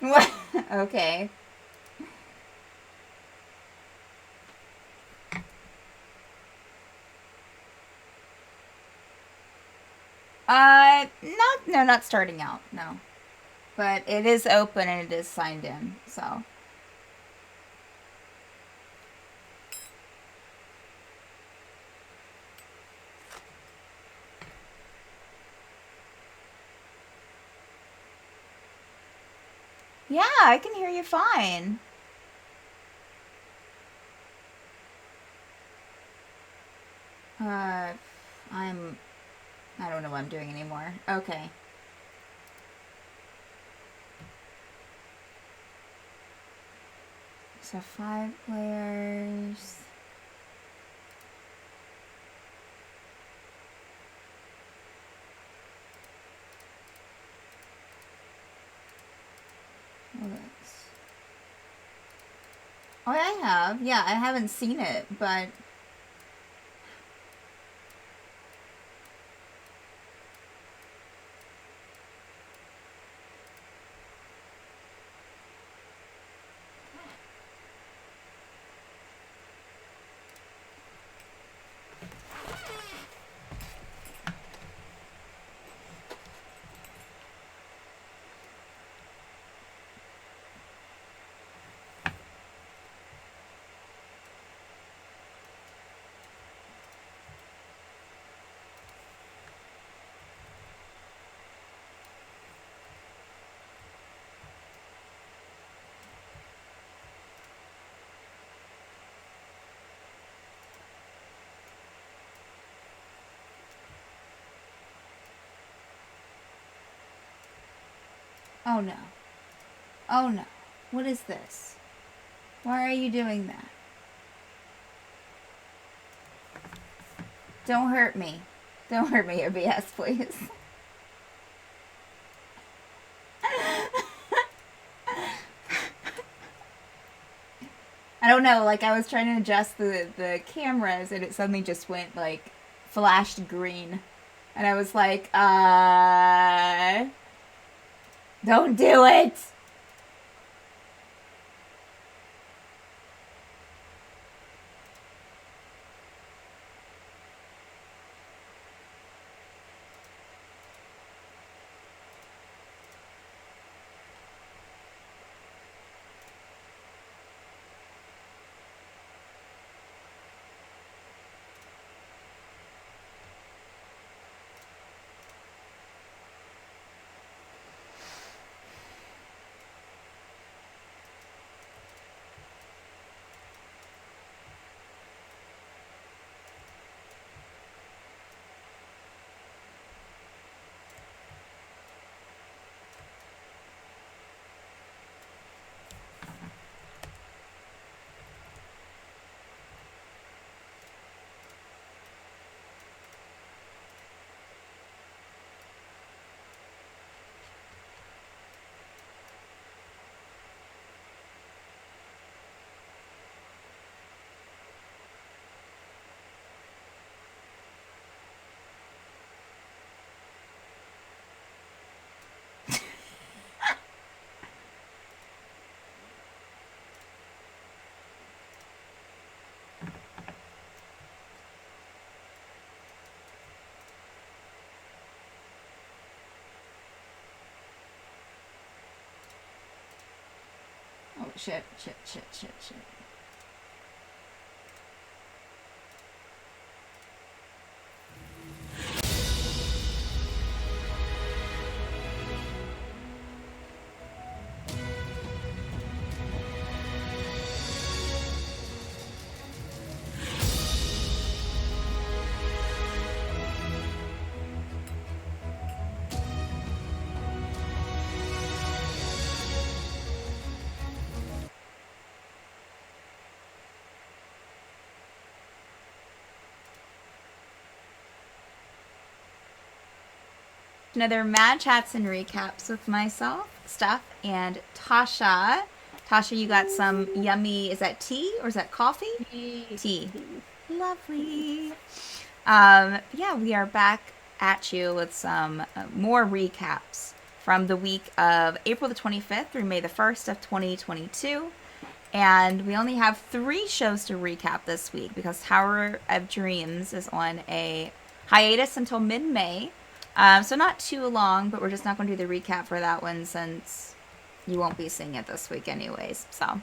What? Okay. Not starting out, no. But it is open and it is signed in, so. Yeah, I can hear you fine. Uh, I don't know what I'm doing anymore. Okay. So 5 players. Oh, I have. Yeah, I haven't seen it, but oh no. Oh no. What is this? Why are you doing that? Don't hurt me. Don't hurt me, OBS, please. I don't know, like I was trying to adjust the cameras and it suddenly just went like flashed green. And I was like, don't do it. Oh shit, shit, shit, shit, shit. Another Mad Chats and Recaps with myself, Steph, and Tasha. Tasha, you got some yummy, is that tea or is that coffee? Tea. Lovely. Yeah, we are back at you with some more recaps from the week of April the 25th through May the 1st of 2022. And we only have 3 shows to recap this week because Tower of Dreams is on a hiatus until mid-May. So not too long, but we're just not going to do the recap for that one since you won't be seeing it this week anyways. So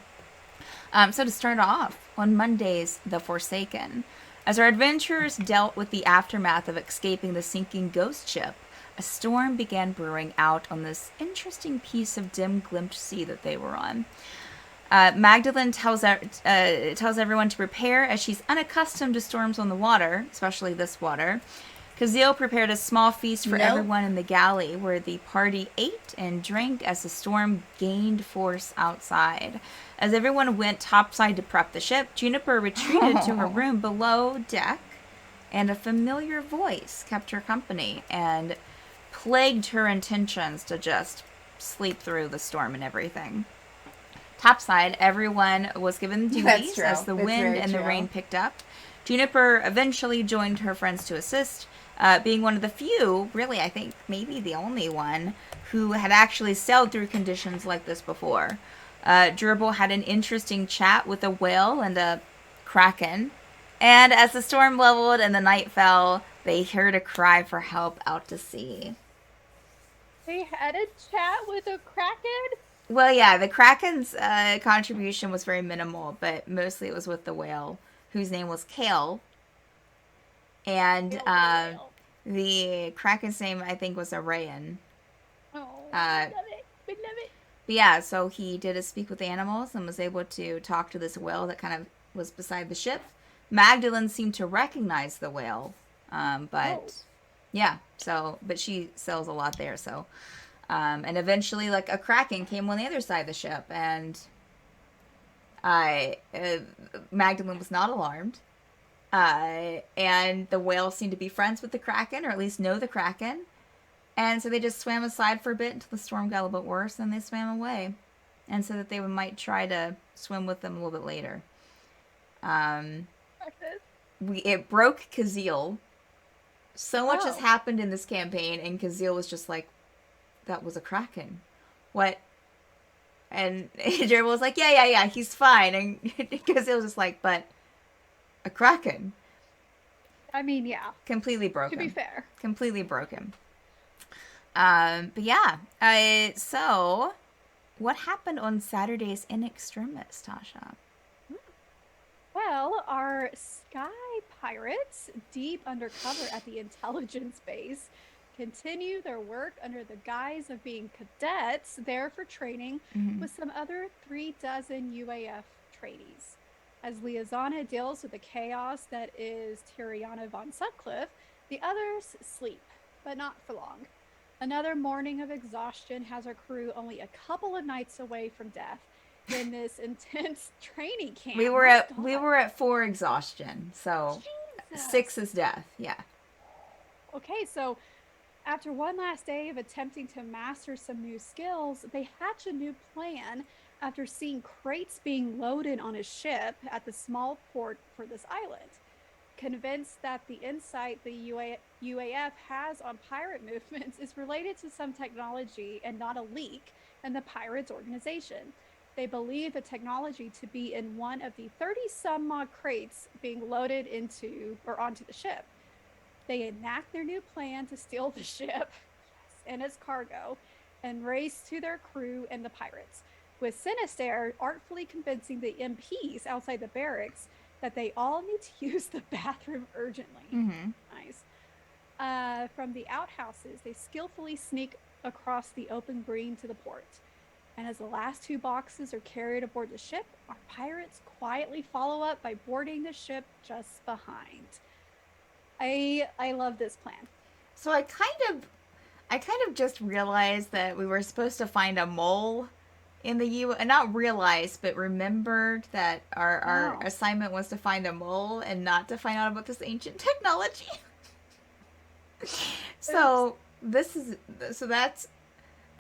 to start off, on Monday's The Forsaken, as our adventurers dealt with the aftermath of escaping the sinking ghost ship, a storm began brewing out on this interesting piece of dim-glimpsed sea that they were on. Magdalene tells everyone to prepare as she's unaccustomed to storms on the water, especially this water. Kazil prepared a small feast for everyone in the galley, where the party ate and drank as the storm gained force outside. As everyone went topside to prep the ship, Juniper retreated to her room below deck, and a familiar voice kept her company and plagued her intentions to just sleep through the storm and everything. Topside, everyone was given duties as the wind and the rain picked up. Juniper eventually joined her friends to assist, being one of the few, really I think maybe the only one, who had actually sailed through conditions like this before. Gerbil had an interesting chat with a whale and a kraken, and as the storm leveled and the night fell, they heard a cry for help out to sea. They had a chat with a kraken? Well, yeah, the kraken's contribution was very minimal, but mostly it was with the whale, whose name was Kale. And the kraken's name, I think, was Arayan. Oh, I love it. We love it. But yeah, so he did speak with animals and was able to talk to this whale that kind of was beside the ship. Magdalene seemed to recognize the whale, but but she sells a lot there, so. And eventually, like, a kraken came on the other side of the ship, and Magdalene was not alarmed. And the whale seemed to be friends with the kraken, or at least know the kraken. And so they just swam aside for a bit until the storm got a little bit worse, and they swam away. And so that they might try to swim with them a little bit later. It broke Kazil. So much has happened in this campaign, and Kazil was just like, that was a kraken. What? And Gerbil was like, yeah, he's fine. And Kazil was just like, but a kraken. I mean, yeah. Completely broken. To be fair. Completely broken. But yeah. So, what happened on Saturday's In Extremis, Tasha? Well, our sky pirates, deep undercover at the intelligence base, continue their work under the guise of being cadets there for training with some other 36 UAF trainees. As Liazana deals with the chaos that is Tiriana von Sutcliffe, the others sleep, but not for long. Another morning of exhaustion has our crew only a couple of nights away from death in this intense training camp. We were at 4 exhaustion, so Jesus. 6 is death. Yeah. Okay, so after one last day of attempting to master some new skills, they hatch a new plan after seeing crates being loaded on a ship at the small port for this island. Convinced that the insight the UAF has on pirate movements is related to some technology and not a leak in the pirates' organization. They believe the technology to be in one of the 30-some-odd crates being loaded into or onto the ship. They enact their new plan to steal the ship and its cargo and race to their crew and the pirates, with Sinister artfully convincing the MPs outside the barracks that they all need to use the bathroom urgently. Nice. From the outhouses, they skillfully sneak across the open green to the port. And as the last 2 boxes are carried aboard the ship, our pirates quietly follow up by boarding the ship just behind. I love this plan. So I kind of just realized that we were supposed to find a mole in the not realized, but remembered that our assignment was to find a mole and not to find out about this ancient technology. So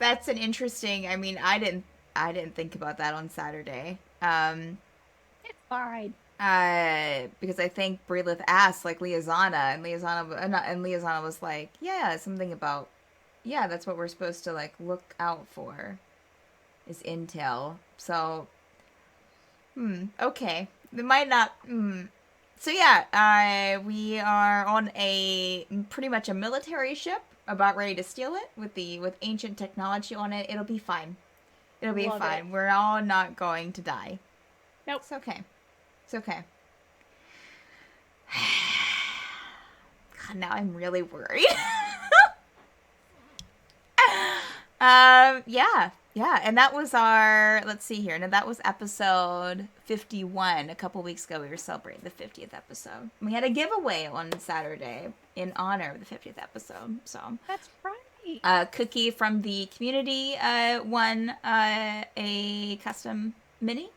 that's an interesting. I mean, I didn't think about that on Saturday. It's fine. Because I think Breelith asked like Liazana, and Liazana was like, yeah, something about, yeah, that's what we're supposed to like look out for is intel. So, okay. It might not. So yeah, we are on a pretty much a military ship, about ready to steal it with ancient technology on it. It'll be fine. It'll be Love fine. it. We're all not going to die. Nope. It's okay. It's okay. God, now I'm really worried. Yeah, and that was our, let's see here. Now that was episode 51. A couple weeks ago, we were celebrating the 50th episode. We had a giveaway on Saturday in honor of the 50th episode. So That's right. Cookie from the community won a custom mini,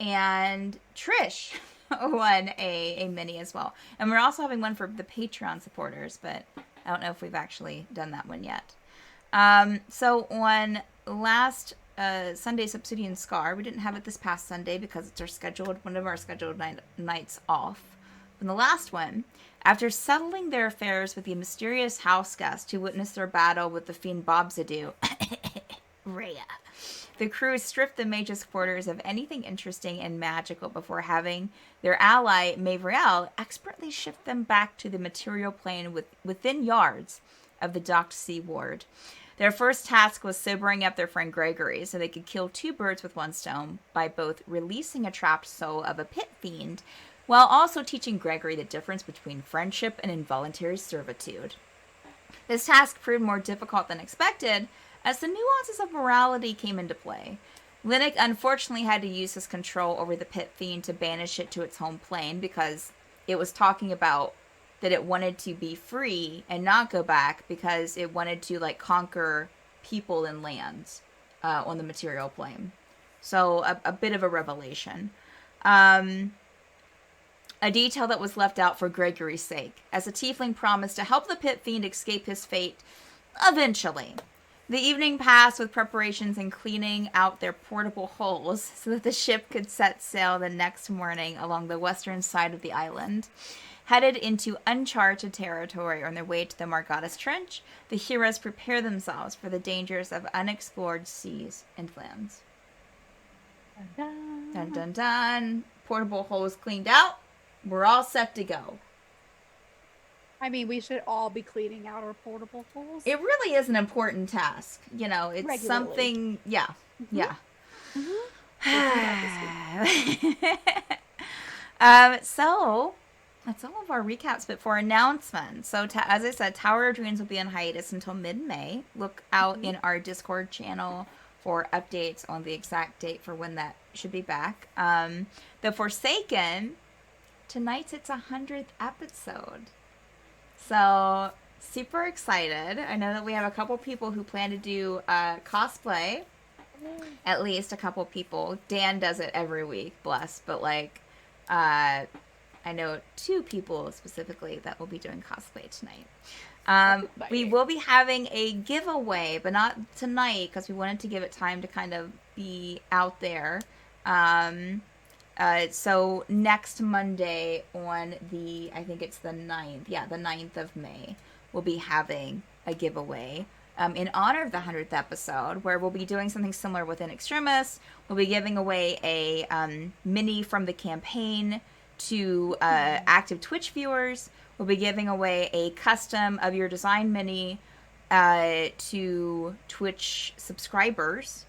and Trish won a mini as well. And we're also having one for the Patreon supporters, but I don't know if we've actually done that one yet. So on last Sunday's Obsidian Scar, we didn't have it this past Sunday because it's one of our scheduled nights off. In the last one, after settling their affairs with the mysterious house guest who witnessed their battle with the fiend Bobzadu, Rhea, the crew stripped the mage's quarters of anything interesting and magical before having their ally, Mavriel, expertly shift them back to the material plane within yards of the docked sea ward. Their first task was sobering up their friend Gregory so they could kill two birds with one stone by both releasing a trapped soul of a pit fiend while also teaching Gregory the difference between friendship and involuntary servitude. This task proved more difficult than expected as the nuances of morality came into play. Linux unfortunately had to use his control over the pit fiend to banish it to its home plane because it was talking about that it wanted to be free and not go back because it wanted to like conquer people and lands on the material plane. So a bit of a revelation. A detail that was left out for Gregory's sake, as the tiefling promised to help the pit fiend escape his fate eventually. The evening passed with preparations and cleaning out their portable hulls so that the ship could set sail the next morning along the western side of the island. Headed into uncharted territory on their way to the Margatas Trench, the heroes prepare themselves for the dangers of unexplored seas and lands. Dun, Dun dun dun. Portable hulls cleaned out. We're all set to go. I mean, we should all be cleaning out our portable holes. It really is an important task. You know, it's Regularly. something. Yeah. Mm-hmm. Yeah. Mm-hmm. So that's all of our recaps, but for announcements. So as I said, Tower of Dreams will be on hiatus until mid-May. Look out in our Discord channel for updates on the exact date for when that should be back. The Forsaken, tonight's its 100th episode. So super excited. I know that we have a couple people who plan to do cosplay. At least a couple people. Dan does it every week, bless. But like, I know 2 people specifically that will be doing cosplay tonight. We will be having a giveaway, but not tonight because we wanted to give it time to kind of be out there. So next Monday on I think it's the 9th. Yeah, the 9th of May, we'll be having a giveaway in honor of the 100th episode, where we'll be doing something similar with In Extremis. We'll be giving away a mini from the campaign to active Twitch viewers. We'll be giving away a custom of your design mini to Twitch subscribers.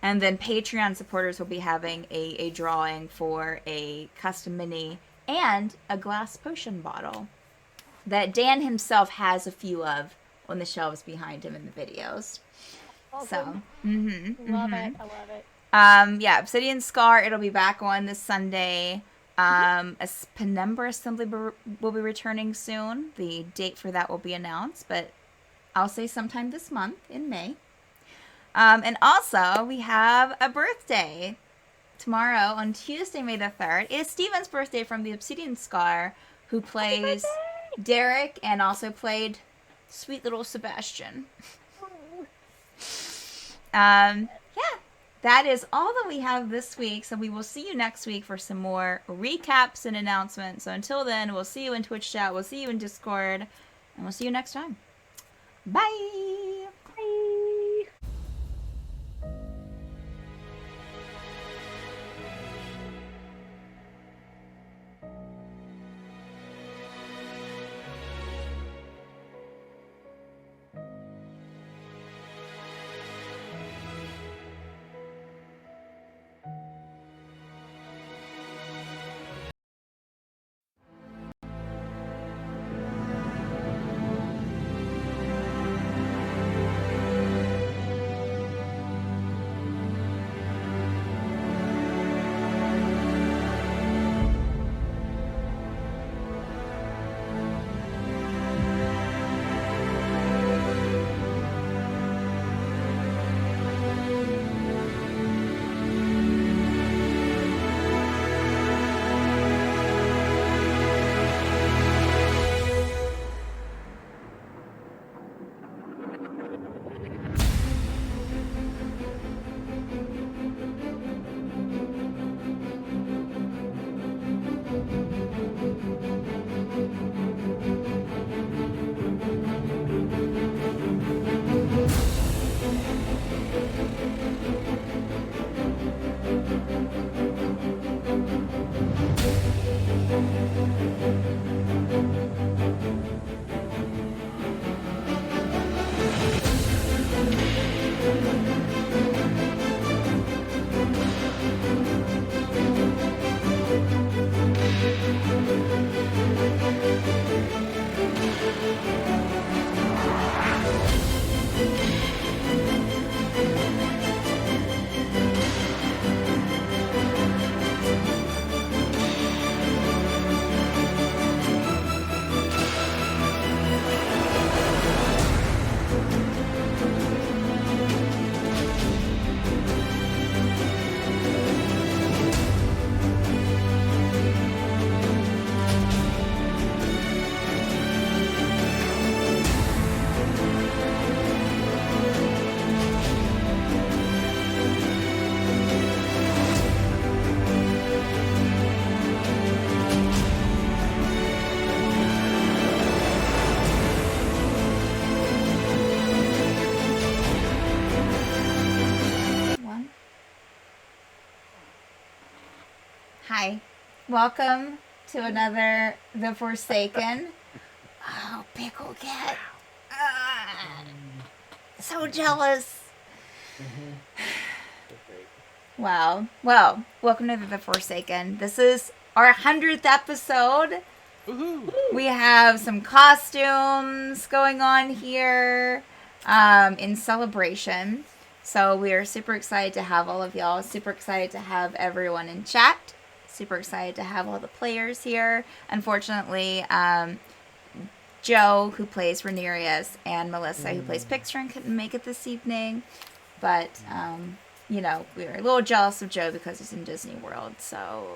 And then Patreon supporters will be having a drawing for a custom mini and a glass potion bottle that Dan himself has a few of on the shelves behind him in the videos. Awesome. So, Love it. I love it. Yeah, Obsidian Scar, it'll be back on this Sunday. A Penumbra Assembly will be returning soon. The date for that will be announced, but I'll say sometime this month in May. And also, we have a birthday tomorrow on Tuesday, May the 3rd. It's Steven's birthday from the Obsidian Scar, who plays Derek and also played sweet little Sebastian. Yeah, that is all that we have this week. So we will see you next week for some more recaps and announcements. So until then, we'll see you in Twitch chat. We'll see you in Discord. And we'll see you next time. Bye. Bye. Hi. Welcome to another The Forsaken. Oh, Pickle Cat. So jealous. Wow. Well, welcome to The Forsaken. This is our 100th episode. Woohoo! We have some costumes going on here in celebration. So we are super excited to have all of y'all. Super excited to have everyone in chat. Super excited to have all the players here. Unfortunately, Joe, who plays Rhaenyra, and Melissa, who plays Pixtron, couldn't make it this evening. But, you know, we were a little jealous of Joe because he's in Disney World. So,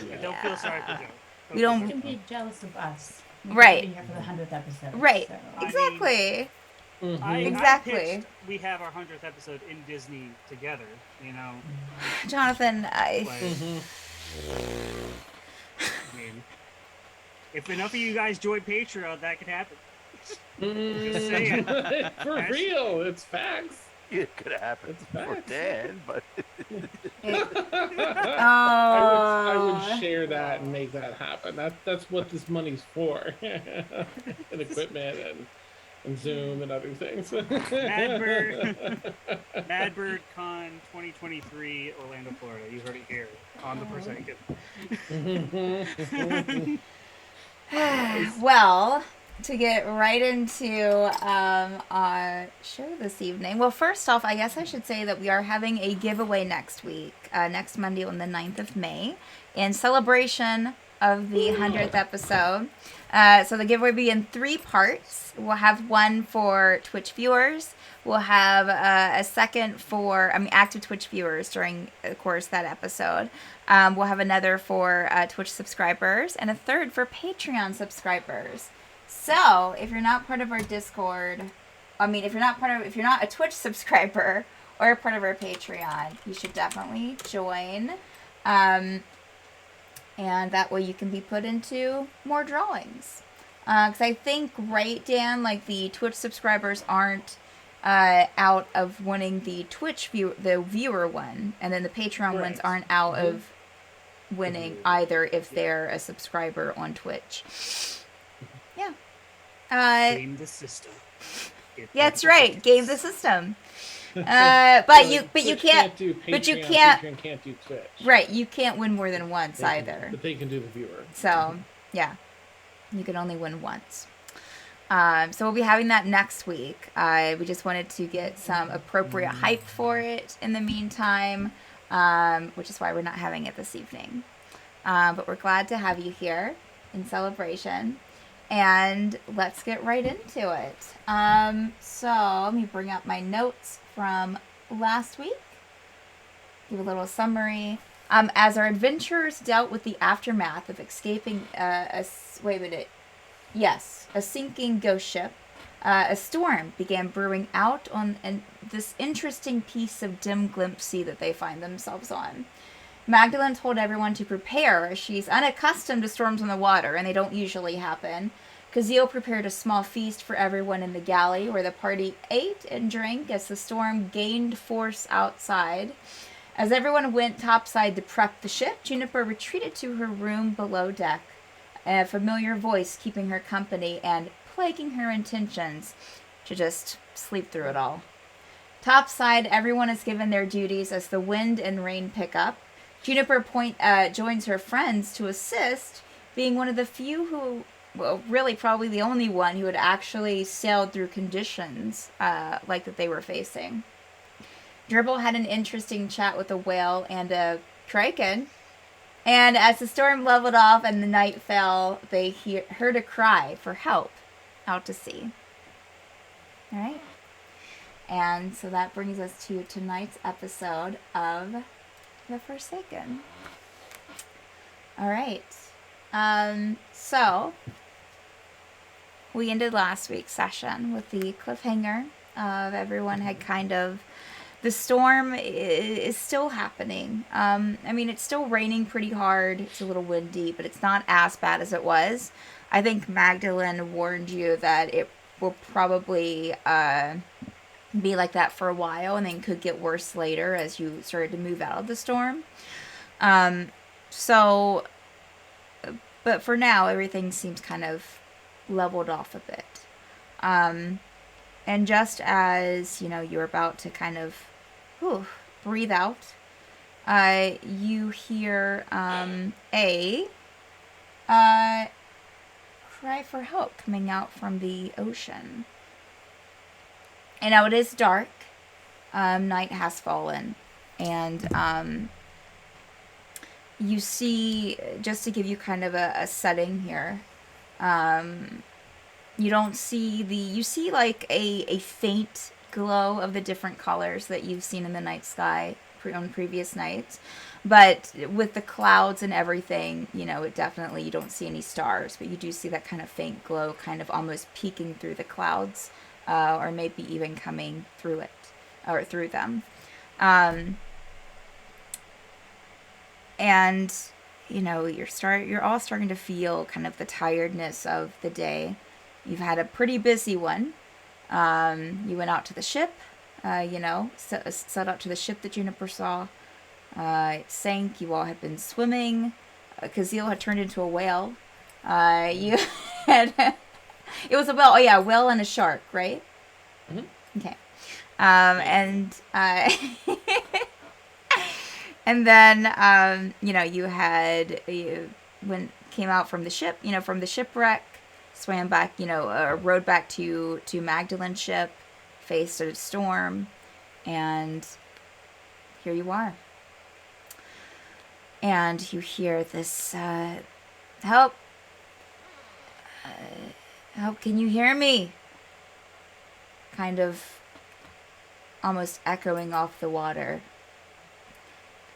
Yeah, don't feel sorry for Joe. We don't- You can be jealous of us. We Right. Be here for the 100th episode. Right. So. Exactly. I Exactly. pitched we have our 100th episode in Disney together, you know. Jonathan, Like, I mean, if enough of you guys join Patreon, that could happen. Just saying. For real, it's facts. It could happen It's for facts. Dan, but I Oh. would share that and make that happen. That's what this money's for. And equipment and Zoom and other things. Madbird. Madbird Con 2023, Orlando, Florida. You heard it here on the Forsaken. Well, to get right into our show this evening. Well, first off, I guess I should say that we are having a giveaway next week, next Monday on the 9th of May, in celebration of the 100th episode. So the giveaway will be in 3 parts. We'll have one for Twitch viewers. We'll have a second for active Twitch viewers during the course of that episode. We'll have another for Twitch subscribers and a third for Patreon subscribers. So if you're not part of our Discord, if you're not a Twitch subscriber or a part of our Patreon, you should definitely join. And that way you can be put into more drawings. Because I think, right, Dan, like the Twitch subscribers aren't out of winning the the viewer one, and then the Patreon ones Correct. aren't out Mhm. of winning viewer. either if Yeah. they're a subscriber on Twitch. Yeah. Game the system. Get That's multiple right. Game the tickets. system. But Yeah, you like, but you Twitch can't do Patreon. but you can't- Patreon can't do Twitch. right. You can't win more than once They can- either. But they can do the viewer. So yeah, you can only win once. So we'll be having that next week. We just wanted to get some appropriate hype for it in the meantime, which is why we're not having it this evening. But we're glad to have you here in celebration. And let's get right into it. So let me bring up my notes from last week. Give a little summary. As our adventurers dealt with the aftermath of escaping a sinking ghost ship, a storm began brewing out on this interesting piece of dim glimpse sea that they find themselves on. Magdalene told everyone to prepare, as she's unaccustomed to storms on the water, and they don't usually happen. Kazeel prepared a small feast for everyone in the galley, where the party ate and drank as the storm gained force outside. As everyone went topside to prep the ship, Juniper retreated to her room below deck, a familiar voice keeping her company and plaguing her intentions to just sleep through it all. Topside, everyone is given their duties as the wind and rain pick up. Juniper joins her friends to assist, being one of the few who, well, really probably the only one who had actually sailed through conditions like that they were facing. Dribble had an interesting chat with a whale and a kraken. And as the storm leveled off and the night fell, they heard a cry for help out to sea. All right. And so that brings us to tonight's episode of The Forsaken. All right. So we ended last week's session with the cliffhanger of everyone had kind of... The storm is still happening. I mean, it's still raining pretty hard. It's a little windy, but it's not as bad as it was. I think Magdalene warned you that it will probably be like that for a while and then could get worse later as you started to move out of the storm. But for now, everything seems kind of leveled off a bit. And just as, you're about to kind of breathe out, you hear a cry for help coming out from the ocean. And now it is dark. Night has fallen. And you see, just to give you kind of a setting here, you don't see you see like a faint glow of the different colors that you've seen in the night sky on previous nights. But with the clouds and everything, it definitely, you don't see any stars, but you do see that kind of faint glow kind of almost peeking through the clouds, or maybe even coming through it, or through them. And, you're all starting to feel kind of the tiredness of the day. You've had a pretty busy one. You went out to the ship, set out to the ship that Juniper saw. It sank. You all had been swimming. Kazeel had turned into a whale. You had... It was a whale. Oh, yeah, a whale and a shark, right? Mm-hmm. Okay. And then, you came out from the ship, from the shipwreck, swam back, rowed back to Magdalene's ship, faced a storm, and here you are. And you hear this, help, can you hear me? Kind of almost echoing off the water.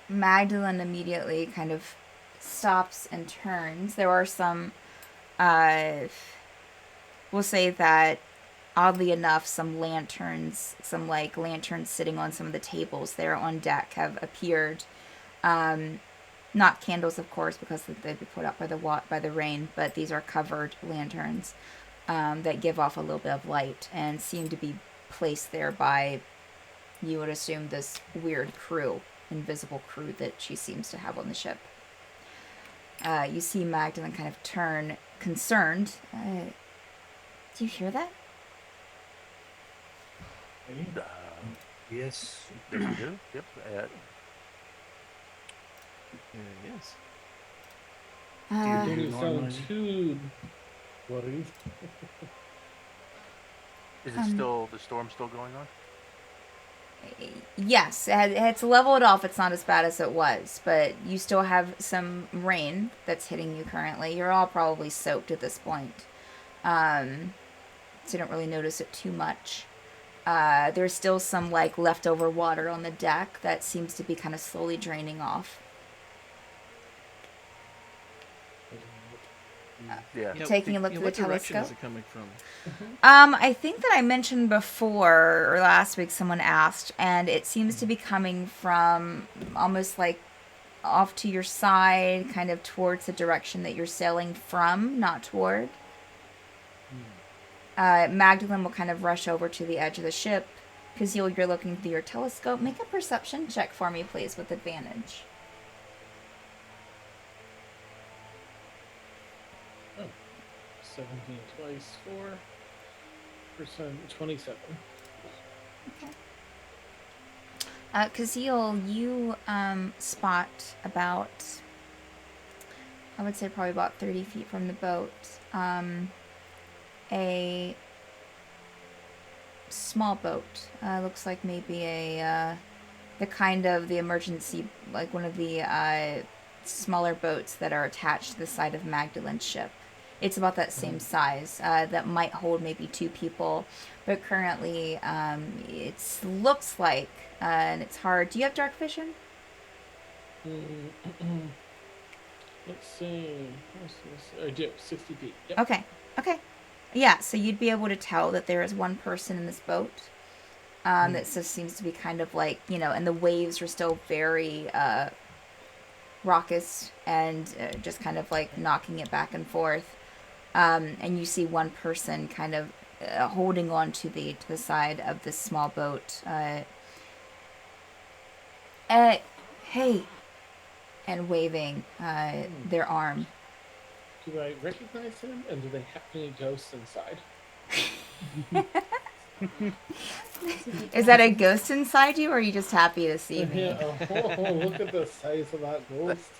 Magdalene immediately kind of stops and turns. There are some, we'll say that, oddly enough, some lanterns sitting on some of the tables there on deck have appeared. Not candles, of course, because they'd be put out by the rain, but these are covered lanterns that give off a little bit of light and seem to be placed there by, you would assume, this weird crew, invisible crew that she seems to have on the ship. You see Magdalene kind of turn concerned. Do you hear that? Yes, yes, we do. Yep. Yes. Uh, Don't you Normally- sound too worried? Is it Um, still the storm still going on? yes, it's leveled off. It's not as bad as it was, but you still have some rain that's hitting you currently. You're all probably soaked at this point. So you don't really notice it too much. There's still some like leftover water on the deck that seems to be kind of slowly draining off. Yeah. Taking a look through what the direction telescope. is it coming from? I think that I mentioned before, or last week someone asked, and it seems to be coming from almost like off to your side, kind of towards the direction that you're sailing from, not toward. Magdalene will kind of rush over to the edge of the ship. Kazeel, you're looking through your telescope. Make a perception check for me, please, with advantage. 17 twice, 4%, 27. Kazeel, you spot about, I would say probably about 30 feet from the boat, a small boat. Looks like maybe the kind of the emergency, like one of the smaller boats that are attached to the side of Magdalene's ship. It's about that same size. That might hold maybe 2 people, but currently it looks like, and it's hard. Do you have dark vision? Let's see. What's this? I do, 60 feet. Yep. Okay. Yeah, so you'd be able to tell that there is one person in this boat. That just seems to be kind of like, and the waves are still very raucous and just kind of like knocking it back and forth. And you see one person kind of holding on to the side of this small boat. Hey, and waving their arm. Do I recognize him? And do they have any ghosts inside? Is that a ghost inside you, or are you just happy to see me? Yeah, oh, look at the size of that ghost.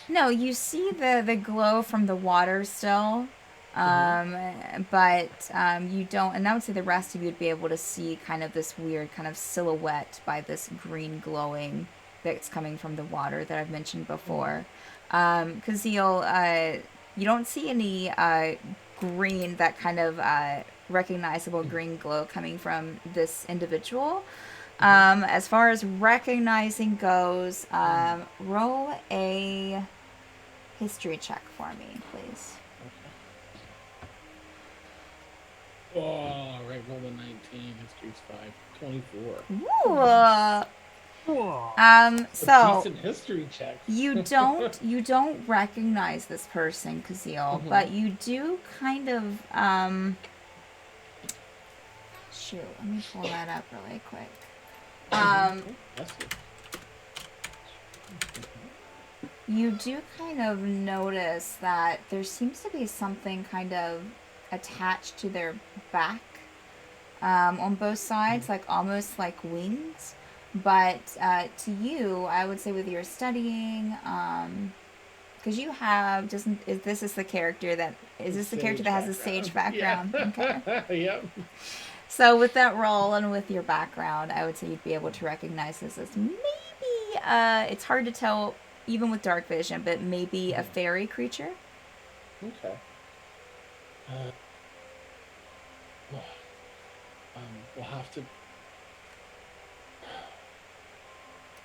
No, you see the glow from the water still, but you don't, and I would say the rest of you would be able to see kind of this weird kind of silhouette by this green glowing that's coming from the water that I've mentioned before. Kazeel, you don't see any green, that kind of recognizable green glow coming from this individual. As far as recognizing goes, roll a history check for me, please. Oh, right, roll a 19. History's 5. 24. Ooh. Whoa. So Decent history check. you don't recognize this person, Kazeel, but you do kind of shoot, let me pull that up really quick. That's good. You do kind of notice that there seems to be something kind of attached to their back on both sides, like almost like wings. But to you, I would say with your studying, because you have, this is the character that, is this the character that has a sage background? Yeah. Okay. Yep. So with that role and with your background, I would say you'd be able to recognize this as maybe, it's hard to tell even with dark vision, but maybe a fairy creature. Okay. We'll have to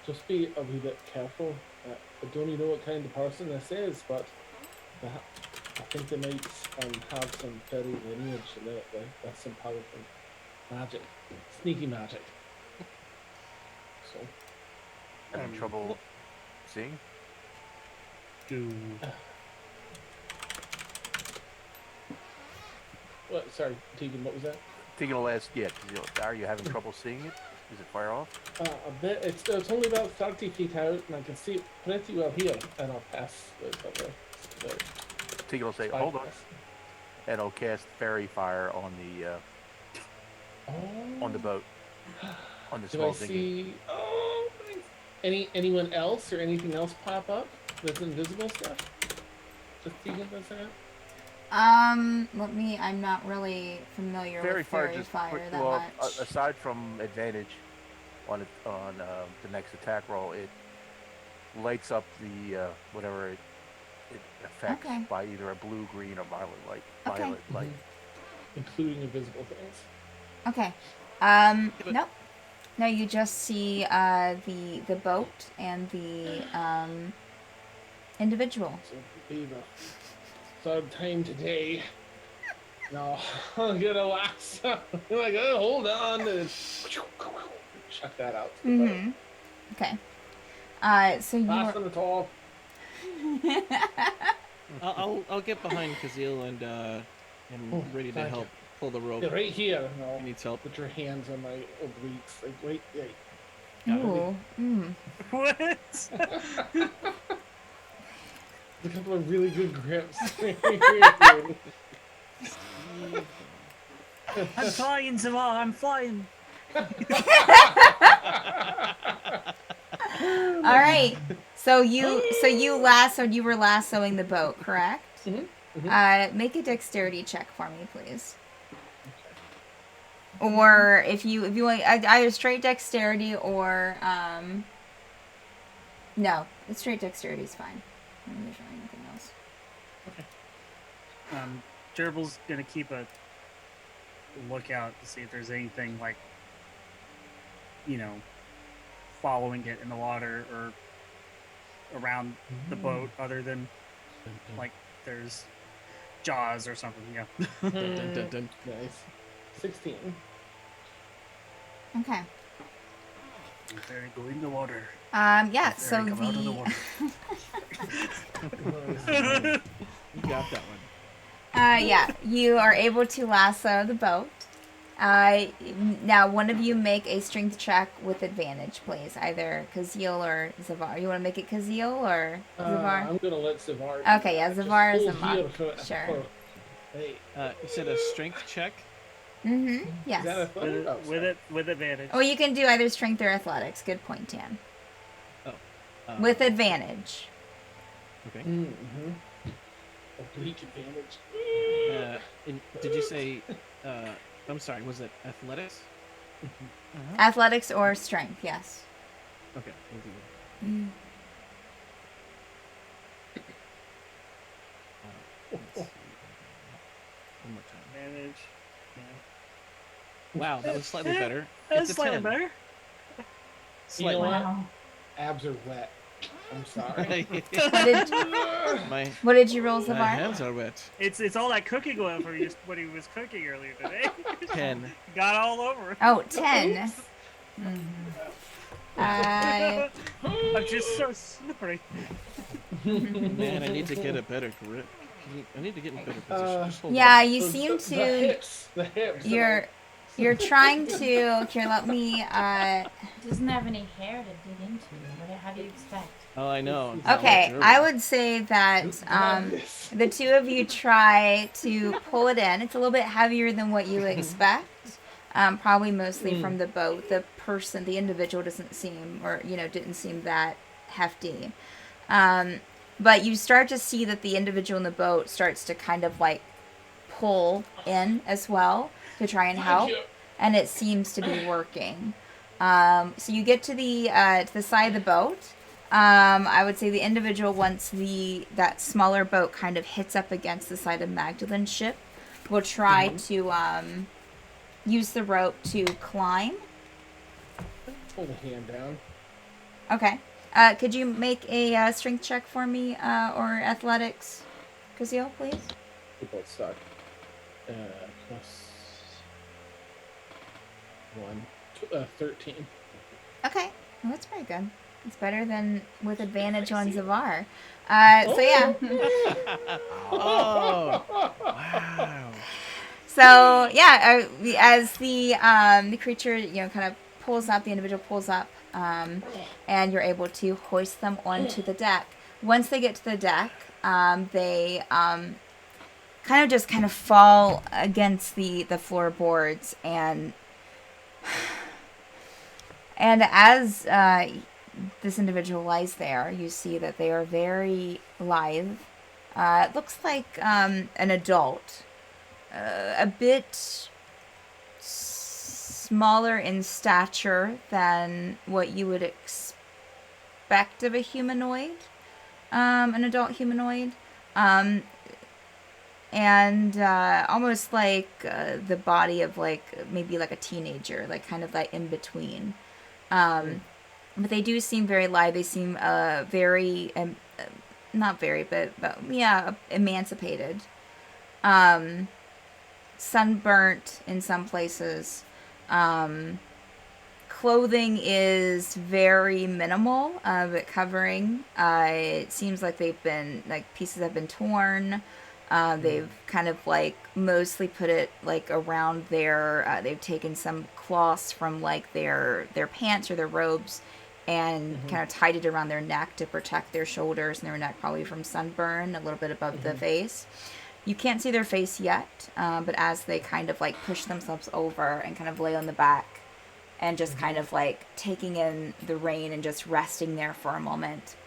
just be a wee bit careful. I don't even know what kind of person this is, but I think they might have some fairy lineage in it. That's some powerful magic, sneaky magic. So, Having trouble seeing? Do Sorry, Tegan, what was that? Taking a last, yeah. 'Cause, are you having trouble seeing it? Is it far off? A bit. It's only about 30 feet out, and I can see it pretty well here. And I'll pass this over. Tegan will say, hold on, and I'll cast fairy fire on the boat, on the Do small I dinghy. see? Oh, thanks. Anyone else or anything else pop up? That's invisible stuff. Just Tegan does that. I'm not really familiar Fairy with fire fairy just fire quick, that well, much. aside from advantage on the next attack roll, it lights up the whatever it affects Okay. by either a blue, green, or violet light. Okay. Violet light. Including invisible things. Okay. but- Nope. No, you just see the boat and the individual. So be the third time today. No, I'm gonna lasso. Like, oh, hold on. And chuck that out. To the boat. Mm-hmm. Okay. So Pass you're on the top. I'll get behind Kazil and Oh, ready to thank help pull the rope. Yeah, right here. No. He needs help. Put your hands on my obliques. Like, wait. ooh. Mm. What? A couple of really good grips. I'm flying, Zavar. I'm flying. All right. So you you were lassoing the boat, correct? Mhm, Make a dexterity check for me, please. Or if you want either straight dexterity or no, straight dexterity is fine. I don't think there's really anything else. Gerbil's gonna keep a lookout to see if there's anything like, following it in the water or around the boat other than like there's jaws or something. Yeah. Dun, dun, dun, dun. Nice. 16. Okay. Fairy, go in the water. Yeah. Fairy, So come out of the water. You got that one. yeah, you are able to lasso the boat. Now, one of you make a strength check with advantage, please. Either Kazil or Zavar. You want to make it Kazil or Zavar? I'm gonna let Zavar. do Okay, yeah, that. Just Zavar is hold a monk. here for- Sure. for- Hey, You said a strength check. Mm-hmm. is that Yes. athletic? Oh, sorry. With advantage. Or you can do either strength or athletics. Good point, Dan. With advantage. Okay. Mm-hmm. Oblique advantage. Did you say? I'm sorry. Was it athletics? Athletics or strength, yes. Okay. We'll do that. Let's see. One more time. Advantage. Wow, that was slightly better. That's It's a slightly 10. better. You know Slightly. what? Wow. Abs are wet. I'm sorry. What did you roll, My Zavar? hands are wet. It's all that cooking oil from what he was cooking earlier today. 10. Got all over. Oh, 10. I'm just so sorry. Man, I need to get a better grip. I need to get in a better position. Just hold Yeah, on. you The- seem the to. hips. The hips. You're trying to. Here, let me. Doesn't have any hair to dig into. How do you expect? Oh, I know. It's not Okay, like I Gerbil. would say that Madness. the two of you try to pull it in. It's a little bit heavier than what you expect. Probably mostly from the boat. The person, the individual doesn't seem, or, didn't seem that hefty. But you start to see that the individual in the boat starts to kind of like pull in as well to try and help. And it seems to be working. So you get to the side of the boat. I would say the individual, once that smaller boat kind of hits up against the side of Magdalene's ship, will try to use the rope to climb. Pull the hand down. Okay. Could you make a strength check for me, or athletics, Kazil, please? We're both stuck. Plus 1. 13. Okay. Well, that's pretty good. It's better than with advantage on Zavar. So yeah. Oh, wow. So yeah, as the creature kind of pulls up, the individual pulls up, and you're able to hoist them onto the deck. Once they get to the deck, they kind of fall against the floorboards, and as this individual lies there, you see that they are very lithe. It looks like an adult, a bit smaller in stature than what you would expect of a humanoid, an adult humanoid, and almost like the body of maybe like a teenager, like kind of like in between. But they do seem very live. They seem very, not very, but yeah, emancipated. Sunburnt in some places. Clothing is very minimal, but covering. It seems like pieces have been torn. They've kind of mostly put it around their. They've taken some cloths from their pants or their robes, and kind of tied it around their neck to protect their shoulders and their neck, probably from sunburn, a little bit above the face. You can't see their face yet, but as they kind of push themselves over and kind of lay on the back and just kind of taking in the rain and just resting there for a moment,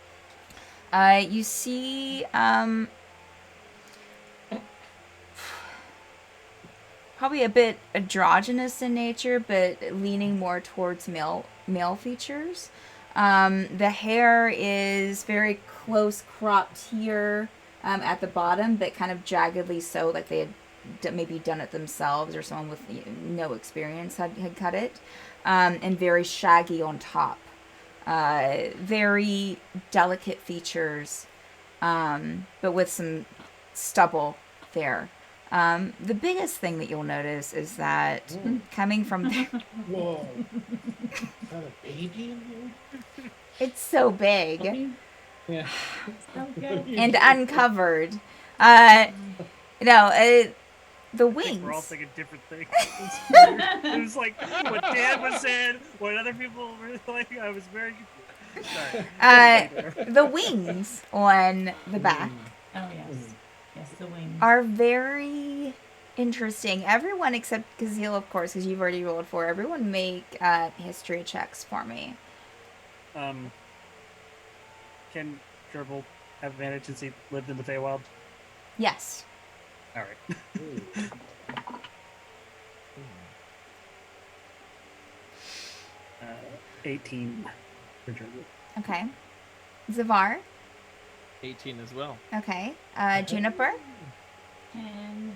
you see probably a bit androgynous in nature, but leaning more towards male features. The hair is very close cropped here at the bottom, but kind of jaggedly so, like they had maybe done it themselves, or someone with no experience had cut it, and very shaggy on top. Very delicate features, but with some stubble there. The biggest thing that you'll notice is that coming from there, Whoa. Is that a baby in here? it's so big. Puppy? Yeah. So good. And uncovered. The I think we're all wings. thinking different things. It was like what Dan was saying, what other people were like. I was very confused. Sorry. The wings on the back Oh yes. Yes, the wings. are very interesting. Everyone except Kazeel, of course, because you've already rolled for. Everyone make history checks for me. Can Gerbil have advantage since he lived in the Feywild? Yes. All right. Ooh. 18 for Gerbil. Okay. Zavar. 18 as well. Okay. Juniper. And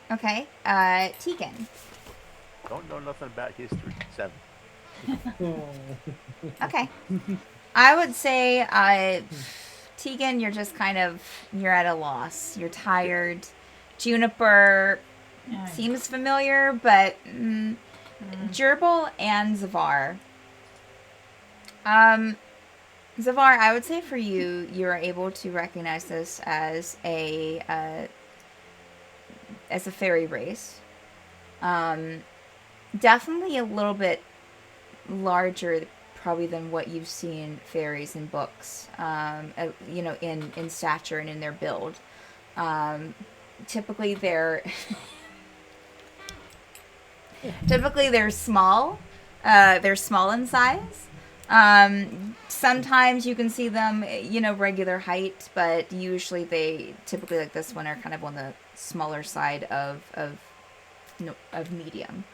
Okay. Tegan. Don't know nothing about history. 7. Okay. I would say, Tegan, you're just you're at a loss. You're tired. Juniper seems familiar, but Gerbil and Zavar. Zavar, I would say for you, you're able to recognize this as a fairy race. Definitely a little bit larger probably than what you've seen fairies in books, in stature and in their build. Typically they're small. They're small in size. Sometimes you can see them, regular height, but usually they typically, like this one, are kind of on the smaller side of medium.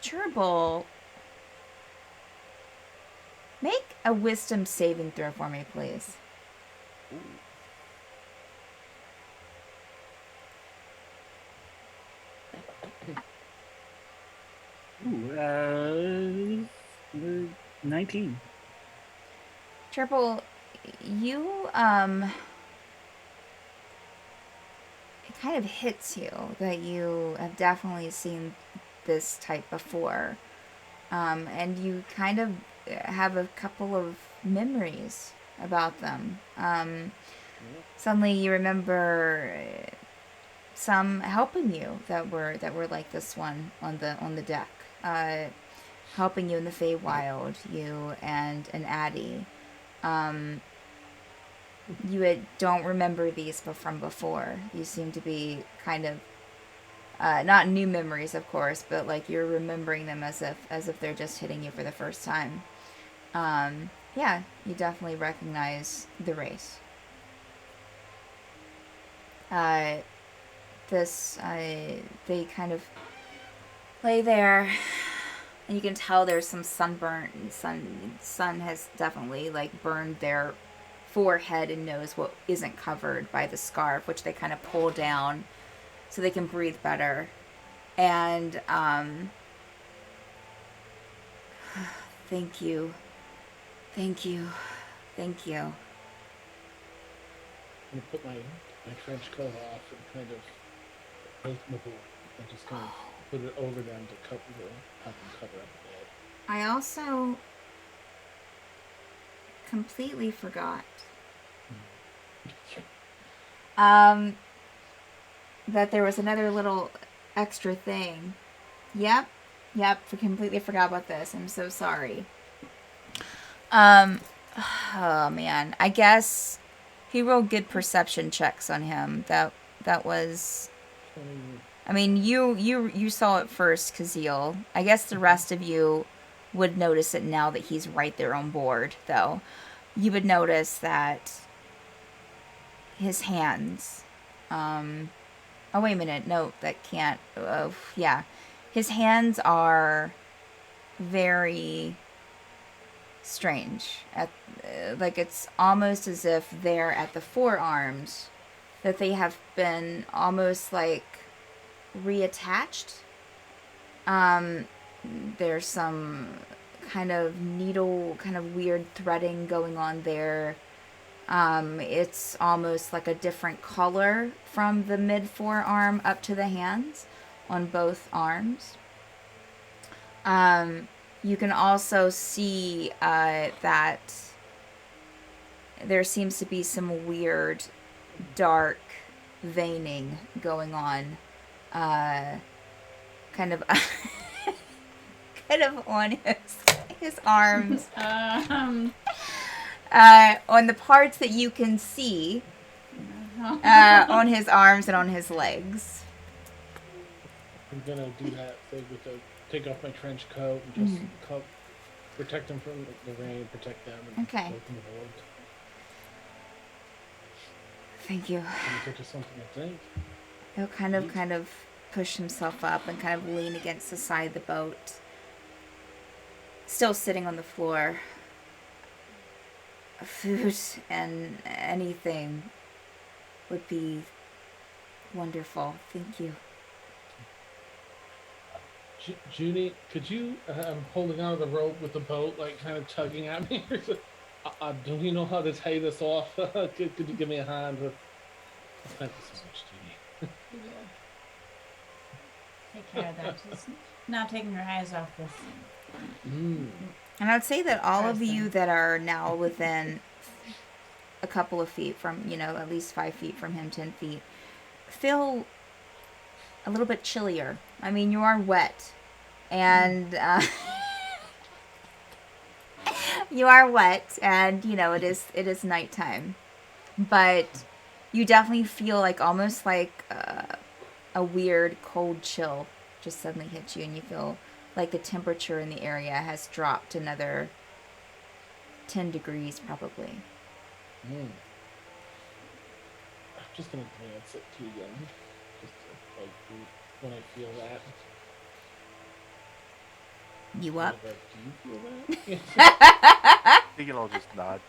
Gerbil, make a wisdom saving throw for me, please. Ooh, 19. Gerbil, you, it kind of hits you that you have definitely seen this type before. And you kind of have a couple of memories about them. Suddenly you remember some helping you that were like this one on the deck, helping you in the Feywild, you and Addie. You don't remember these from before. You seem to be kind of not new memories, of course, but like you're remembering them as if they're just hitting you for the first time. Yeah, you definitely recognize the race. They kind of lay there, and you can tell there's some sunburn. Sun has definitely like burned their forehead and nose, what isn't covered by the scarf, which they kind of pull down so they can breathe better. And thank you. I'm gonna put my trench coat off and kind of open the board and just kind of put it over them to help them cover up the bed. I also completely forgot that there was another little extra thing. Yep, I completely forgot about this. I'm so sorry. Oh man, I guess he rolled good perception checks on him. That was, I mean, you saw it first, Kazeel. I guess the rest of you would notice it now that he's right there on board, though. You would notice that his hands, oh wait a minute, no, that can't, yeah. His hands are very strange. Like it's almost as if they're at the forearms, that they have been almost like reattached. There's some kind of needle, kind of weird threading going on there. It's almost like a different color from the mid forearm up to the hands on both arms. You can also see that there seems to be some weird dark veining going on, kind of on his arms. On the parts that you can see, on his arms and on his legs. I'm gonna do that thing with take off my trench coat and just protect them from the rain, protect them, and Okay. open the board. Thank you. Can you think of something to think? He'll kind of push himself up and kind of lean against the side of the boat. Still sitting on the floor. Food and anything would be wonderful. Thank you. Judy, could you? I'm holding on to the rope with the boat, like kind of tugging at me. Don't you know how to tie this off? Could you give me a hand with? Thank you so much, Judy. Take care of that. Just not taking your eyes off this. And I would say that all of you that are now within a couple of feet from, at least 5 feet from him, 10 feet, feel a little bit chillier. I mean, you are wet. And you are wet, and, it is nighttime. But you definitely feel like almost like a weird cold chill just suddenly hits you, and you feel like the temperature in the area has dropped another 10 degrees probably. I'm just gonna glance at Tegan, just to, like, when I feel that. You up? Do you feel that? Tegan will just nod.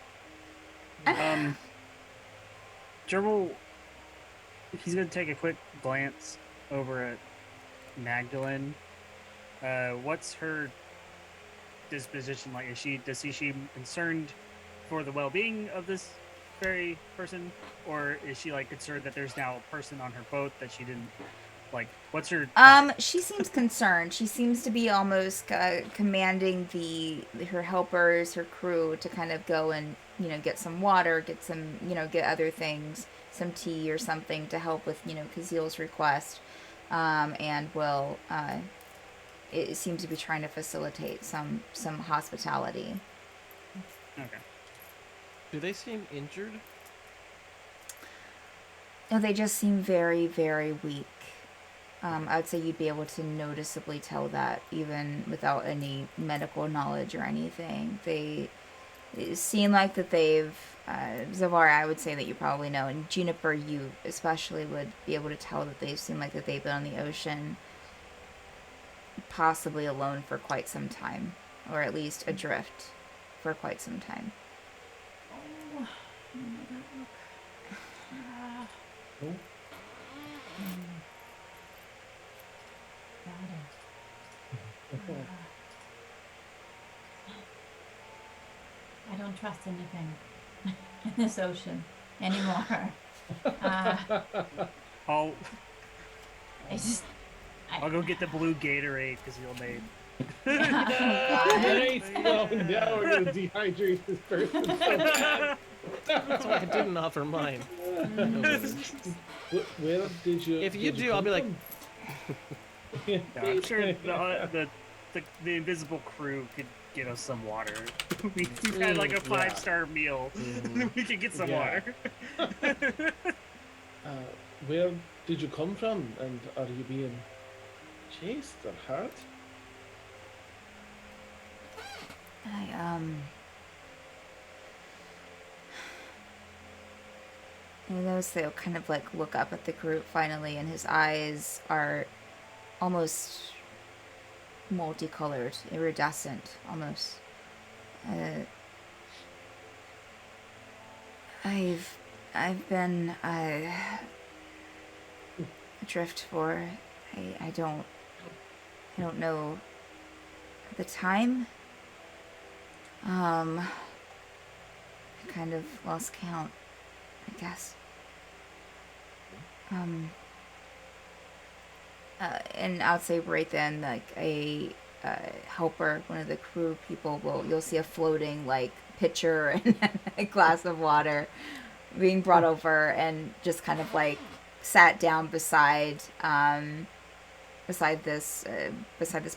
Gerbil, he's gonna take a quick glance over at Magdalene. What's her disposition like? Does she seem concerned for the well-being of this fairy person, or is she like concerned that there's now a person on her boat that she didn't like? What's her? She seems concerned. She seems to be almost commanding her helpers, her crew, to kind of go and get some water, get some get other things. some tea or something to help with, Kazil's request, and will. It seems to be trying to facilitate some hospitality. Okay. Do they seem injured? No, they just seem very, very weak. I would say you'd be able to noticeably tell that even without any medical knowledge or anything. They seem like that they've... Zavar, I would say that you probably know, and Juniper, you especially would be able to tell that they seem like that they've been on the ocean, possibly alone for quite some time, or at least adrift for quite some time. Oh, that look. Oh, Got it. I don't trust anything in this ocean anymore. I'll I go get the blue Gatorade because you'll made. Nice. Oh, now we're gonna dehydrate this person so bad. That's why I didn't offer mine. Where did you? If you did do, I'll come be like, from? Yeah, I'm sure the invisible crew could get us some water. We've had like a 5-star meal. We could get some Yeah. water. Where did you come from, and are you being chased or hurt? I notice they'll kind of like look up at the group finally, and his eyes are almost multicolored, iridescent, almost. I've been adrift for I don't know the time. I kind of lost count, I guess. And I would say right then, like a helper, one of the crew people you'll see a floating like pitcher and a glass of water being brought over, and just kind of like sat down beside this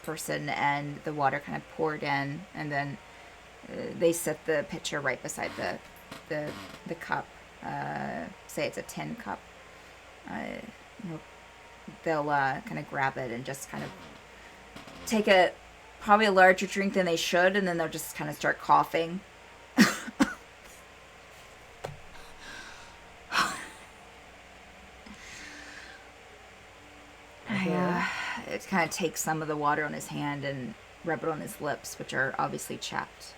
person, and the water kind of poured in, and then they set the pitcher right beside the cup. Say it's a tin cup. They'll kind of grab it and just kind of take probably a larger drink than they should, and then they'll just kind of start coughing. It kind of takes some of the water on his hand and rub it on his lips, which are obviously chapped.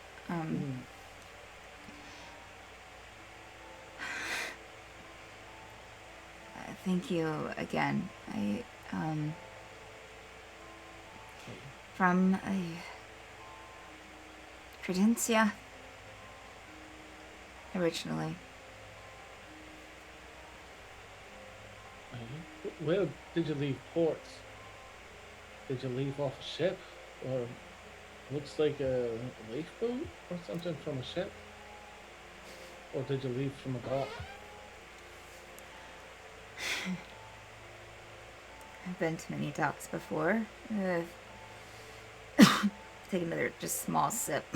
Thank you again. From Credencia, originally. Where did you leave port? Did you leave off a ship, or looks like a lifeboat or something from a ship? Or did you leave from a dock? I've been to many docks before. Take another just small sip.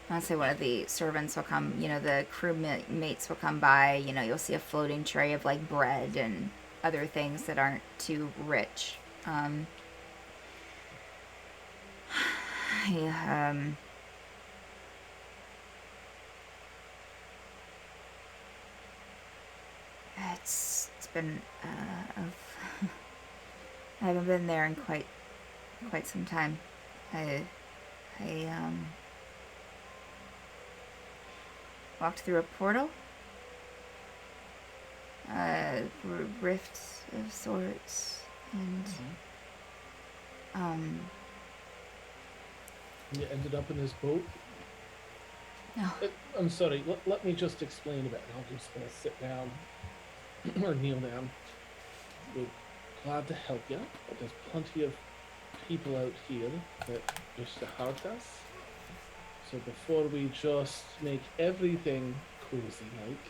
I'll say one of the servants will come, the crew mates will come by, you'll see a floating tray of like bread and other things that aren't too rich. It's been I haven't been there in quite some time. I walked through a portal, rift of sorts, and You ended up in this boat? no. I'm sorry, let me just explain a bit. I'm just going to sit down or kneel down. We're glad to help you, but there's plenty of people out here that wish to hurt us. So before we just make everything cozy like.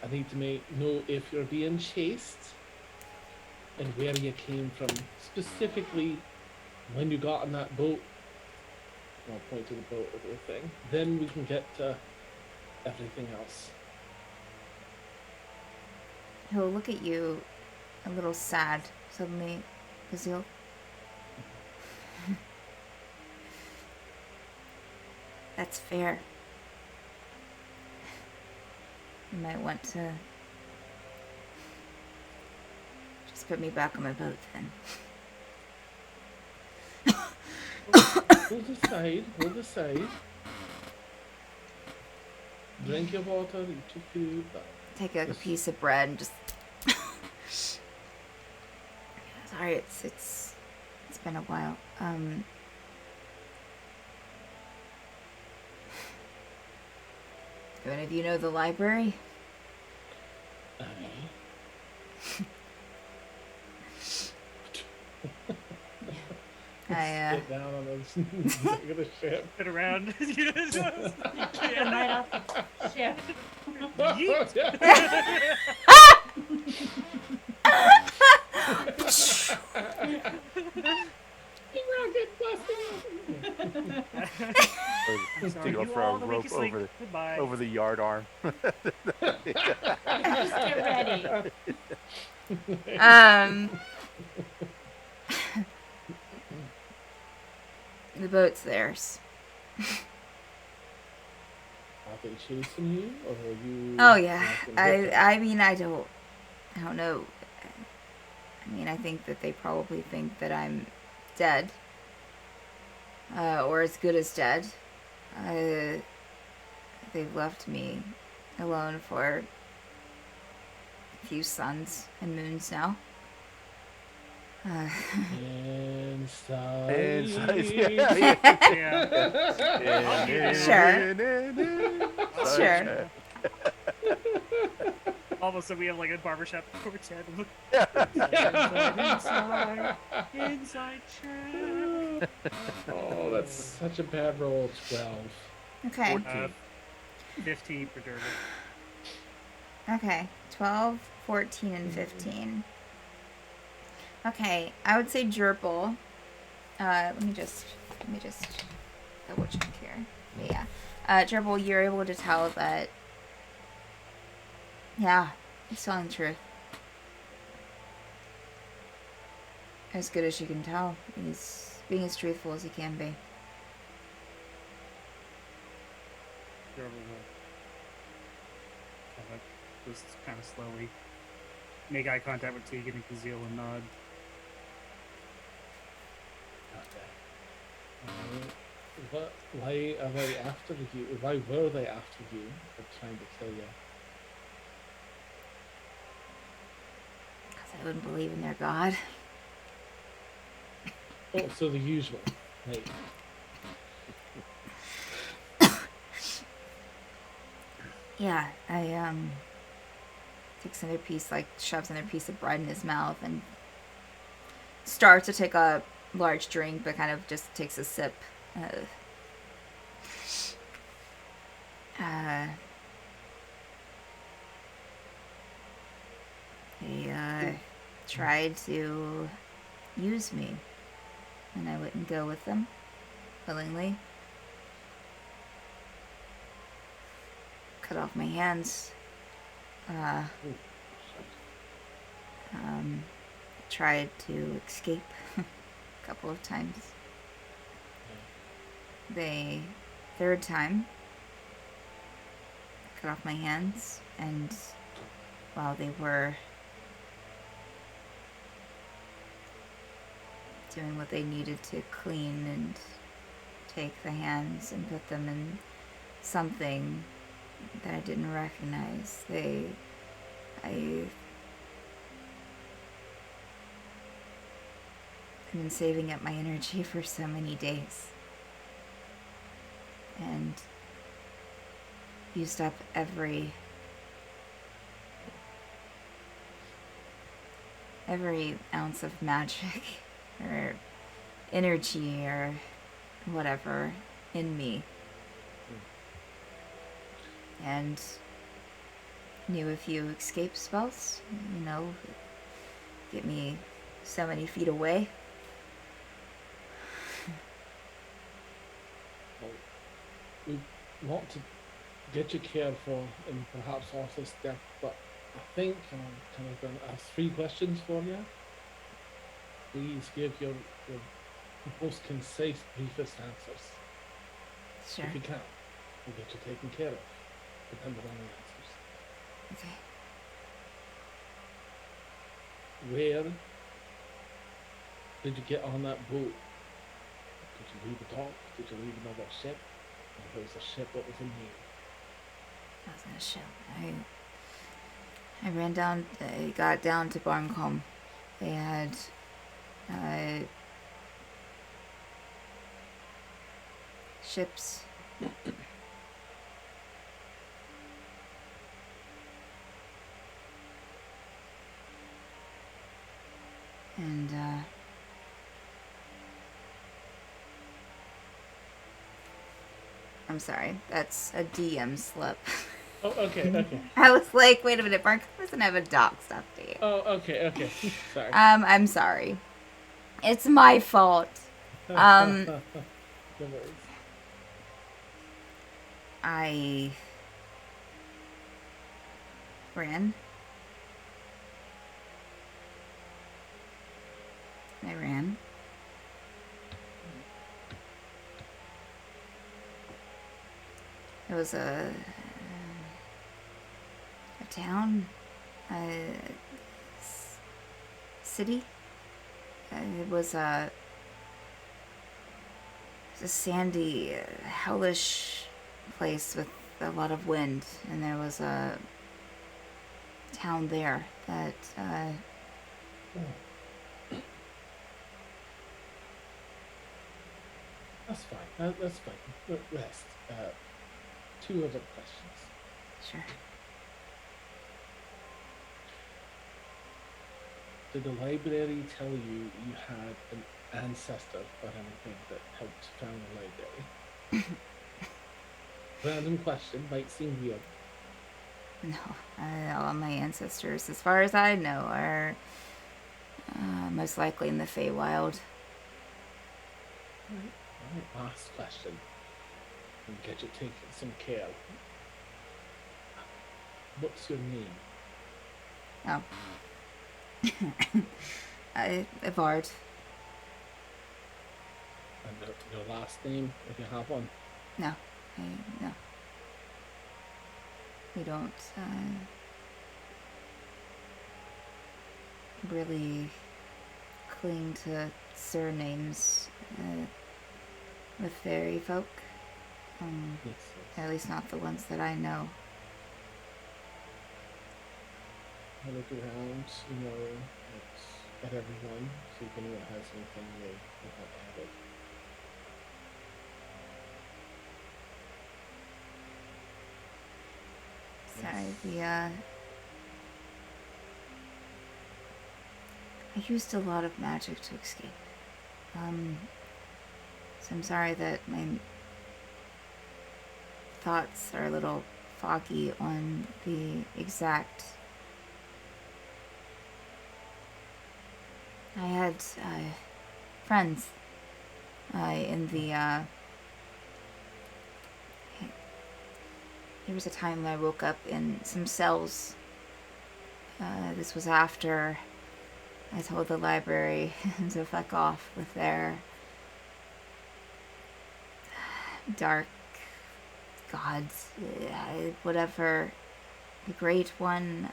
I need to know if you're being chased and where you came from. Specifically, when you got on that boat. I'll point to the boat or the thing. Then we can get to everything else. He'll look at you a little sad suddenly, Kazil. That's fair. You might want to just put me back on my boat then. We'll decide. Drink your water, eat your food. Take like a piece of bread and just. Sorry, it's been a while. Do any of you know the library? Sit down on those deck of the ship. Sit around. The night off the ship. To go for a rope over the yard arm. Just get ready. The boat's theirs. Are they chasing you, or are you? Oh yeah. I mean I don't know. I mean I think that they probably think that I'm dead. Or as good as dead. They've left me alone for a few suns and moons now. Inside. Sure. Almost so we have like a barbershop quartet. Inside track. Oh, that's such a bad roll. 12. Okay. 15 for Derby. Okay. 12, 14, and 15. Okay, I would say Gerbil. Let me just double check here. Yeah. Gerbil, you're able to tell that. Yeah, he's telling the truth. As good as you can tell. He's being as truthful as he can be. Derby will just kind of slowly make eye contact with Tegan and Kazil and nod. Why are they after you? Why were they after you for trying to kill you? Because I wouldn't believe in their god. Oh, so the usual. Right. Yeah, I takes another piece, like shoves another piece of bread in his mouth and starts to take a large drink, but kind of just takes a sip. They tried to use me, and I wouldn't go with them willingly. Cut off my hands. Tried to escape a couple of times. The third time, cut off my hands, and while they were doing what they needed to clean and take the hands and put them in something that I didn't recognize, I've been saving up my energy for so many days and used up every ounce of magic or energy or whatever in me. and knew a few escape spells, you know, get me so many feet away. Well, we want to get you cared for and perhaps also step, but I think I'm kind of going to ask 3 questions for you. Please give your most concise, briefest answers. Sure. If you can, we'll get you taken care of, depending on the answers. Okay. Where did you get on that boat? Did you leave a dock? Did you leave another ship? And if it was a ship, what was the name? I was gonna show. I ran down. I got down to Barncombe. They had ships. And I'm sorry, that's a DM slip. Oh, okay, okay. I was like, wait a minute, Barncombe doesn't have a dock stuff, do you? Oh, okay. Sorry. I'm sorry. It's my fault. No worries. I ran. I ran. It was a town, city. It was a sandy, hellish place with a lot of wind, and there was a town there that That's fine. That's fine. Rest. 2 other questions. sure. Did the library tell you you had an ancestor or anything that helped found the library? Random question, might seem weird. No, all my ancestors, as far as I know, are most likely in the Feywild. Alright, last question. And get you taking some care. What's your name? Oh. Evard. And your last name, if you have one. No. No. We don't really cling to surnames with fairy folk. Yes. At least not the ones that I know. I look around, at everyone, see if anyone has anything they want added. Sorry, I used a lot of magic to escape. So I'm sorry that my thoughts are a little foggy on the exact. I had friends in the. There was a time I woke up in some cells. This was after I told the library to fuck off with their dark gods, whatever. The Great One.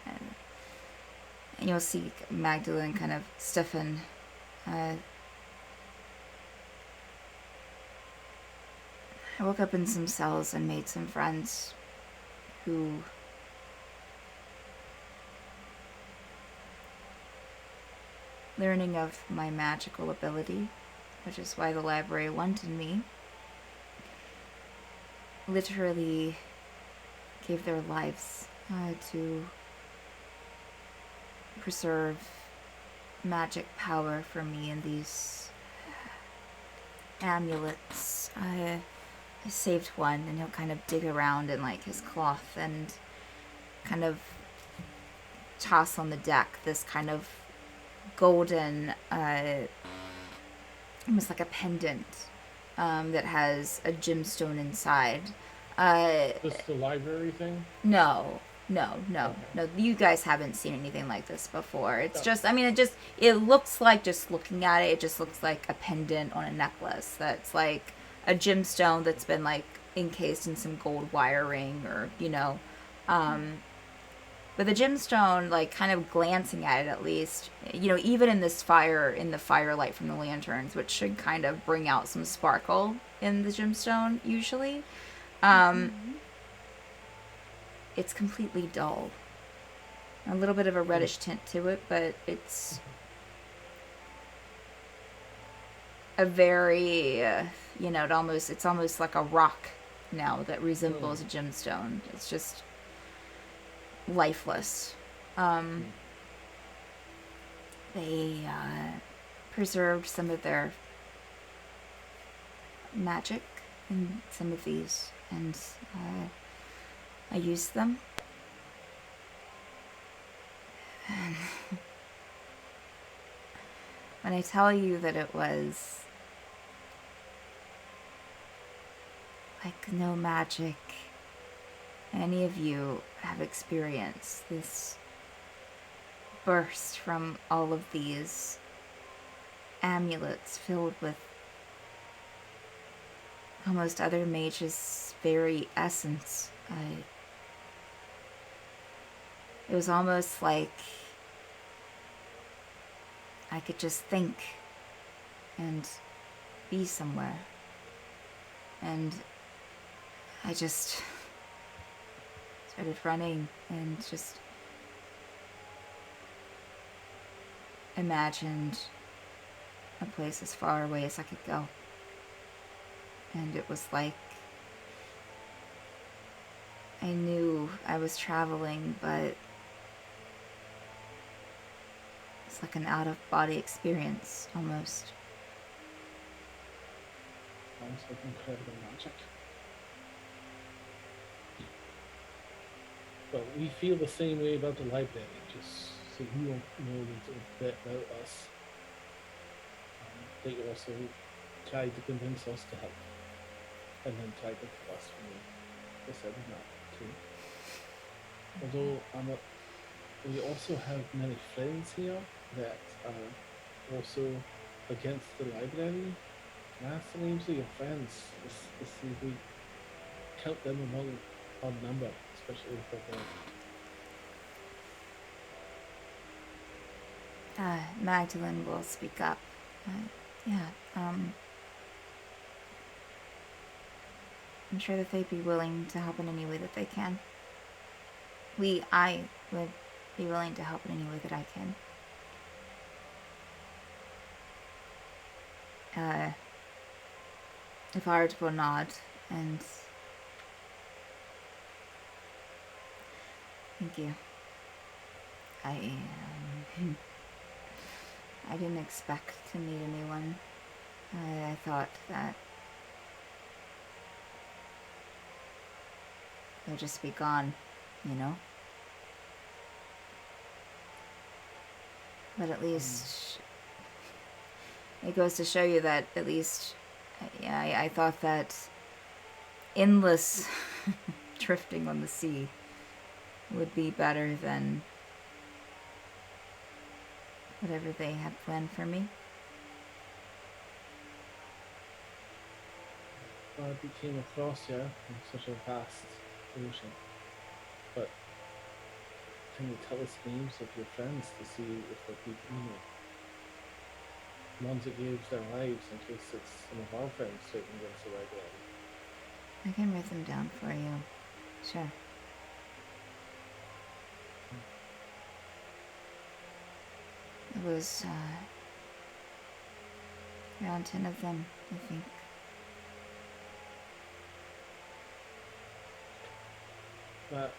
And you'll see Magdalene kind of stiffen. I woke up in some cells and made some friends who learning of my magical ability, which is why the library wanted me, literally gave their lives to preserve magic power for me in these amulets. I saved one, and he'll kind of dig around in like his cloth and kind of toss on the deck this kind of golden, almost like a pendant that has a gemstone inside. Just the library thing? No. Okay. No, you guys haven't seen anything like this before. It's No. just, I mean, it looks like, just looking at it, it just looks like a pendant on a necklace that's like a gemstone that's been like encased in some gold wiring, or, you know. But the gemstone, like, kind of glancing at it at least, you know, even in this fire, in the firelight from the lanterns, which should kind of bring out some sparkle in the gemstone usually, it's completely dull. A little bit of a reddish tint to it, but it's a very, you know, it's almost like a rock now that resembles a gemstone. It's just lifeless. They preserved some of their magic in some of these, and I used them. And when I tell you that it was like no magic any of you have experienced, this burst from all of these amulets filled with almost other mages' very essence. It was almost like I could just think and be somewhere. And I just started running and just imagined a place as far away as I could go. And it was like I knew I was traveling, but it's like an out-of-body experience, almost. Sounds like incredible magic. But we feel the same way about the library, just so you don't know a little bit about us. They also tried to convince us to help, and then tried to kill us when we decided not to. Although we also have many friends here that are also against the library. Can I ask the names of your friends to see if we count them among our number, especially for the Magdalene will speak up. I'm sure that they'd be willing to help in any way that they can. I would be willing to help in any way that I can. Ivard will nod, and thank you. I didn't expect to meet anyone. I thought that they'll just be gone, you know? But at least it goes to show you that at least I thought that endless drifting on the sea would be better than whatever they had planned for me. glad we came across you in such a vast ocean. But can you tell us names of your friends to see if they're people you know? Ones that gave their lives in case it's some of our friends fighting against the library. I can write them down for you. Sure. It was around 10 of them, I think. That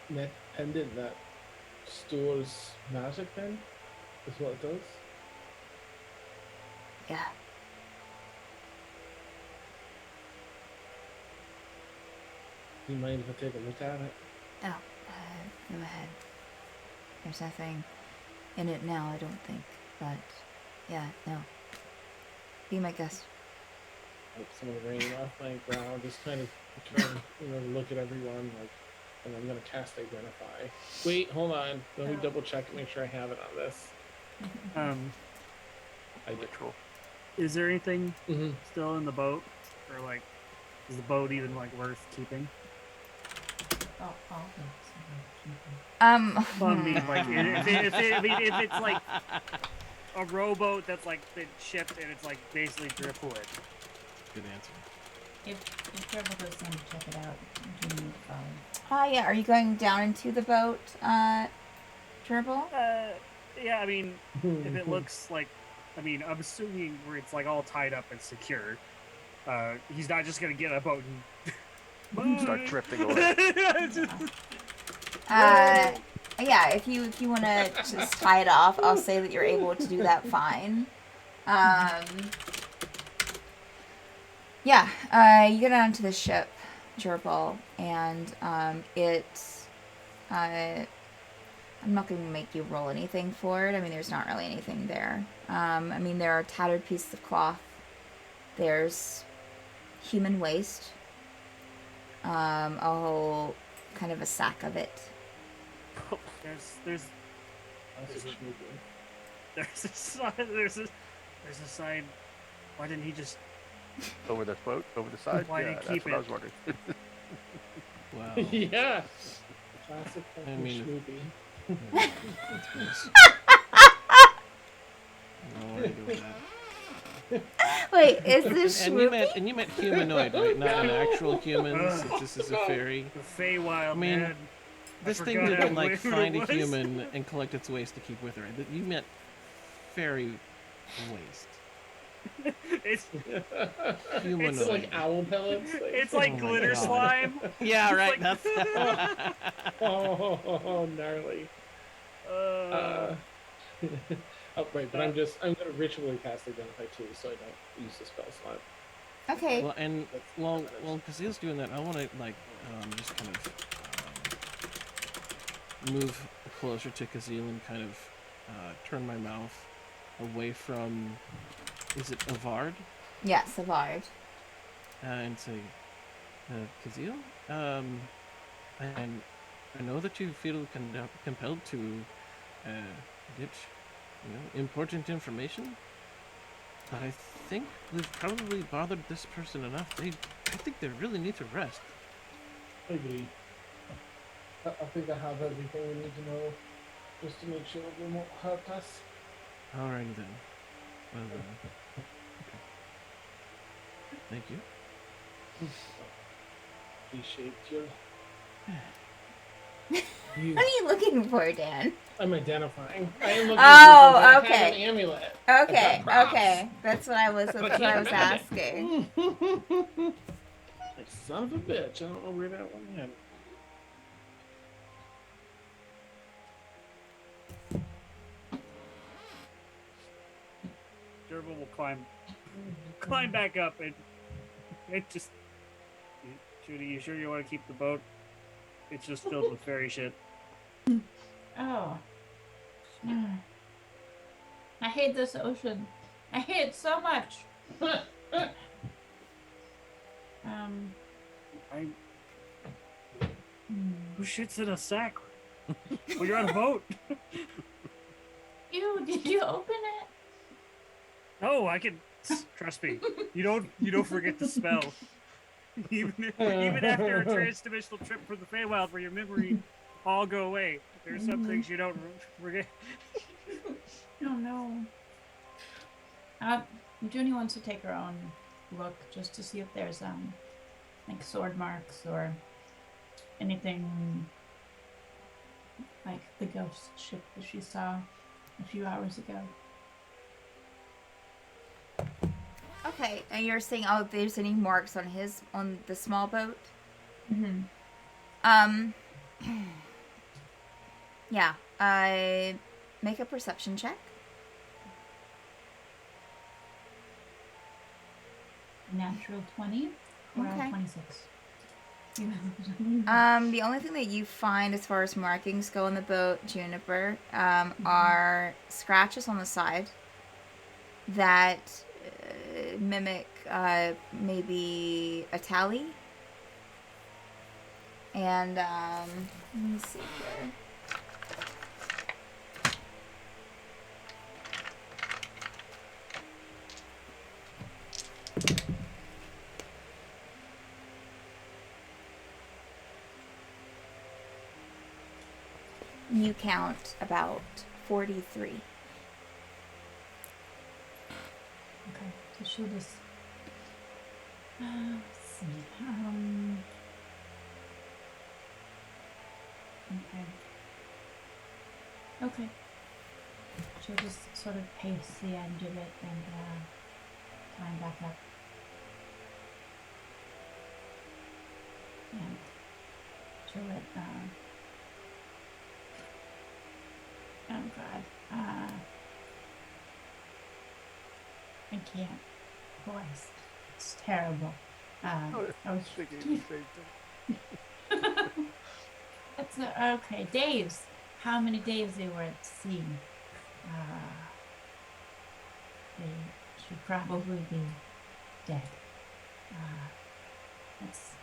net pendant that stores magic then is what it does. Yeah. Do you mind if I take a look at it? Oh, go ahead. There's nothing in it now, I don't think. But, yeah, no. Be my guest. Like some of the rain off my brow, just kind of trying, look at everyone, like, and I'm gonna cast Identify. Wait, hold on. Let me double check and make sure I have it on this. I did. Ritual. Is there anything Mm-hmm. still in the boat, or like, is the boat even like worth keeping? Oh, all Well, I mean, like, if it's like a rowboat that's like been shipped and it's like basically driftwood. Good answer. If Trevor goes down to check it out, do you need to follow? Yeah, are you going down into the boat, Dribble? Yeah, I mean, if it looks like, I mean, I'm assuming where it's like all tied up and secure. He's not just gonna get a boat and Start drifting away. Yeah, if you want to just tie it off, I'll say that you're able to do that fine. Yeah, you get onto the ship, Gerbil, and I'm not going to make you roll anything for it. I mean, there's not really anything there. I mean, there are tattered pieces of cloth. There's human waste. A whole kind of a sack of it. There's a sign. Why didn't he just Over the boat, over the side. Why Yeah, did he that's keep what I it? was wondering. Wow. Yeah. Classic I mean, Schnoopy. No idea what that. Wait, is this And you meant humanoid, right? Not an actual human. Since this is a fairy. the Feywild I mean, man? This I thing forgot didn't who like it find a was. human and collect its waste to keep with her. You meant fairy waste. It's Humanoid. It's like owl pellets. it's like Oh my glitter God. slime. Yeah, It's right. like- That's. Oh, gnarly. Oh, right, but I'm gonna ritually cast Identify too, so I don't use the spell slot. Okay. Well, and well, because he's doing that, I want to like just kind of move closer to Kazeel and kind of turn my mouth away from. Is it Avard? Yeah, Savard. And say, Kazeel, and I know that you feel compelled to get, important information. But I think we've probably bothered this person enough. I think they really need to rest. I agree. I think I have everything we need to know, just to make sure they won't hurt us. Alrighty then. Well, okay. Thank you. Appreciate you. What are you looking for, Dan? I'm identifying. I am looking Oh, for something. I have okay. an amulet. Okay, okay. That's what I was asking. Like, son of a bitch. I don't know where that one went. Gerbil will climb back up and just. Judy, you sure you want to keep the boat? It's just filled with fairy shit. Oh. I hate this ocean. I hate it so much. Who shits in a sack? Well, you're on a boat. Did you open it? No, I can. Trust me. You don't forget the smell. Even after a transdimensional trip for the Feywild, where your memory all go away, there's some things you don't forget. Oh no. Junie wants to take her own look just to see if there's like sword marks or anything like the ghost ship that she saw a few hours ago. Okay, and you're saying, there's any marks on the small boat? Mm-hmm. Yeah. I make a perception check. Natural 20 or Okay. 26. The only thing that you find as far as markings go on the boat, Juniper, are scratches on the side that mimic maybe a tally. And let me see here. You count about 43. Okay, so she'll just. Let's see. Okay. Okay. She'll just sort of pace the end of it and climb back up. And she'll let. Oh God. I can't. Voice. It's terrible. I was thinking the same thing. That's okay. Days. How many days they were at sea? They should probably be dead. That's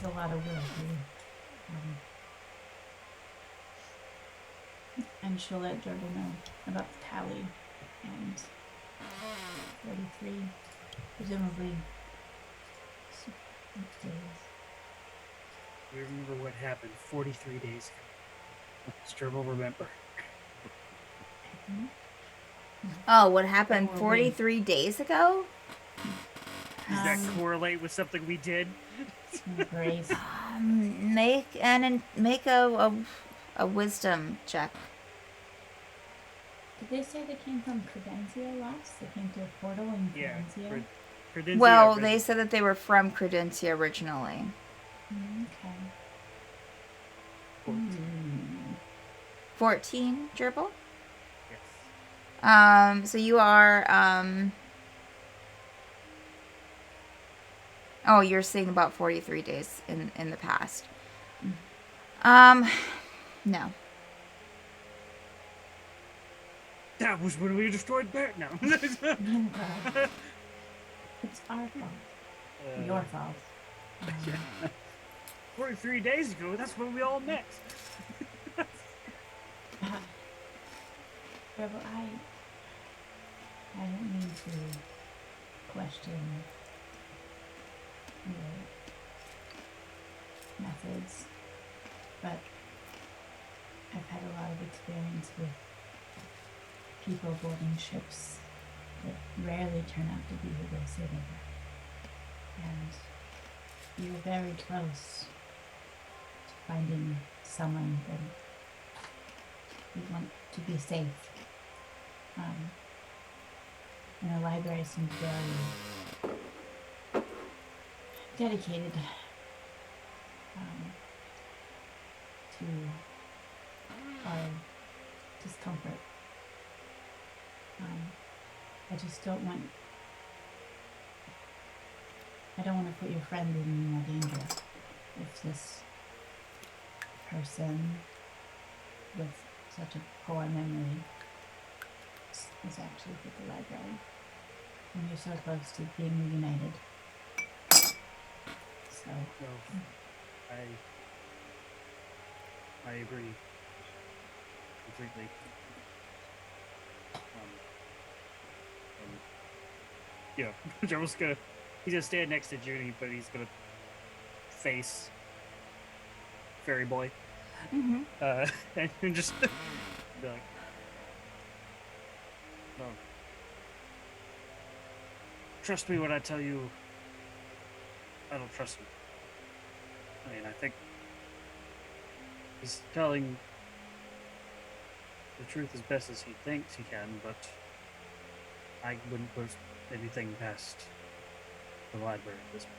a lot of will. And she'll let Gerbil know about the tally and 43, presumably days. We remember what happened 43 days ago. Sturm will remember. Oh, what happened Or 43 days ago? Does that correlate with something we did? Grace. Make a wisdom check. Did they say they came from Credentia last? They came to a portal in Yeah. Credentia? Credentia Well, Res- they said that they were from Credentia originally. Okay. 14, Gerbil? Yes. So you are, oh, you're seeing about 43 days in the past. No. That was when we destroyed Bear. No. Oh, God. It's our fault. Your fault. 43 days ago, that's when we all met. Rebel, I don't mean to question your methods, but I've had a lot of experience with people boarding ships that rarely turn out to be who they say they are. And you're very close to finding someone that you want to be safe. And the library seems very dedicated to our discomfort. I just don't want to put your friend in more danger if this person with such a poor memory is actually with the library when you're so close to being reunited. So No, I agree completely. Yeah, Gerbil's he's gonna stand next to Junie, but he's gonna face Fairy Boy. Mm-hmm. And just be like, no. Trust me when I tell you I don't trust him. I mean, I think he's telling the truth as best as he thinks he can, but I wouldn't put anything past the library at this point.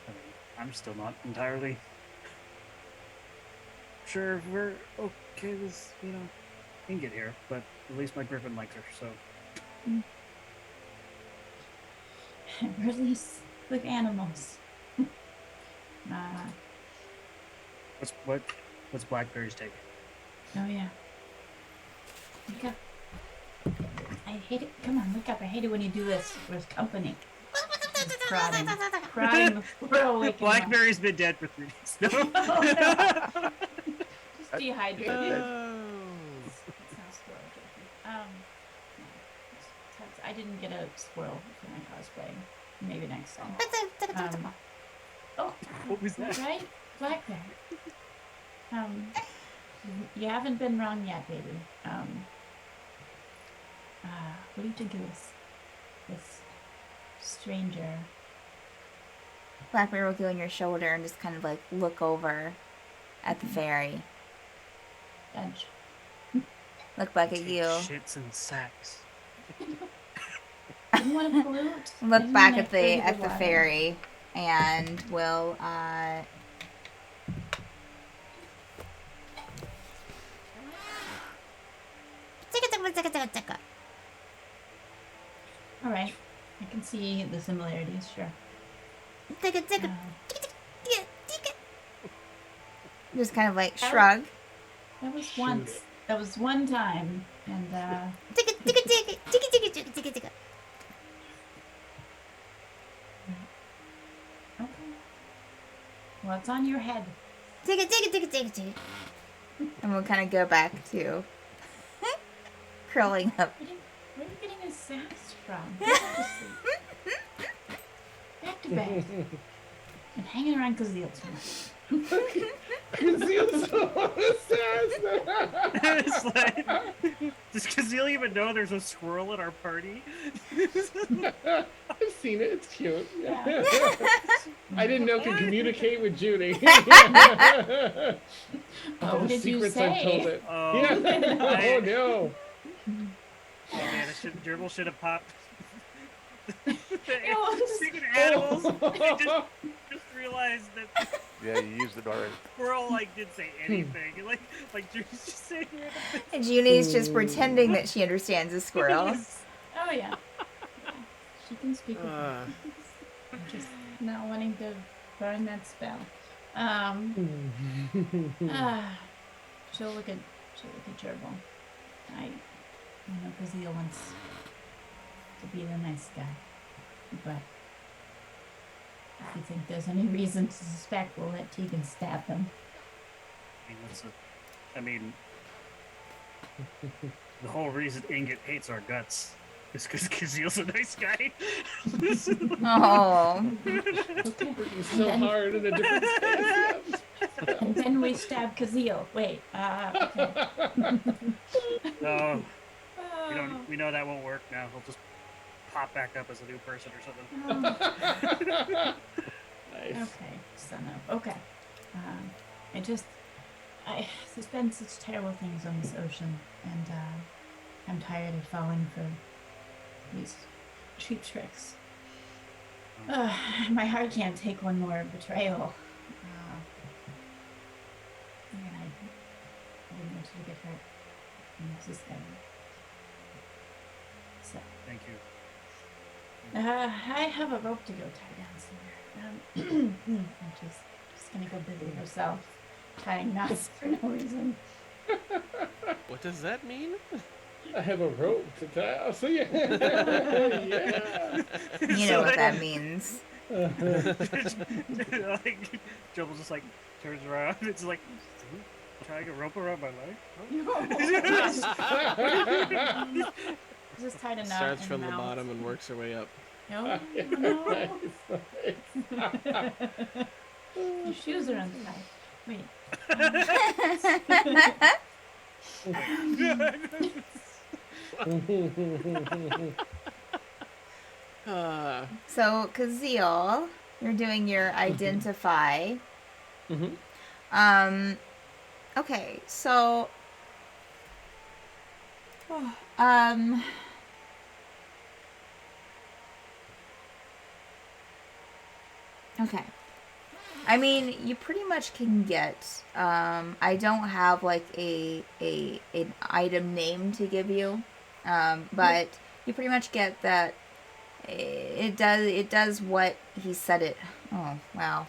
I mean, I'm still not entirely sure if we're okay with, Ingot here, but at least my griffin likes her, so. release with animals. What's Blackberry's take? Oh yeah. Wake up. I hate it. Come on, wake up. I hate it when you do this with company. Prodding the squirrel waking up. Blackberry's been dead for 3 days. No. Oh, no. Just dehydrated. Oh. It's not squirrel jerky. No. I didn't get a squirrel for my cosplay. Maybe next time. Oh, What was that? right? Blackberry. You haven't been wrong yet, baby. What do you think of this stranger? Blackberry will go on your shoulder and just kind of like look over at the fairy. Bench. Look back at you. Shits and sacks. Didn't want to pollute. Look Didn't back wanna at the dirty water. fairy, and will All right, I can see the similarities. Sure. just kind of like shrug. That was once. That was one time, and okay. Well, it's on your head. And we'll kind of go back to curling up. Where are you getting his sass from? Go to sleep. Back to bed. And hanging around Kazeel too much. Kazeel's so It's like, does Kazeel even know there's a squirrel at our party? I've seen it. It's cute. Yeah. I didn't know it could communicate with Judy. What the did you secrets I've told say? it. Oh, Yeah. Oh no. Oh man, Gerbil should have popped. was- Secret animals. I just realized that Yeah, you used it already. squirrel didn't say anything. Like Drew's just saying random And Junie's just pretending that she understands a squirrel. things. Oh yeah. She can speak with me. Just not wanting to burn that spell. She'll look at Gerbil. I know Kazeel wants to be the nice guy, but if you think there's any reason to suspect, we'll let Tegan stab them. I mean, the whole reason Ingot hates our guts is because Kazeel's a nice guy. Oh, It's so hard in a different space. And then we stab Kazeel. Wait, okay. No, we know that won't work now. He'll just pop back up as a new person or something. Oh. Nice. Okay, son of. Okay. There's been such terrible things on this ocean, and I'm tired of falling for these cheap tricks. My heart can't take one more betrayal. And I didn't want you to get hurt. And this is so. Thank you. I have a rope to go tie down somewhere. And she's gonna go busy herself, tying knots for no reason. What does that mean? I have a rope to tie. Oh, so yeah. Yeah. you know what that means. Jubble just turns around. It's like tying a rope around my leg. Just tied a knot. Starts in from the mouth. bottom and works her way up. No, Nice, no. nice. Your shoes are untied. Wait. So, Kazeel, you're doing your identify. Mm-hmm. Okay, so okay. I mean, you pretty much can get I don't have like an item name to give you. But you pretty much get that it does what he said it. Oh, wow.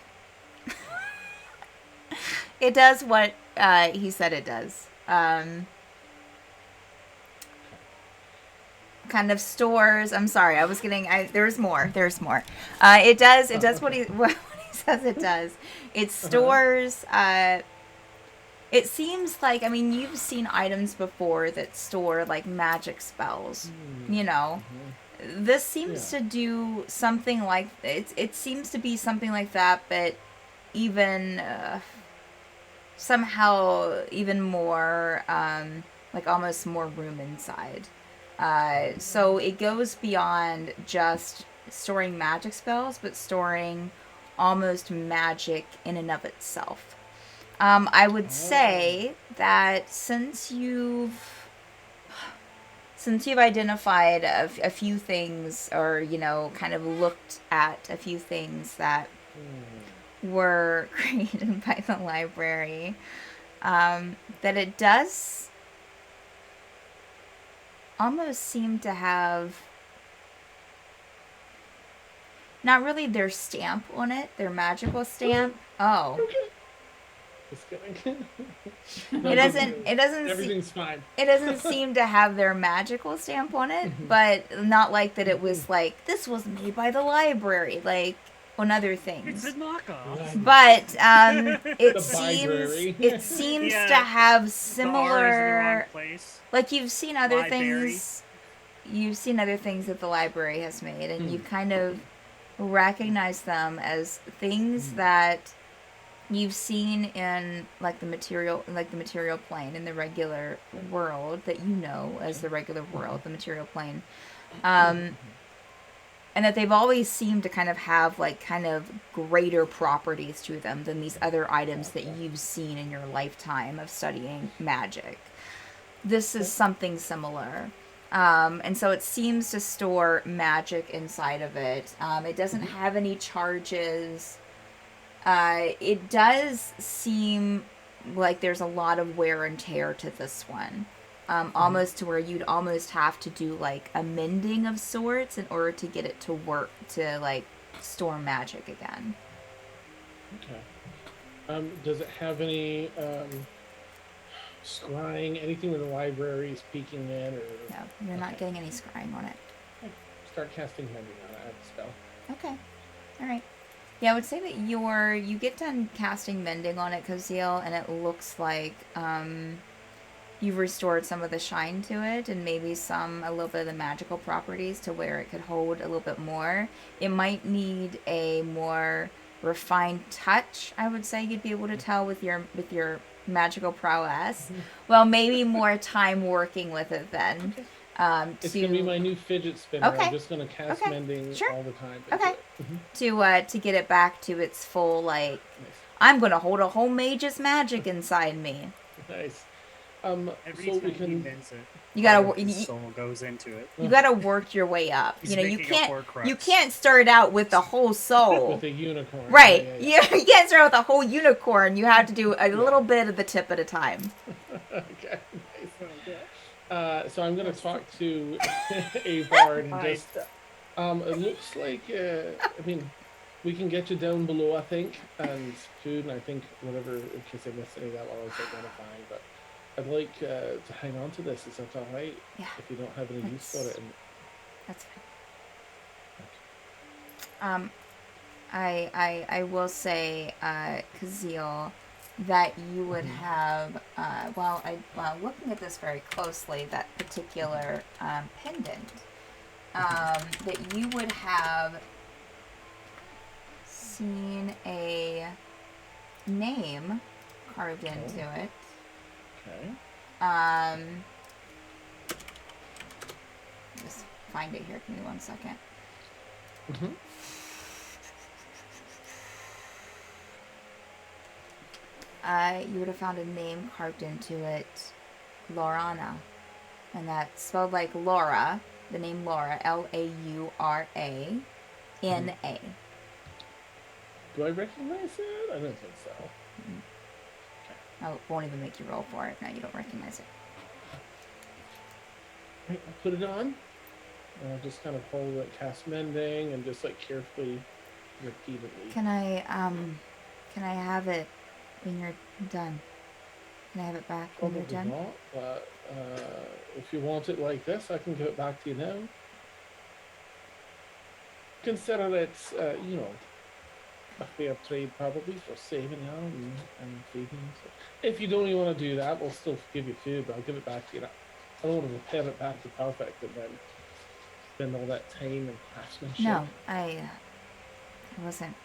It does what he said it does. Kind of stores. I'm sorry, I was getting. There's more. There's more. It does. It does what he what he says it does. It stores. It seems like, I mean, you've seen items before that store like magic spells. You know, this seems to do something like it. It seems to be something like that, but even somehow even more like almost more room inside. So it goes beyond just storing magic spells, but storing almost magic in and of itself. I would say that since you've identified a few things, or you know, kind of looked at a few things that were created by the library, that it does almost seem to have not really their stamp on it, their magical stamp. Oh, Just kidding. it doesn't. It doesn't. Everything's fine. It doesn't seem to have their magical stamp on it, but not like that. It was like this was made by the library, like on other It's things. a knockoff. But it The seems library. it seems Yeah. to have The R is in the similar. wrong place. Like you've seen other Library. things. You've seen other things that the library has made, and you kind of recognize them as things that you've seen in like the material plane, in the regular world that you know as the regular world, the material plane, and that they've always seemed to kind of have like kind of greater properties to them than these other items that you've seen in your lifetime of studying magic. This is something similar. And so it seems to store magic inside of it. It doesn't have any charges. It does seem like there's a lot of wear and tear to this one. Almost to where you'd almost have to do like a mending of sorts in order to get it to work, to like store magic again. Okay. Does it have any scrying, anything with the library is peeking in, or No, you're not getting any scrying on it. start casting mending on it? I have a spell. Okay. All right. Yeah, I would say that you get done casting mending on it, Kosiel, and it looks like you've restored some of the shine to it, and maybe a little bit of the magical properties to where it could hold a little bit more. It might need a more refined touch, I would say. You'd be able to tell with your magical prowess. Well, maybe more time working with it then. It's gonna be my new fidget spinner. Okay. I'm just gonna cast Okay. mending Sure. all the time. Okay. To get it back to its full, like, Nice. I'm gonna hold a whole mage's magic inside me. Nice. Every So time we he can. vents it, You gotta part of his you, soul goes into it. you gotta work your way up. He's You know, you making a can't Horcrux. start out with the whole soul. With a unicorn. Right. Yeah, You can't start with a whole unicorn. You have to do a little bit of the tip at a time. yeah. Okay. Nice. So I'm gonna talk to Avard and just. It looks like. I mean, we can get you down below, I think, and food, and I think whatever, in case I missed any of that while I was identifying, but I'd like to hang on to this. Is that all right? Yeah. If you don't have any use for it. And, That's fine. I will say, Kazeel, that you would have, while looking at this very closely, that particular pendant, that you would have seen a name carved into it. okay. Just find it here. Give me 1 second. Mhm. You would have found a name carved into it, Laurana, and that's spelled like Laura. The name Laura, Laura, N-A. Do I recognize it? I don't think so. Oh, it won't even make you roll for it. No, you don't recognize it. Right, I'll put it on. And I'll just kind of hold it, cast mending, and just like carefully, repeatedly. Can I have it when you're done? Can I have it back when you're Probably done? not, but if you want it like this, I can give it back to you now. Consider it's, a fair trade probably for saving you and feeding you. So if you don't even want to do that, we'll still give you food, but I'll give it back to you. I don't want to repair it back to perfect and then spend all that time and craftsmanship. No, I wasn't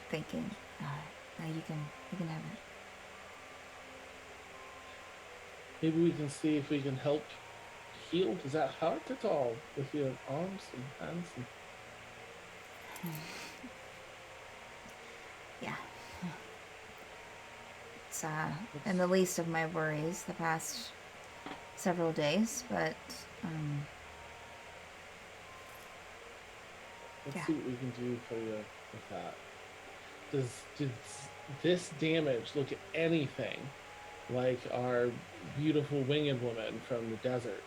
thinking. No, you can have it. Maybe we can see if we can help heal. Does that hurt at all with your arms and hands? Yeah. It's been the least of my worries the past several days, but Let's Yeah. see what we can do for you with that. Does this damage look anything like our beautiful winged woman from the desert?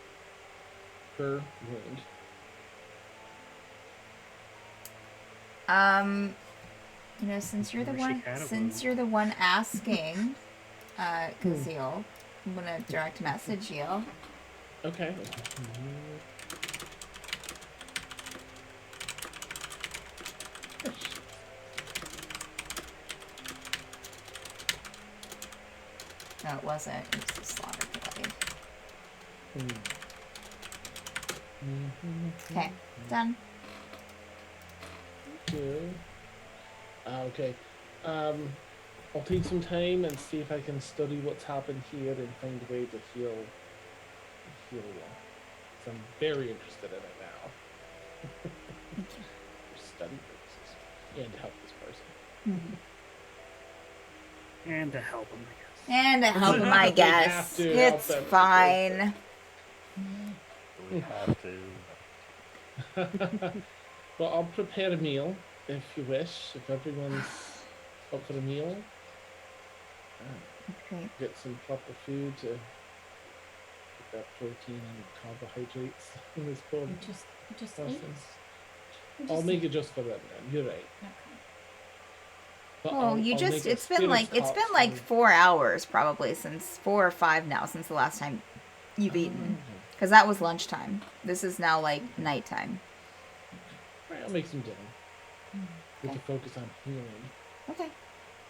Her wound. Since you're the Remember she one, had a since wound. you're the one asking, Kazil, I'm gonna direct message you. Okay. No, it wasn't. It was the slaughter blade. Okay, done. Good. Okay. I'll take some time and see if I can study what's happened here and find a way to heal you. So I'm very interested in it now. For study purposes. And to help this person. And to help him, I guess. And to help him, I We guess. have to help It's them. fine. We have to. Well, I'll prepare a meal if you wish. If everyone's up for a meal, Great. get some proper food to get that protein and carbohydrates in this poor We just ate. person. We I'll just make ate. it just for them then. You're right. Okay. But Well, I'll make a it's been like spinach 4 hours probably, since 4 or 5 now since the last time you've eaten. cocktail. Because that was lunchtime. This is now like nighttime. Right, I'll make some dinner. We Okay. can focus on healing. Okay.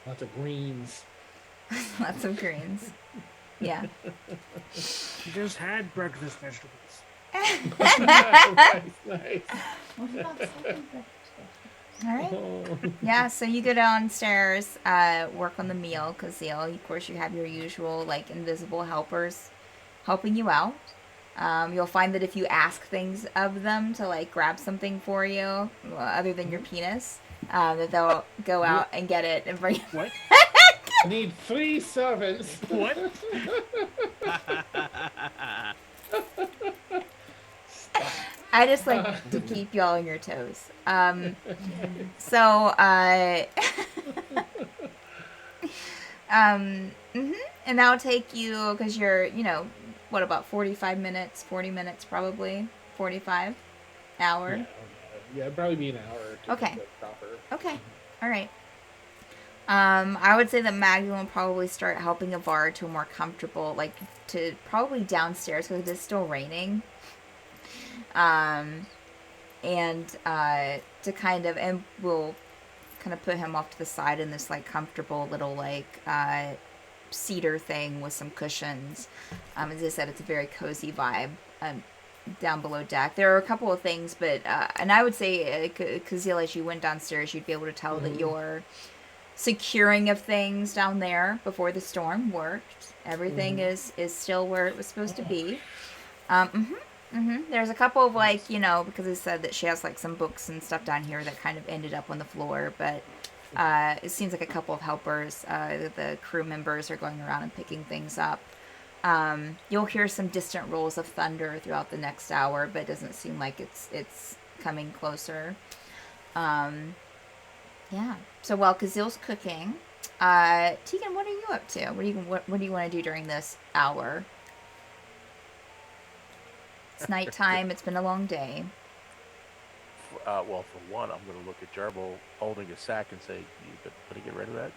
Lots of greens. Lots of greens. Yeah. She just had breakfast vegetables. Nice. What about second breakfast? All right. Oh. Yeah, so you go downstairs, work on the meal, Kazil. Of course, you have your usual, like, invisible helpers helping you out. You'll find that if you ask things of them to, like, grab something for you, other than your penis, that they'll go out and get it and bring What? I need 3 servants. What? I just like to keep y'all on your toes. And that'll take you, because you're, what, about 45 minutes, 40 minutes probably, 45 hour. Yeah, it'd probably be an hour to Okay. get the proper. Okay, all right. I would say that Magdalene will probably start helping Ivar to a more comfortable, like, to probably downstairs because it is still raining. And we'll kind of put him off to the side in this, like, comfortable little, like, cedar thing with some cushions. As I said, it's a very cozy vibe down below deck. There are a couple of things, but, and I would say, Kazil, as you went downstairs, you'd be able to tell that your securing of things down there before the storm worked. Everything is still where it was supposed to be. There's a couple of, like, because it said that she has, like, some books and stuff down here that kind of ended up on the floor, but it seems like a couple of helpers, the crew members are going around and picking things up. You'll hear some distant rolls of thunder throughout the next hour, but it doesn't seem like it's coming closer. Yeah. So while Kazil's cooking, Tegan, what are you up to? What do you want to do during this hour? It's nighttime. It's been a long day. Well, for one, I'm going to look at Gerbil holding a sack and say, "You better get rid of that."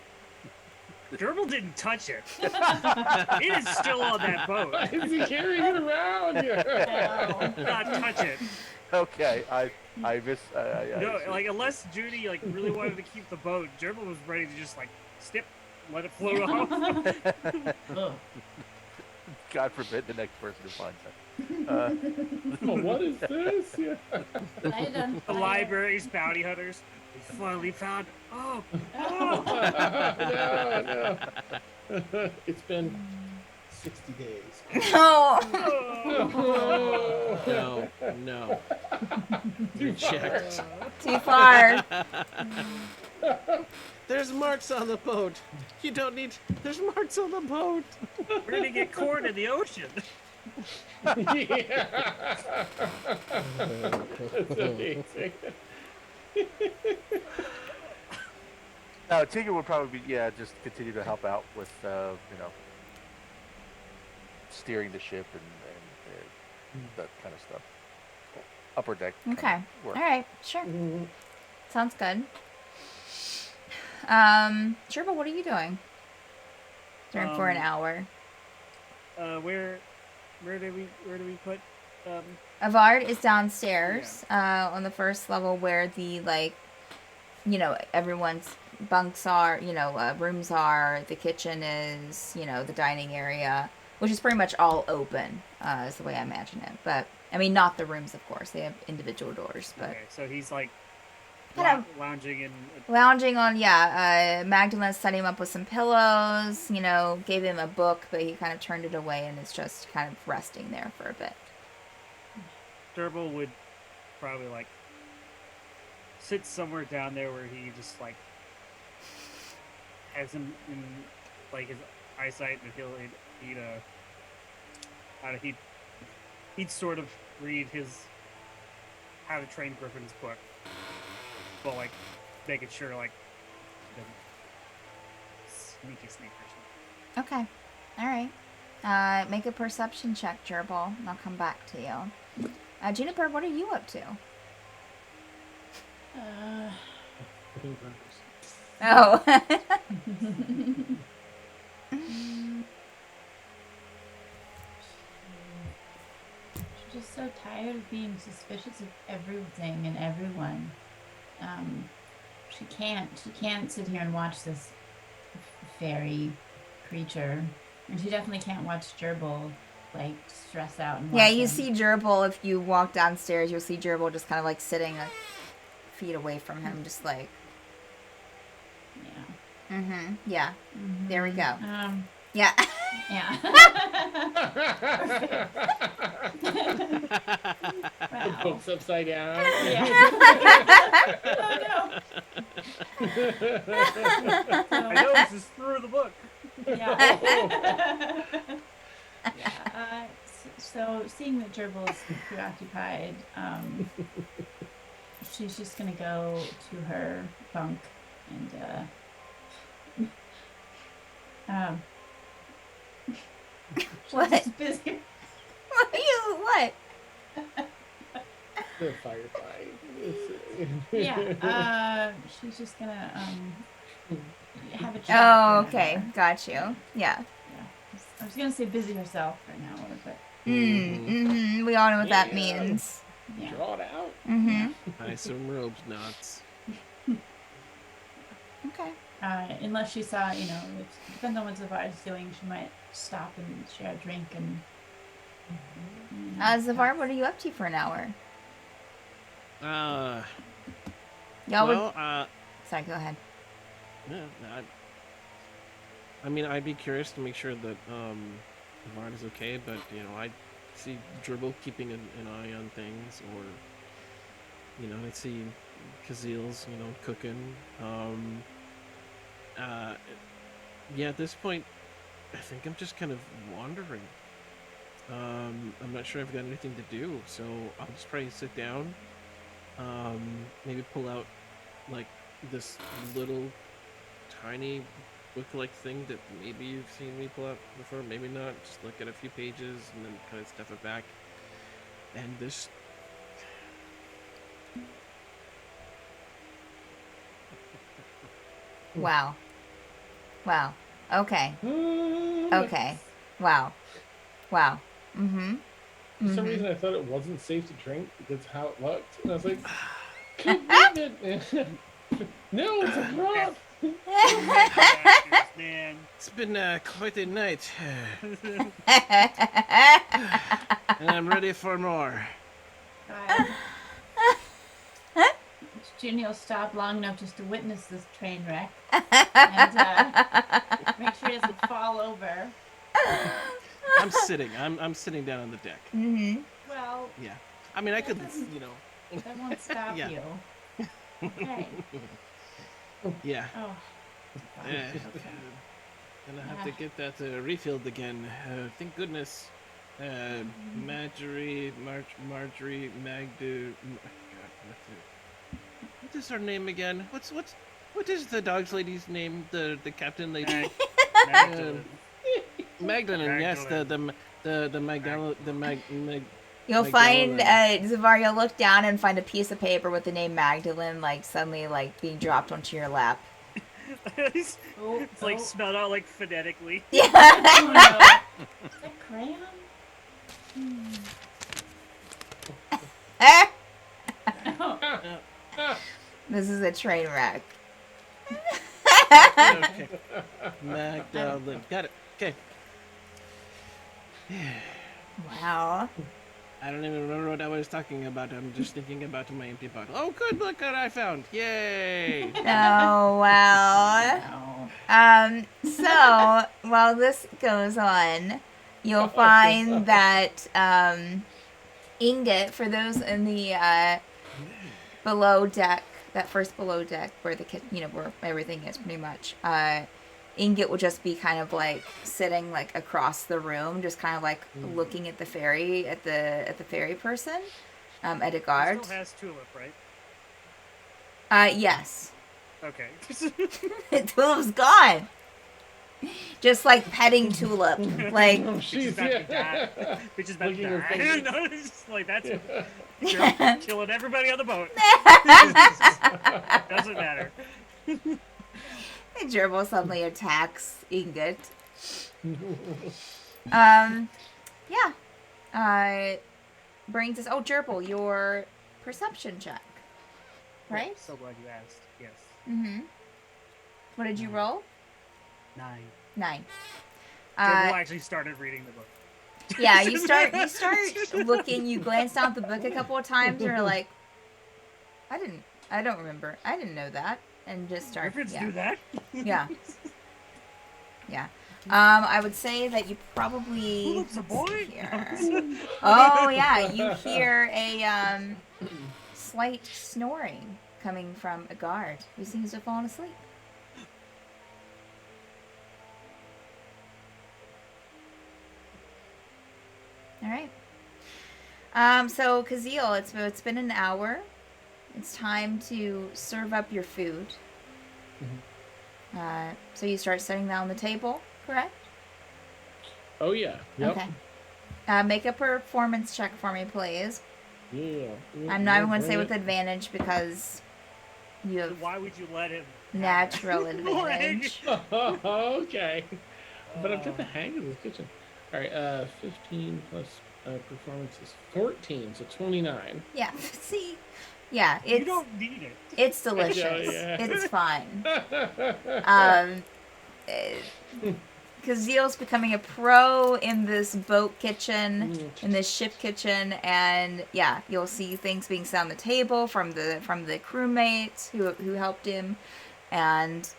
Gerbil didn't touch it. It is still on that boat. Why is he carrying it around here? No. Not touch it. Okay, I miss. No, like unless Judy like really wanted to keep the boat, Gerbil was ready to just like snip, let it float off. Ugh. God forbid the next person who finds that. Oh, what is this? Yeah. Light it on The fire. library's bounty hunters. We finally found. Oh, no, no. It's been 60 days. No. oh. No, no. Reject. Too far. There's marks on the boat. You don't need. There's marks on the boat. We're gonna get corn in the ocean. Yeah. That's amazing. No, Tigger would probably be just continue to help out with steering the ship and that kind of stuff. Upper deck. kind of Okay. work. All right. Sure. Mhm. Sounds good. Sherpa, what are you doing? During for an hour. Where do we put? Avard is downstairs, on the first level where the everyone's bunks are, rooms are, the kitchen is, the dining area, which is pretty much all open, is the way I imagine it. But I mean, not the rooms, of course. They have individual doors, but Okay, so he's like kind of lounging in. lounging on. Magdalene set him up with some pillows. Gave him a book, but he kind of turned it away and is just kind of resting there for a bit. Gerbil would probably like sit somewhere down there where he just like has him in like his eyesight, and he'd sort of read his How to Train Griffin's book, but like making sure like the sneaky or something. Okay. All right. Make a perception check, Gerbil, and I'll come back to you. Juniper, what are you up to? Oh. She's just so tired of being suspicious of everything and everyone. She can't sit here and watch this fairy creature, and she definitely can't watch Gerbil like stress out and Yeah, watch you him. see Gerbil, if you walk downstairs, you'll see Gerbil just kind of like sitting a feet away from him, just like, yeah, there we go. Yeah. Yeah. The book's upside down. Yeah. I know this is through the book. Yeah. Yeah. So seeing that Gerbil is preoccupied, she's just gonna go to her bunk and What? she's busy. What? The firefight. Yeah. She's just gonna have a chat. Oh, for an okay. hour. Got you. Yeah. Yeah. I was gonna say busy herself for an hour, but We all know what that Yeah. means. yeah. Draw it out. I some ropes knots. Okay. Unless she saw, it depends on what Zavar's doing. She might stop and share a drink and. Zavar, what are you up to for an hour? Y'all Well, would. Sorry, go ahead. yeah, I mean, I'd be curious to make sure that Vard is okay, but I see Dribble keeping an eye on things, or I see Kazil's cooking. Yeah, at this point, I think I'm just kind of wandering. I'm not sure I've got anything to do, so I'll just probably sit down. Maybe pull out like this little tiny book-like thing that maybe you've seen me pull out before, maybe not. Just look at a few pages and then kind of stuff it back. And this. Wow. Okay. Okay. Wow. Wow. Mm-hmm. For some Mhm. reason, I thought it wasn't safe to drink because of how it looked, and I was like, commitment. No, it's a drop. Bastards, man. It's been quite a night, and I'm ready for more. God. Ginny will stop long enough just to witness this train wreck and make sure he doesn't fall over. I'm sitting. I'm sitting down on the deck. Mm-hmm. Well, Yeah. I mean, I That could, doesn't- you know. that won't stop Yeah. you. Okay. Yeah. Oh. Yeah. Okay. Gonna have to get that refilled again. Thank goodness. Marjorie, Marjorie, Magdu. God, what is her name again? What is the dog's lady's name? The captain lady. Magdalene. Magdalene. Yes, Magdalene. the Magdalene. You'll Like find Ellen. Zavar. You'll look down and find a piece of paper with the name Magdalene, like suddenly like being dropped onto your lap. it's Oh, it's like spelled out like phonetically. Yeah. Oh, no. Is that crayon? Oh, This is a train wreck. Okay. Magdalene. Got it. Okay. Wow. I don't even remember what I was talking about. I'm just thinking about my empty bottle. Oh, good! Look what I found! Yay! Oh wow. no. So while this goes on, you'll find that ingot for those in the below deck, that first below deck where the where everything is pretty much. Ingot will just be kind of like sitting like across the room, just kind of like looking at the ferry at the ferry person, at a guard. Still has Tulip, right? Yes. Okay. Tulip's gone. Just like petting Tulip, like Oh, Bitch is she's about to die. Bitch is about to Licking her die. fingers. No, it's just like that's Gerald killing everybody on the boat. Doesn't matter. Gerbil suddenly attacks Ingot. Yeah. Brings us. Oh, Gerbil, your perception check, right? So glad you asked. Yes. Mm-hmm. What did you roll? 9. 9. Gerbil actually started reading the book. Yeah, you start looking. You glance down at the book a couple of times, and you're like, I don't remember. I didn't know that, and just start. Griffins Yeah. do that. Yeah. Yeah. I would say that you probably. Tulip's a let's boy. see here. Oh yeah, you hear a slight snoring coming from a guard who seems to have fallen asleep. All right. So Kazeel, it's been an hour. It's time to serve up your food. So you start setting that on the table, correct? Oh yeah. Yep. Okay. Make a performance check for me, please. Yeah. I'm not even going to say with advantage because you have Why would you let him? natural advantage. Okay. But I've got the hang of this kitchen. All right. 15 plus performance is 14, so 29. Yeah. See, yeah, You it's don't need it. it's delicious. Yeah. It's fine. Kazeel's becoming a pro in this boat kitchen, in this ship kitchen, and yeah, you'll see things being set on the table from the crewmates who helped him, and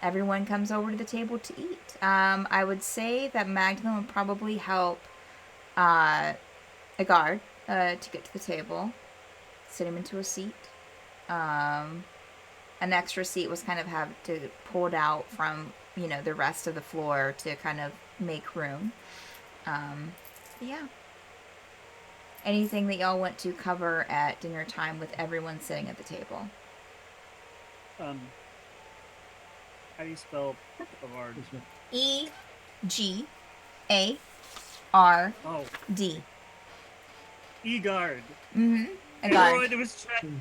everyone comes over to the table to eat. I would say that Magdalene would probably help a guard to get to the table, sit him into a seat. An extra seat was kind of pulled out from the rest of the floor to kind of make room. Yeah. Anything that y'all want to cover at dinner time with everyone sitting at the table? How do you spell Avard? EGARD. Oh, Egard. Mm-hmm. A Everyone guard.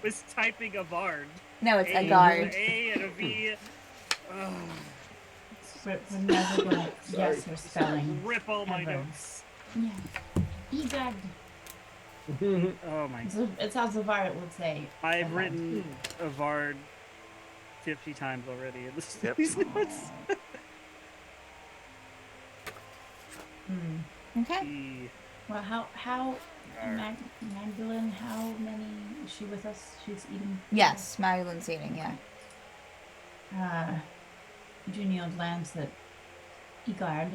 was typing Avard. No, it's a A, guard. A and a V. we're never gonna Sorry. guess her spelling. Rip all my Ever. notes. Yeah. Egad. Oh my. It's how Zavara would say. I've Egad. written Avard 50 times already in this Yep. these notes. Okay. E- Well, how R. Magdalene? How many is she with us? She's eating. Yes, Magdalene's eating, yeah. Junio glanced at Egard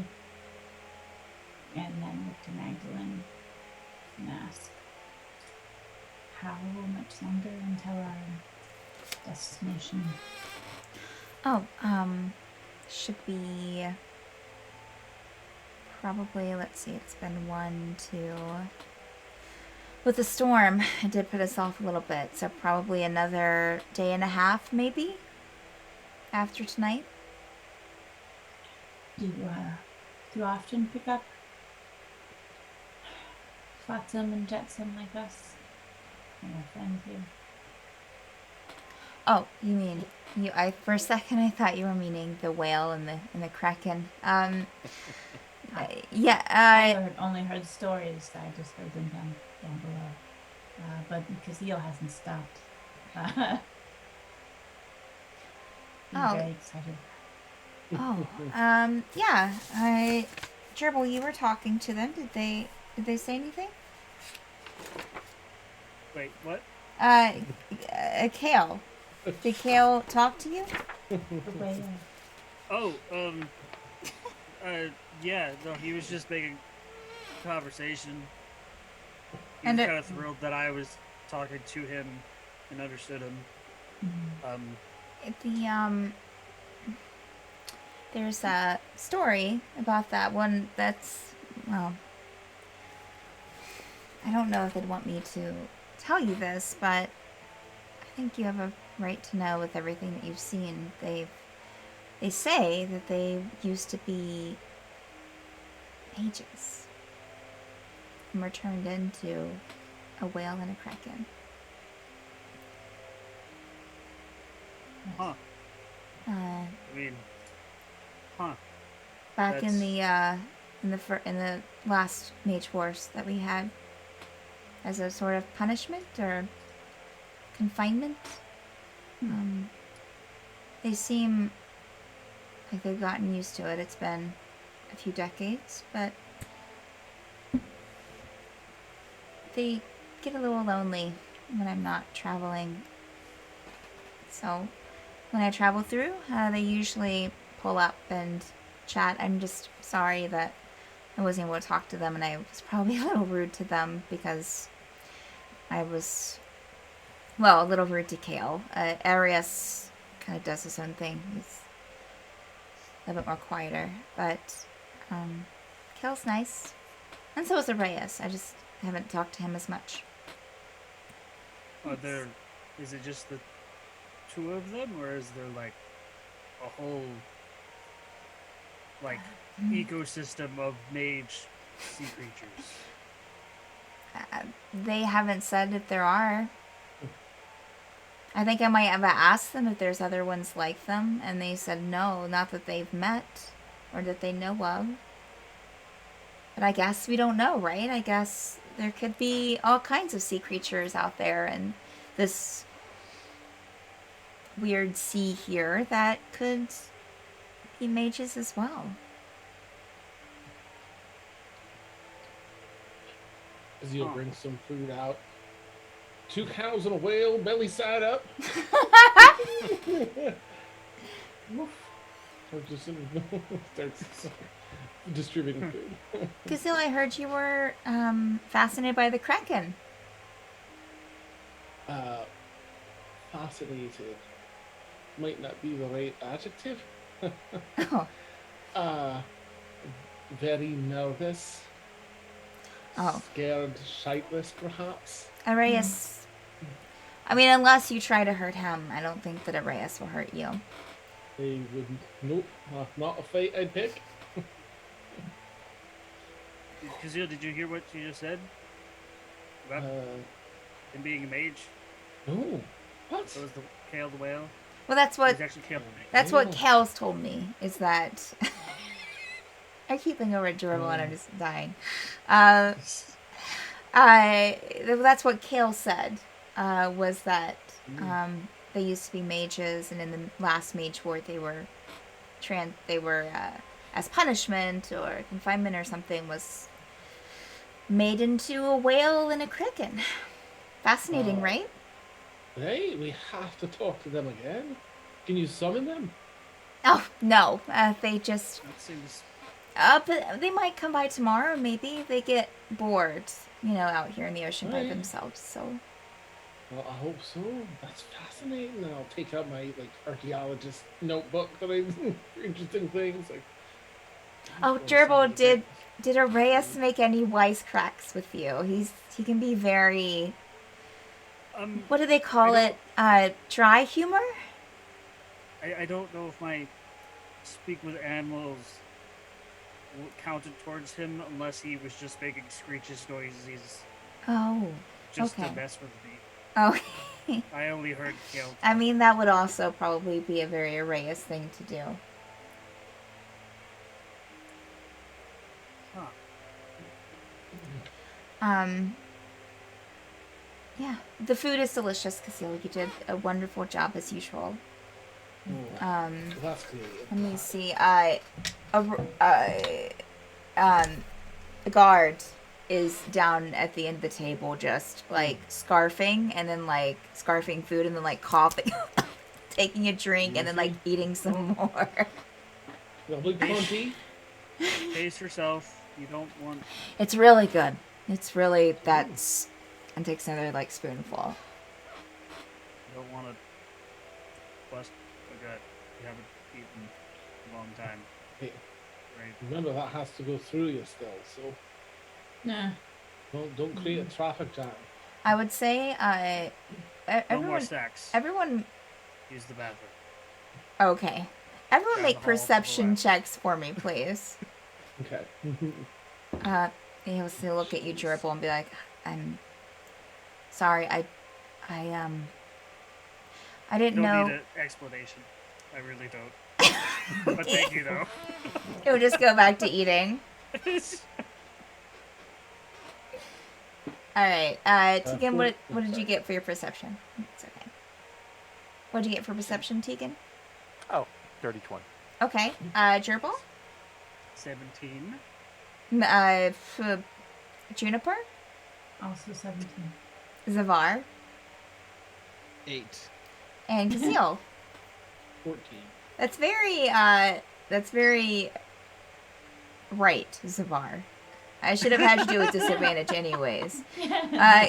and then looked to Magdalene and asked, "How much longer until our destination?" Oh, should be probably, let's see, it's been 1, 2. With the storm, it did put us off a little bit, so probably another day and a half, maybe, after tonight. Do you often pick up Flotsam and Jetsam like us? And our friend here. Oh, you mean you? For a second, I thought you were meaning the whale and the kraken. Yeah. I only heard stories. I just heard them down below. But because Eel hasn't stopped, I'm Oh. very excited. Oh, yeah. Gerbil, you were talking to them. Did they say anything? Wait, what? Kale. Did Kale talk to you? The way, Oh, yeah, no, he was just making conversation. He And was it- kind of thrilled that I was talking to him and understood him. There's a story about that one that's, well, I don't know if they'd want me to tell you this, but I think you have a right to know with everything that you've seen. They say that they used to be mages and were turned into a whale and a kraken. Huh. Uh, I mean, huh. back in That's- the last Mage Wars that we had, as a sort of punishment or confinement. They seem like they've gotten used to it. It's been a few decades, but they get a little lonely when I'm not traveling. So when I travel through, they usually pull up and chat. I'm just sorry that I wasn't able to talk to them, and I was probably a little rude to them because I was, well, a little rude to Kale. Arius kind of does his own thing. He's a little bit more quieter, but Kale's nice, and so is Arius. I just haven't talked to him as much. Is it just the two of them, or is there like a whole like ecosystem of mage sea creatures? They haven't said if there are. I think I might have asked them if there's other ones like them, and they said no, not that they've met or that they know of. But I guess we don't know, right? I guess there could be all kinds of sea creatures out there in this weird sea here that could be mages as well. Azil brings some food out. 2 cows and a whale, belly side up. Or just starts distributing food. Gazil, I heard you were fascinated by the Kraken. Fascinated might not be the right adjective. Oh, Very nervous. Oh. Scared, shitless, perhaps. Arius. I mean, unless you try to hurt him, I don't think that Arius will hurt you. They wouldn't. Nope, not a fight I'd pick. Kazil, did you hear what she just said about him being a mage? No. What? So was the Kale the whale? Well, that's what He's actually killing me. that's what Yeah. Cal's told me is that I keep thinking over Gerbil and I'm just dying. That's what Kale said. Was that they used to be mages, and in the last Mage Ward they were as punishment or confinement or something was made into a whale and a kraken. Fascinating, Oh. right? Hey, we have to talk to them again. Can you summon them? Oh no, they just That seems but they might come by tomorrow. Maybe they get bored, out here in the ocean by Right. themselves. So Well, I hope so. That's fascinating. I'll take out my archaeologist notebook that I for interesting things. Oh, Gerbil, did Arrayus make any wisecracks with you? He can be very, what do they call I it? Dry humor? I don't know if my speak with animals counted towards him unless he was just making screeches noises Oh, just Okay. to mess with me. okay. I only heard Kale. I mean, that would also probably be a very Arrayus thing to do. Huh. Yeah, the food is delicious, Casil. You did a wonderful job as usual. That's great. Let me see. The guard is down at the end of the table, just scarfing, and then scarfing food, and then coughing, taking a drink, and then eating some more. Lovely plenty. Pace yourself. You don't want. It's really good. It's really that's, and takes another spoonful. You don't want to bust a gut. You haven't eaten in a long time, Hey, right? remember that has to go through you still, so Nah. don't create a traffic jam. I would say, No more stacks. everyone, Use the bathroom. okay. Everyone Down make the hall to the perception left. checks for me, please. Okay. He'll still look at you, Gerbil, and be like, "I'm sorry. I didn't Don't know." need an explanation. I really don't. But thank you, though. He'll just go back to eating. All right, Tegan, what did you get for your perception? It's okay. What did you get for perception, Tegan? Oh, dirty 20. Okay, Gerbil, 17. Juniper, Also 17. Zavar, 8. and Kazil. 14. That's very right, Zavar. I should have had you do a disadvantage anyways.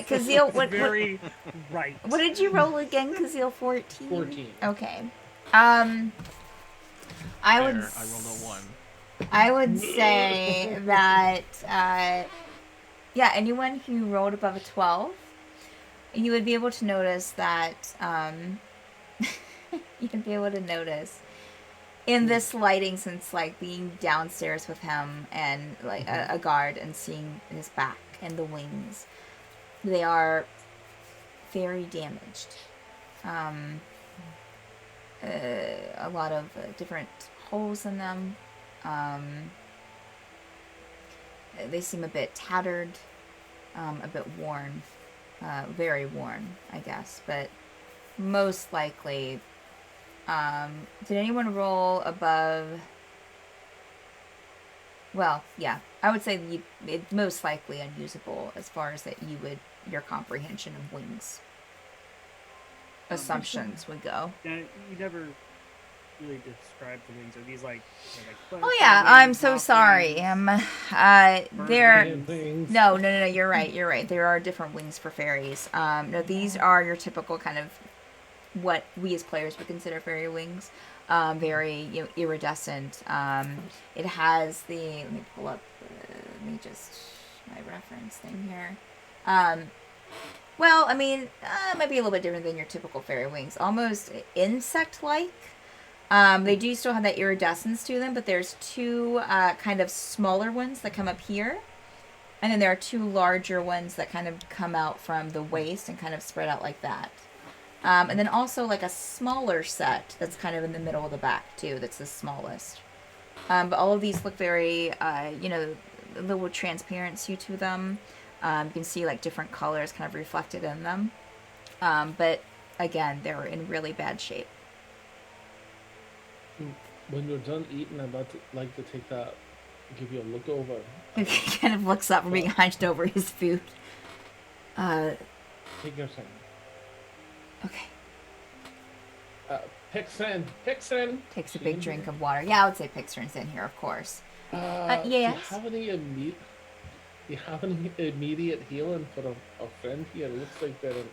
Kazil, what Very right. did you roll again, Kazil? 14? 14. Okay. I would Fair, I rolled a 1. I would say that anyone who rolled above a 12, you would be able to notice that you'd be able to notice in this lighting, since being downstairs with him and a guard and seeing his back and the wings, they are very damaged. A lot of different holes in them. They seem a bit tattered, a bit worn, very worn, I guess, but most likely. Did anyone roll above? Well, yeah, I would say it's most likely unusable as far as your comprehension of wings assumptions would go. Yeah, you never really described the wings. Are these like Oh yeah, I'm so sorry. They're Damn things. no. You're right. There are different wings for fairies. No, these are your typical kind of what we as players would consider fairy wings. Very iridescent. It has the. Let me pull up. My reference thing here. Well, I mean, it might be a little bit different than your typical fairy wings. Almost insect-like. They do still have that iridescence to them, but there's two kind of smaller ones that come up here. And then there are two larger ones that kind of come out from the waist and kind of spread out like that. And then also like a smaller set that's kind of in the middle of the back too. That's the smallest. But all of these look very, you know, a little transparency to them. You can see like different colors kind of reflected in them. But again, they're in really bad shape. When you're done eating, I'd like to take that, give you a look over. He kind of looks up from being hunched over his food. Take your time. Okay. Pixin! Takes a big drink of water. Yeah, I would say Pixern's in here, of course. Yes? Do you have any immediate healing for a friend here? It looks like they're in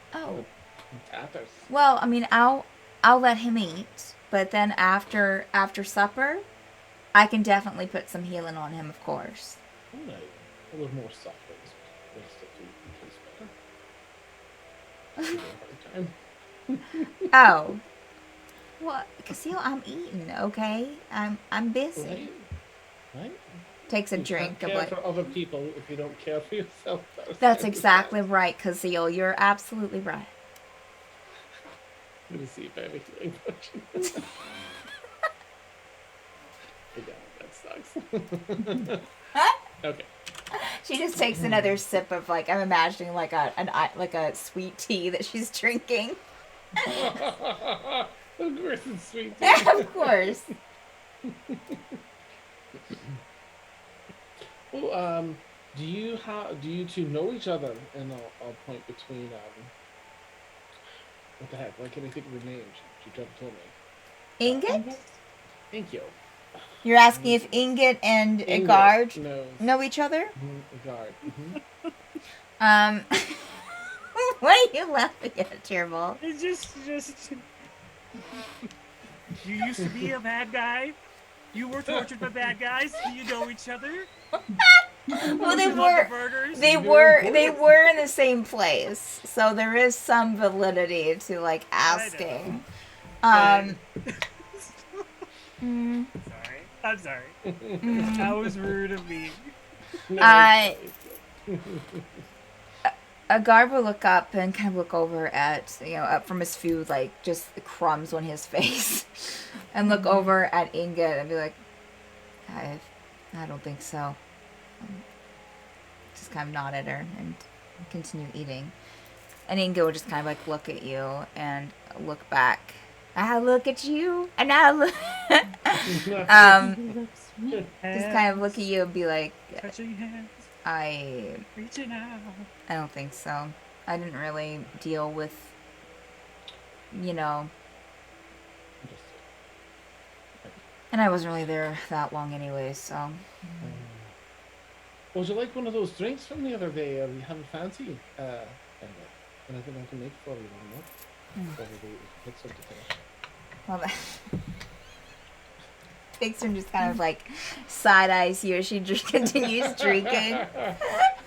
tatters. Well, I mean, I'll let him eat, but then after supper, I can definitely put some healing on him, of course. Alright. A little more sufferings. Taste better. Oh. What? Casio, I'm eating, okay? I'm busy. Right? Takes a You drink can't of care like. for other people if you don't care for yourself. That's exactly right, Casio. You're absolutely right. Let me see if I have a healing potion. Yeah, that sucks. Okay. She just takes another sip of like I'm imagining like a sweet tea that she's drinking. Of course it's sweet. Of course. Well, do you two know each other? And I'll point between what the heck? Why can't I think of her name? She tried to tell me. Ingot? Thank you. You're asking if Ingot and Agard know each other? Agard. What are you laughing at, Tyrmal? It's just. You used to be a bad guy. You were tortured by bad guys. Do you know each other? Well, they You love were. the burgers? They were in the same place, so there is some validity to like asking. Sorry. I'm sorry. That was rude of me. Agard will look up and kind of look over at, up from his food, like just the crumbs on his face, and look over at Ingot and be like, I don't think so. Just kind of nod at her and continue eating. And Ingot will just kind of like look at you and look back. I look at you and I look. Just kind of look at you and be like, Touching hands, I reaching out. don't think so. I didn't really deal with, and I wasn't really there that long anyway, so. Would you like one of those drinks from the other day? Or you have a fancy? Anything I can make for you, you know? Put something there. Well, Pixar just kind of like side eyes you as she just continues drinking.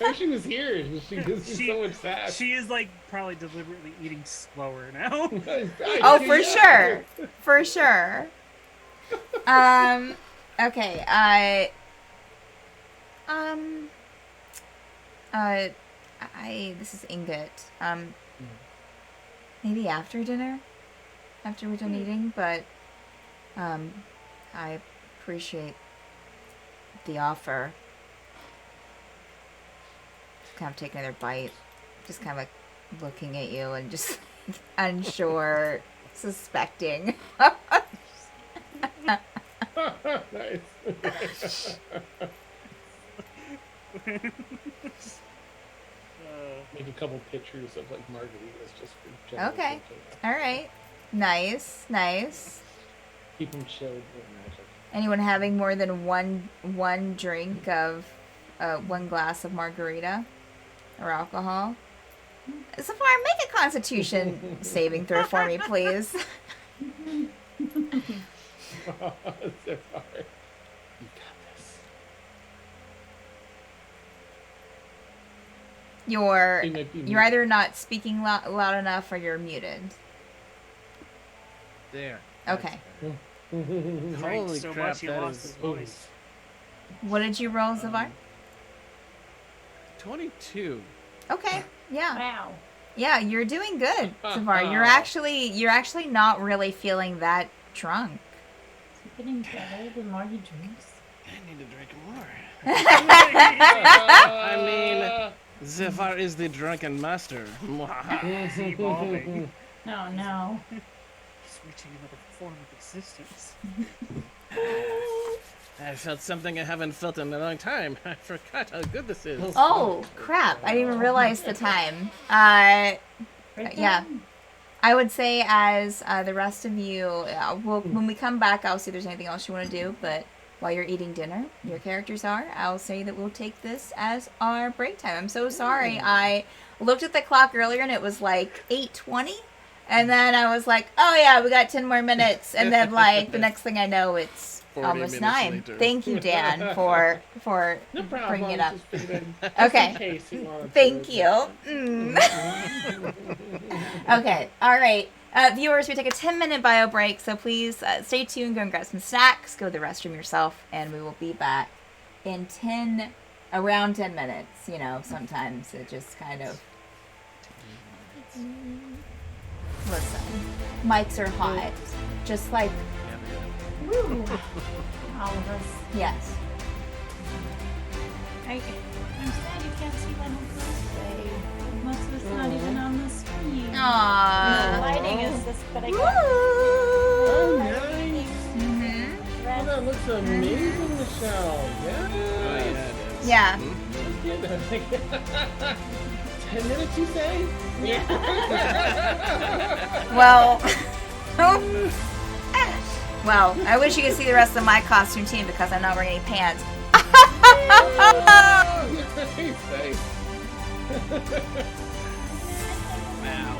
If she was here, she gives me so much sass. She is like probably deliberately eating slower now. Oh, for sure, for sure. Okay, this is Ingot. Maybe after dinner, after we're done eating, but I appreciate the offer. Just kind of taking another bite, just kind of like looking at you and just unsure, suspecting. Nice. Make a couple pictures of like margaritas just for general Okay. drinking. All right. Nice, nice. Keep them chilled with magic. Anyone having more than one drink of one glass of margarita or alcohol? Safar, make a Constitution saving throw for me, please. Zephyr, you got this. You're You might be you're either not speaking loud enough or you're muted. There. Okay. Drank Holy so crap, much he that lost is his voice. What did you roll, Zavar? 22. Okay. Yeah. Wow. Yeah, you're doing good so far. You're actually not really feeling that drunk. Is he getting better the more he drinks? I need to drink more. I mean, Zephyr is the drunken master. He's evolving. No. He's reaching another form of existence. I felt something I haven't felt in a long time. I forgot how good this is. Oh, crap. I didn't even realize the time. Right Yeah. then. I would say as the rest of you, when we come back, I'll see if there's anything else you want to do. But while you're eating dinner, your characters are, I'll say that we'll take this as our break time. I'm so sorry. I looked at the clock earlier and it was like 8:20. And then I was like, oh yeah, we got 10 more minutes. And then like the next thing I know, it's 40 almost minutes 9. later. Thank you, Dan, for No problem. bringing it up. Just figuring, just Okay. in case you wanted Thank to. you. Mm. Okay, all right. Viewers, we take a 10-minute bio break, so please stay tuned, go and grab some snacks, go to the restroom yourself, and we will be back in around 10 minutes. You know, sometimes it just kind of... Listen, mics are hot. Just like, Woo. All of us. yes. I'm sad you can't see one on Thursday. Most of it's not even on the screen. The Aww. lighting is this, but I got Oh, nice. Mm-hmm. Oh, red. that looks amazing, Michelle. Yes. Oh, yeah, it is. Yeah. Hmm? 10 minutes, you say? Yeah. Well, well, I wish you could see the rest of my costume team because I'm not wearing any pants. Nice. Wow.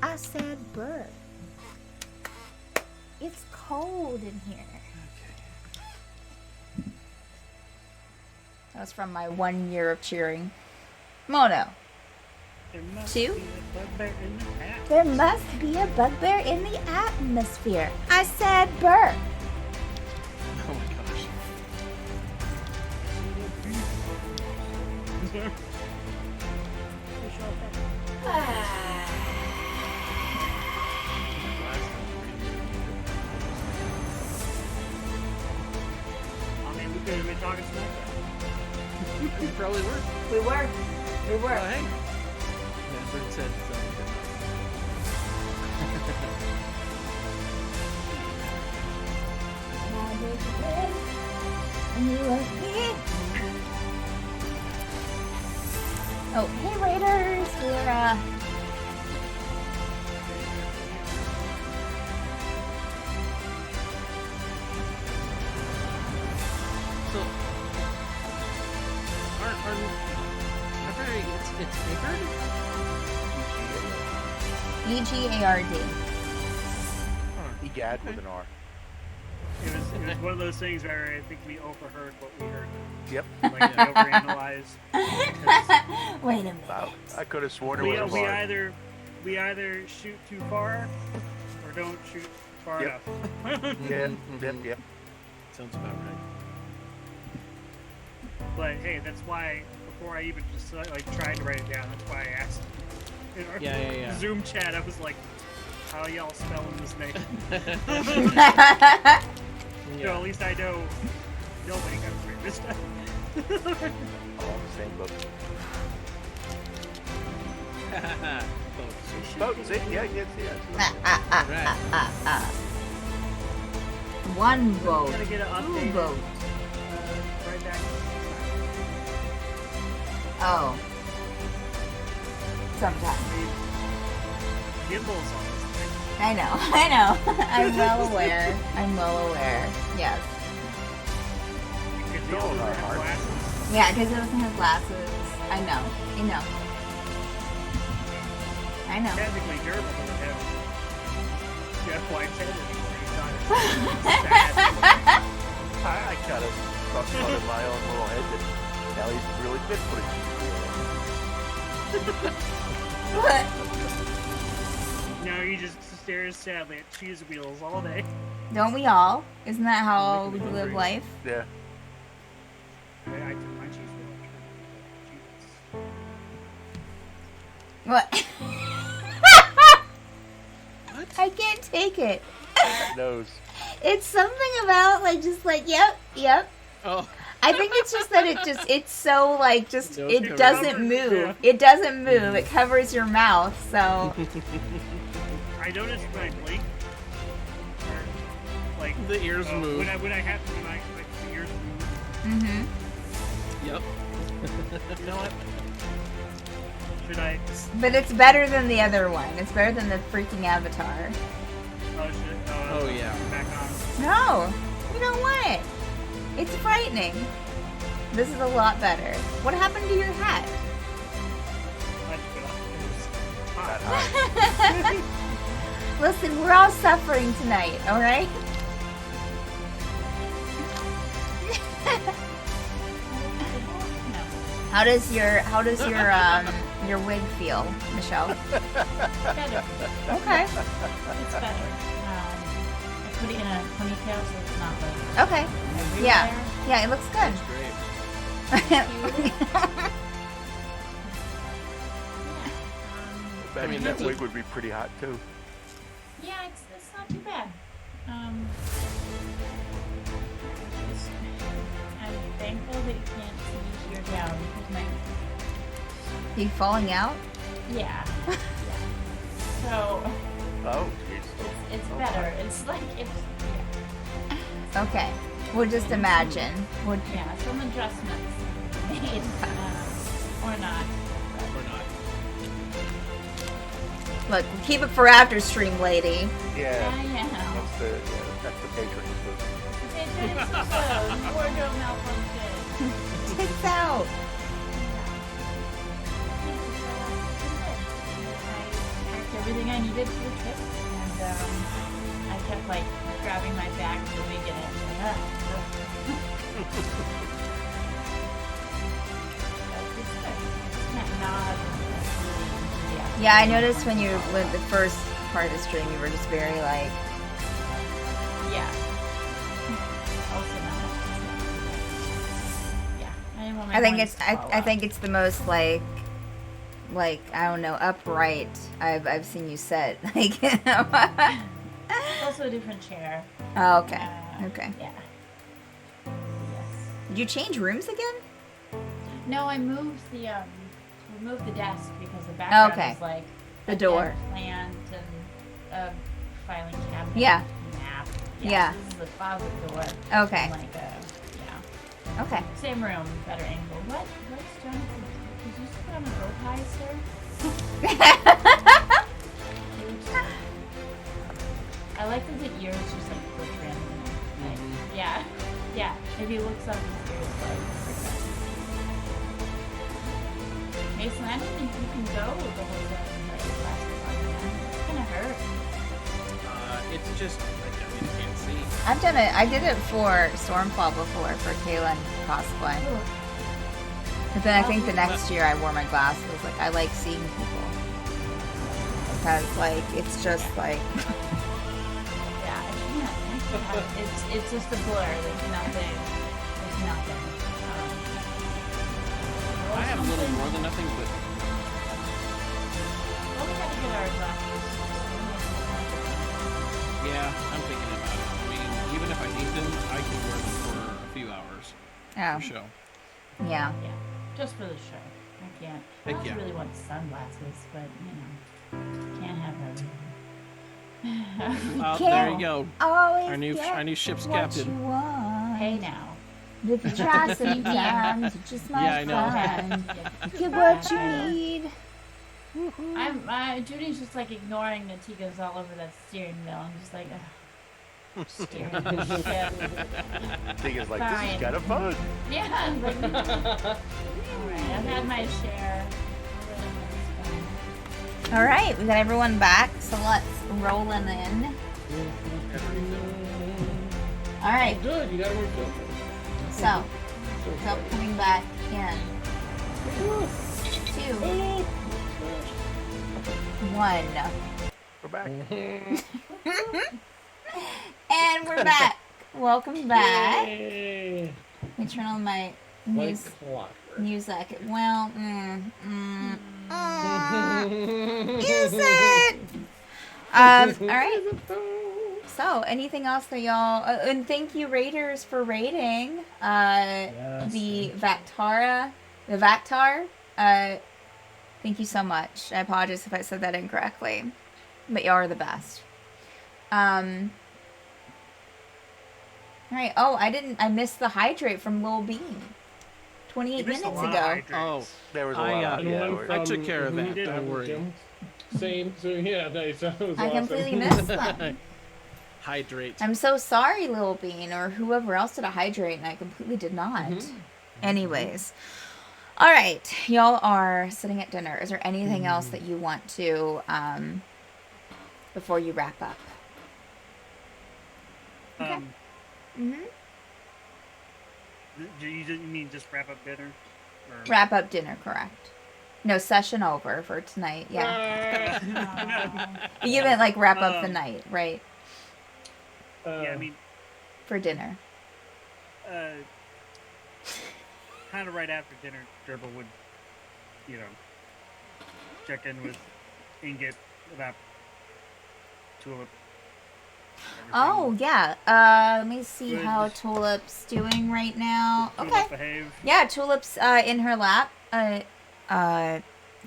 I said burp. It's cold in here. That was from my 1 year of cheering. Mono. There must 2. be a bugbear in the hat. There must be a bugbear in the atmosphere. I said burp. Oh my gosh. I mean, we could have been talking smack. You probably were. We were. We were. Oh, hey. Yeah, Bert said something. Oh, hey Raiders! We're So, are very, it's Egard? EGARD. Egad with an R. It was one of those things where I think we overheard what we heard. Yep. Like, we overanalyzed. Wait a minute. Wow. I could have sworn it We, was a we R. either shoot too far or don't shoot far Yep. enough. Yep. Sounds about right. But hey, that's why before I even just like tried to write it down, that's why I asked in our Yeah. Zoom chat. I was like, "How y'all spelling this name?" So at least I know nobody got it right this time. All in the same boat. Boats. Boat, see? Yeah. Right. One We boat. gotta get an Two update. boats. Right back. Oh. Sometimes. Gimbals on this thing. I know. I'm well aware. Yes. Because No, the other not have hard. glasses. Yeah, because it doesn't have glasses. I know. Technically, Gerbil doesn't have Jeff White's head anymore. He's not sad. I kind of thought in my own little head that now he's really fit for it. Now he just stares sadly at cheese wheels all day. Don't we all? Isn't that how we Making me live hungry. life? Yeah. I took my cheese wheel. What? What? I can't take it. Nose. It's something about yep. Oh. I think it's just that it's so Nose it cover. doesn't move. Yeah. It doesn't move. It covers your mouth. So I noticed when I blink, or, like The ears move. When I have to, the ears move. mhm. Yep. You know what? Should I? But it's better than the other one. It's better than the freaking Avatar. Oh shit. Oh, yeah. Back on. No, you don't want it. It's frightening. This is a lot better. What happened to your hat? I took it off. It was That hot. high. Listen, we're all suffering tonight, all right? How does your wig feel, Michelle? Better. Okay. It's better. I put it in a ponytail so it's not like Okay. everywhere. Yeah, it looks good. That's great. I mean, that maybe. wig would be pretty hot too. Yeah, it's not too bad. I'm thankful that you can't see your gown because my You falling out? yeah. So Oh, jeez. it's Oh, better. my. It's like it's Okay. We'll just imagine. We'll, yeah, some adjustments made or not. Or not. look, keep it for after stream, lady. Yeah. Yeah. That's the patron food. It's a wardrobe malfunction. Tits out. I packed everything I I needed for the trip, and I kept like grabbing my bag and moving it in. Like, Yeah, I noticed when the first part of the stream, you were just very like, Yeah. Also not. Yeah. I didn't want my I think horns it's to fall I out. think it's the most like I don't know, upright I've seen you sit. Like, you know. Also a different chair. Oh, okay. Uh, Okay. Yeah. Yes. Did you change rooms again? No, I moved the desk because the background Okay. is like The a door. dead plant and a filing cabinet. Yeah. Map. Yeah. This is the closet door. Okay. And like yeah. Okay. Same room, better angle. What's Jonathan? Did you just put on a bow tie, sir? I like that the ears just like look random. Like, yeah. Yeah. If he looks up, his ears like. Mason, I don't think you can go the whole time like glasses on. It's gonna hurt. It's just, I mean, you can't see. I did it for Stormfall before for Kaylin cosplay. Ooh. But then I think the next year I wore my glasses. Like, I like seeing people. Because like it's just like Yeah, I can't. It's just a blur. There's nothing. There's nothing. I have a little more than nothing, but Well, we gotta get our glasses. yeah, I'm thinking about it. I mean, even if I need them, I can wear them for a few hours oh for show. yeah. Yeah, just for the show. I can't. I Heck also yeah. really want sunglasses, but you know, can't have everything. Well, can't there you go. Always Our new ship's what captain. you want. Hey now. But if you try sometimes, you just might Yeah, I know. find Yeah. get what you need. Judy's just like ignoring the Tigos all over that steering wheel. I'm just like, ugh. Steering wheel shit. Thing is like, this Fine. is kind of fun. Yeah, I'm like, alright, I've had my share. All right, we got everyone back, so let's roll in. All right, Good, you gotta refill. so coming back in. 2, 1, We're back. and we're back. Welcome back. Yay. Let me turn on my Like clockwork. music. Well, use it. All right. So, anything else that y'all? And thank you, Raiders, for raiding the Vactar. The Vactar. Thank you so much. I apologize if I said that incorrectly, but y'all are the best. All right. Oh, I missed the hydrate from Lil Bean. 28 You missed a minutes lot of ago. hydrates. Oh, There was a I, lot. And Yeah, one we're- I took from care of that, Rita don't and worry. Jim. Same. So yeah, nice. That was I awesome. completely missed them. hydrate. I'm so sorry, Lil Bean, or whoever else did a hydrate, and I completely did not. Anyways. All right. Y'all are sitting at dinner. Is there anything else that you want to, before you wrap up? Mm-hmm. Do you mean just wrap up dinner? Or... Wrap up dinner, correct. No, session over for tonight. Yeah. You meant like wrap up the night, right? Yeah, I mean, For dinner. kind of right after dinner, Dribble would, check in with Ingot about Tulip. Oh, yeah. Let me see Good. how Tulip's doing right now. Tulip Okay. behave. Yeah, Tulip's in her lap.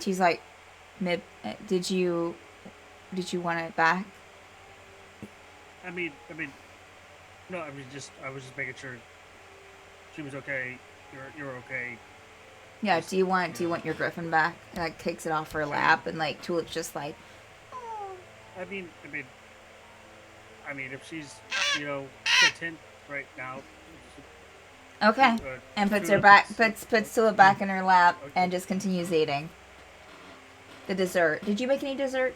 She's like, Mib, did you want it back? I mean, no, I was just making sure she was okay. You're okay. Yeah, do you want your Griffin back? And like kicks it off her lap, and like Tulip's just like, oh. I mean, if she's, content right now. Okay. And puts her back, puts Tulip back in her lap, Okay. and just continues eating the dessert. Did you make any dessert?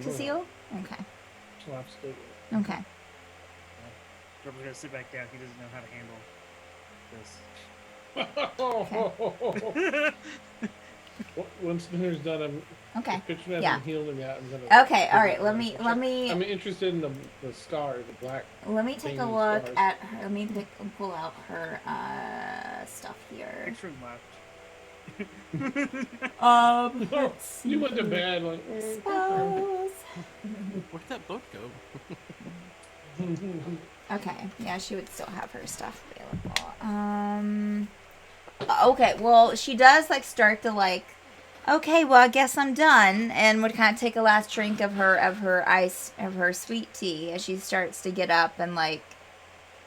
Cecile? Okay. Oh, absolutely. Okay. Gerbil's gonna sit back down. He doesn't know how to handle this. Once Spinner's done, I'm Okay. picture me Yeah. hasn't healed him yet. I'm gonna. Okay. All right. Let me I'm interested in the scar, the black. take a veiny look scars. at her. Let me pull out her stuff here. Next room left. Let's see. You went to bed like. Spells. Where'd that boat go? Okay, yeah, she would still have her stuff available. Okay, well, she does like start to like, okay, well, I guess I'm done, and would kind of take a last drink of her sweet tea as she starts to get up and like,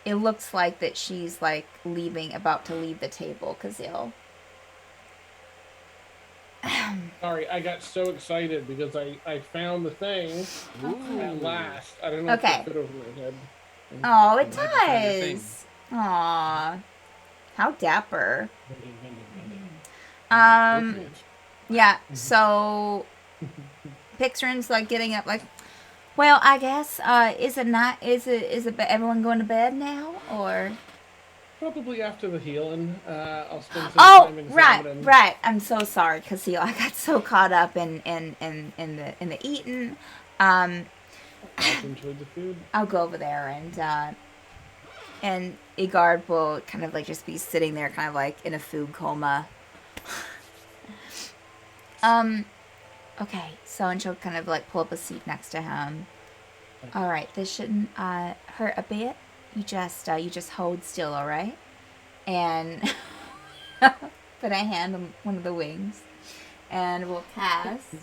it looks like that she's like about to leave the table, Kazil. Sorry, I got so excited because I found the thing at last. I don't know Okay. if it fit over my head. Oh, it Glad you found your thing. does. Aw, how dapper. Appropriate. Yeah, so Pixrin's like getting up like, well, I guess is it everyone going to bed now or Probably after the healing, I'll spend some Oh, time right, examining. right. I'm so sorry cuz I got so caught up in the eating. I've enjoyed the food. I'll go over there and Igard will kind of like just be sitting there kind of like in a food coma. Okay, so and she'll kind of like pull up a seat next to him. All right, this shouldn't hurt a bit. You just hold still, all right? And put a hand on one of the wings, and we'll cast.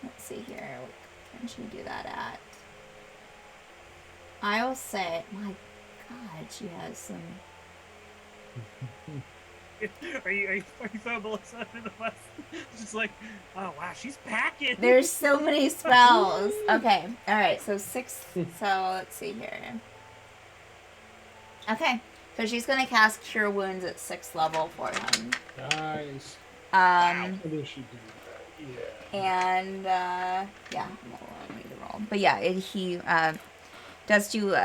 Let's see here. What can she do that at? I'll say, my God, she has some. Are you throwing Melissa under the bus? Just like, oh wow, she's packing. There's so many spells. Okay, all right. So 6. So let's see here. Okay, so she's gonna cast Cure Wounds at 6th level for him. Nice. Um, What does she do? Yeah. and yeah, I'll need to roll. But yeah, he does do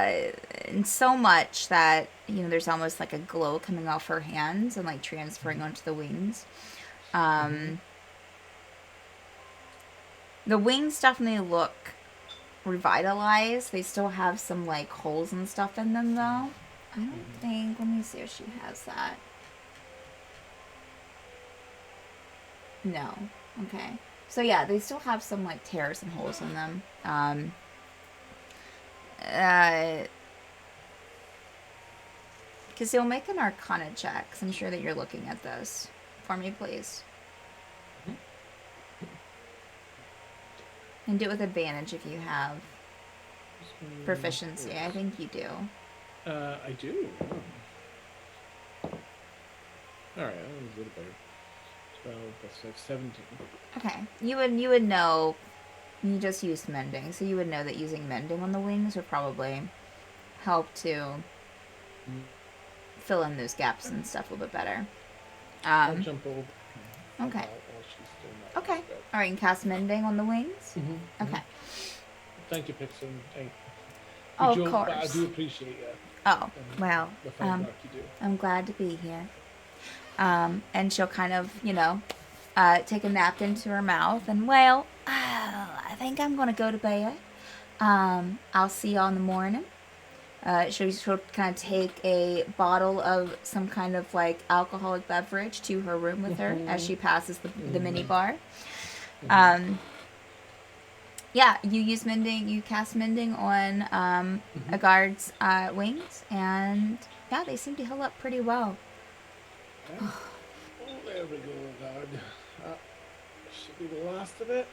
so much that there's almost like a glow coming off her hands and like transferring onto the wings. The wings definitely look revitalized. They still have some like holes and stuff in them though. I don't think. Let me see if she has that. No. Okay. So yeah, they still have some like tears and holes in them. Because they'll make an Arcana check. 'Cause I'm sure that you're looking at this for me, please. And do it with advantage if you have proficiency. I think you do. I do. Oh. Alright, that was a little better. 12 plus 6, 17. Okay. You would know. You just used mending, so you would know that using mending on the wings would probably help to fill in those gaps and stuff a little bit better. I'll jump over. Okay. While she's still not Okay. spelled. All right, and cast mending on the wings. Mhm, Okay. Thank you, Pixel. Thank Oh, you. of But I course. do appreciate you. Oh, well. The fine work you do. I'm glad to be here. And she'll kind of, take a napkin to her mouth and, well, I think I'm going to go to bed. I'll see y'all in the morning. She'll kind of take a bottle of some kind of like alcoholic beverage to her room with her as she passes the mini bar. Yeah, you cast mending on a guard's wings, and yeah, they seem to heal up pretty well. Oh, there we go, God. Should be the last of it.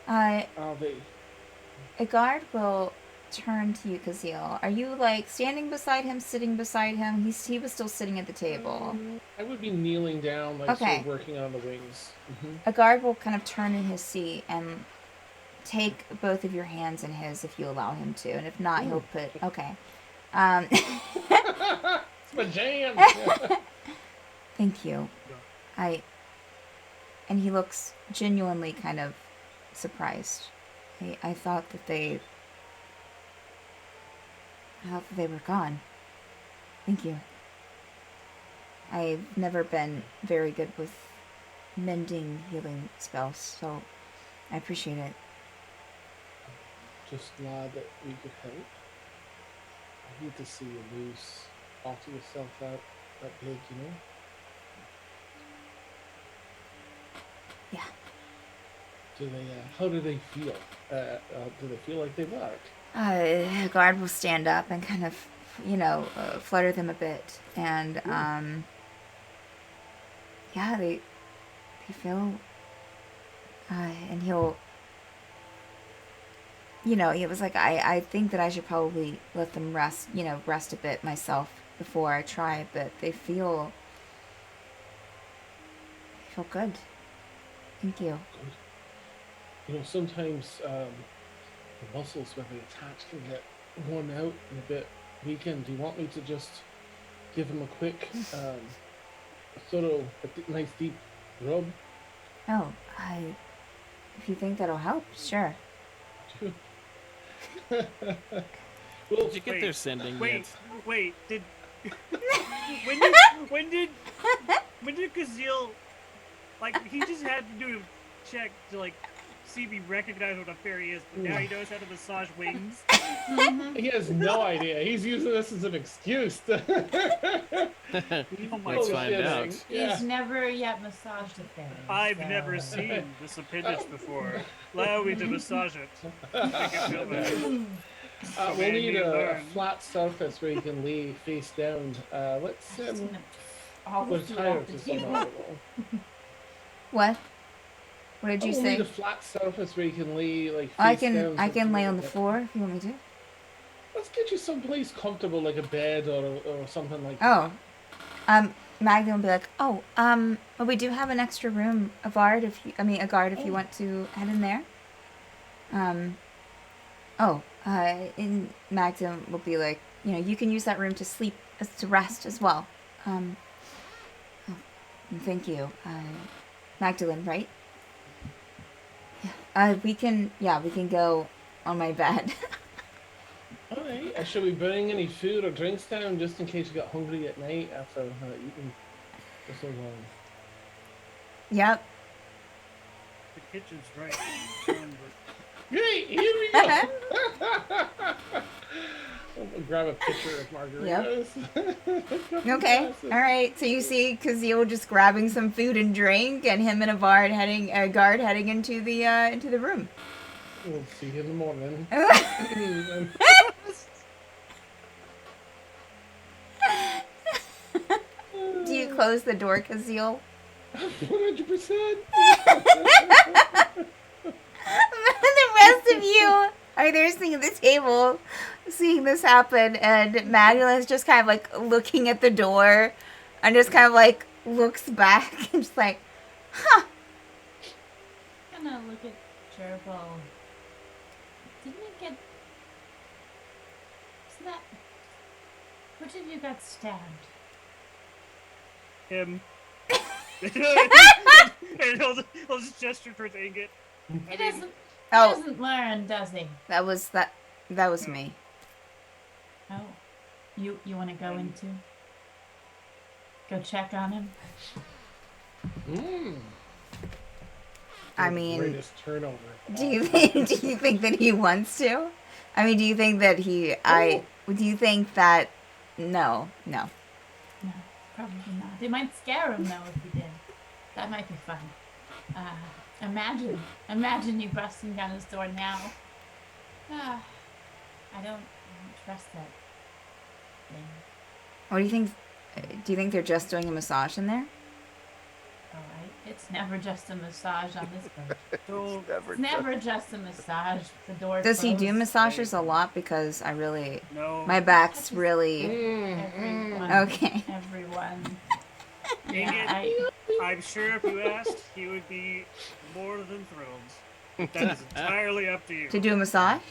Are they? A guard will turn to you, Kazil. Are you like standing beside him, sitting beside him? He was still sitting at the table. I would be kneeling down, like Okay. sort of working on the wings. A guard will kind of turn in his seat and take both of your hands in his if you allow him to, and if not, he'll put. Okay. It's my jam. Thank you. And he looks genuinely kind of surprised. I thought that they were gone. Thank you. I've never been very good with mending healing spells, so I appreciate it. Just glad that we could help. I hate to see you lose part of yourself that big, you know? Yeah. How do they feel? Do they feel like they work? A guard will stand up and kind of, flutter them a bit, and yeah, they feel, and he'll, it was like I think that I should probably let them rest a bit myself before I try, but they feel good. Thank you. Good. Sometimes the muscles when they attach can get worn out and a bit weakened. Do you want me to just give him a quick, nice deep rub? Oh, if you think that'll help, sure. Well, Did you get their sending yet? Wait, did when did Kazil, like, he just had to do a check to, like, see if he recognized what a fairy is, but now he knows how to massage wings. He has no idea. He's using this as an excuse. Oh my Let's God. find out. Yeah. He's never yet massaged a fairy. I've so- never seen this appendage before. Allow me to massage it. Make it feel better. We'll Man, need you a learn. flat surface where you can lay face down. Let's I've seen it we're obviously tired off the of table. What? What did you We'll say? need a flat surface where you can lay like face I down. can so lay you on the get- floor if you want me to. Let's get you someplace comfortable, like a bed or something like Oh, Magda will be like, oh, well, we do have an extra room, a guard if you want to head in there. And Magda will be like, you can use that room to sleep, to rest as well. Thank you, Magdalene, right? Yeah. We can go on my bed. Alright, should we bring any food or drinks down just in case you got hungry at night after eating for so long? Yep. The kitchen's right. But Great, here we go! We'll grab a pitcher of margaritas. Okay. All right. So you see Kazil just grabbing some food and drink, and him and a guard heading into the room. We'll see you in the morning. Do you close the door, Kazil? 100%. The rest of you are there sitting at the table, seeing this happen, and Magdalene's just kind of like looking at the door, and just kind of like looks back and just like, huh? I'm gonna look at Gerbil. Didn't it get? Is that? Which of you got stabbed? him. And he'll just gesture towards Ingot. He doesn't. He Oh. doesn't learn, does he? That was me. Oh, you want to go into? Go check on him. I mean, Greatest turnover. do you think that he wants to? I mean, do you think that do you think that no. No, probably not. It might scare him though if he did. That might be fun. Imagine you busting down his door now. I don't trust that thing. What do you think? Do you think they're just doing a massage in there? All right, it's never just a massage on this boat. So It's never just a massage. The door. Does he do closed. massages a lot? Because I really, no. my back's really Everyone. okay. Everyone. Ingot, Yeah, I'm sure if you asked, he would be more than thrilled. That is entirely up to you. To do a massage?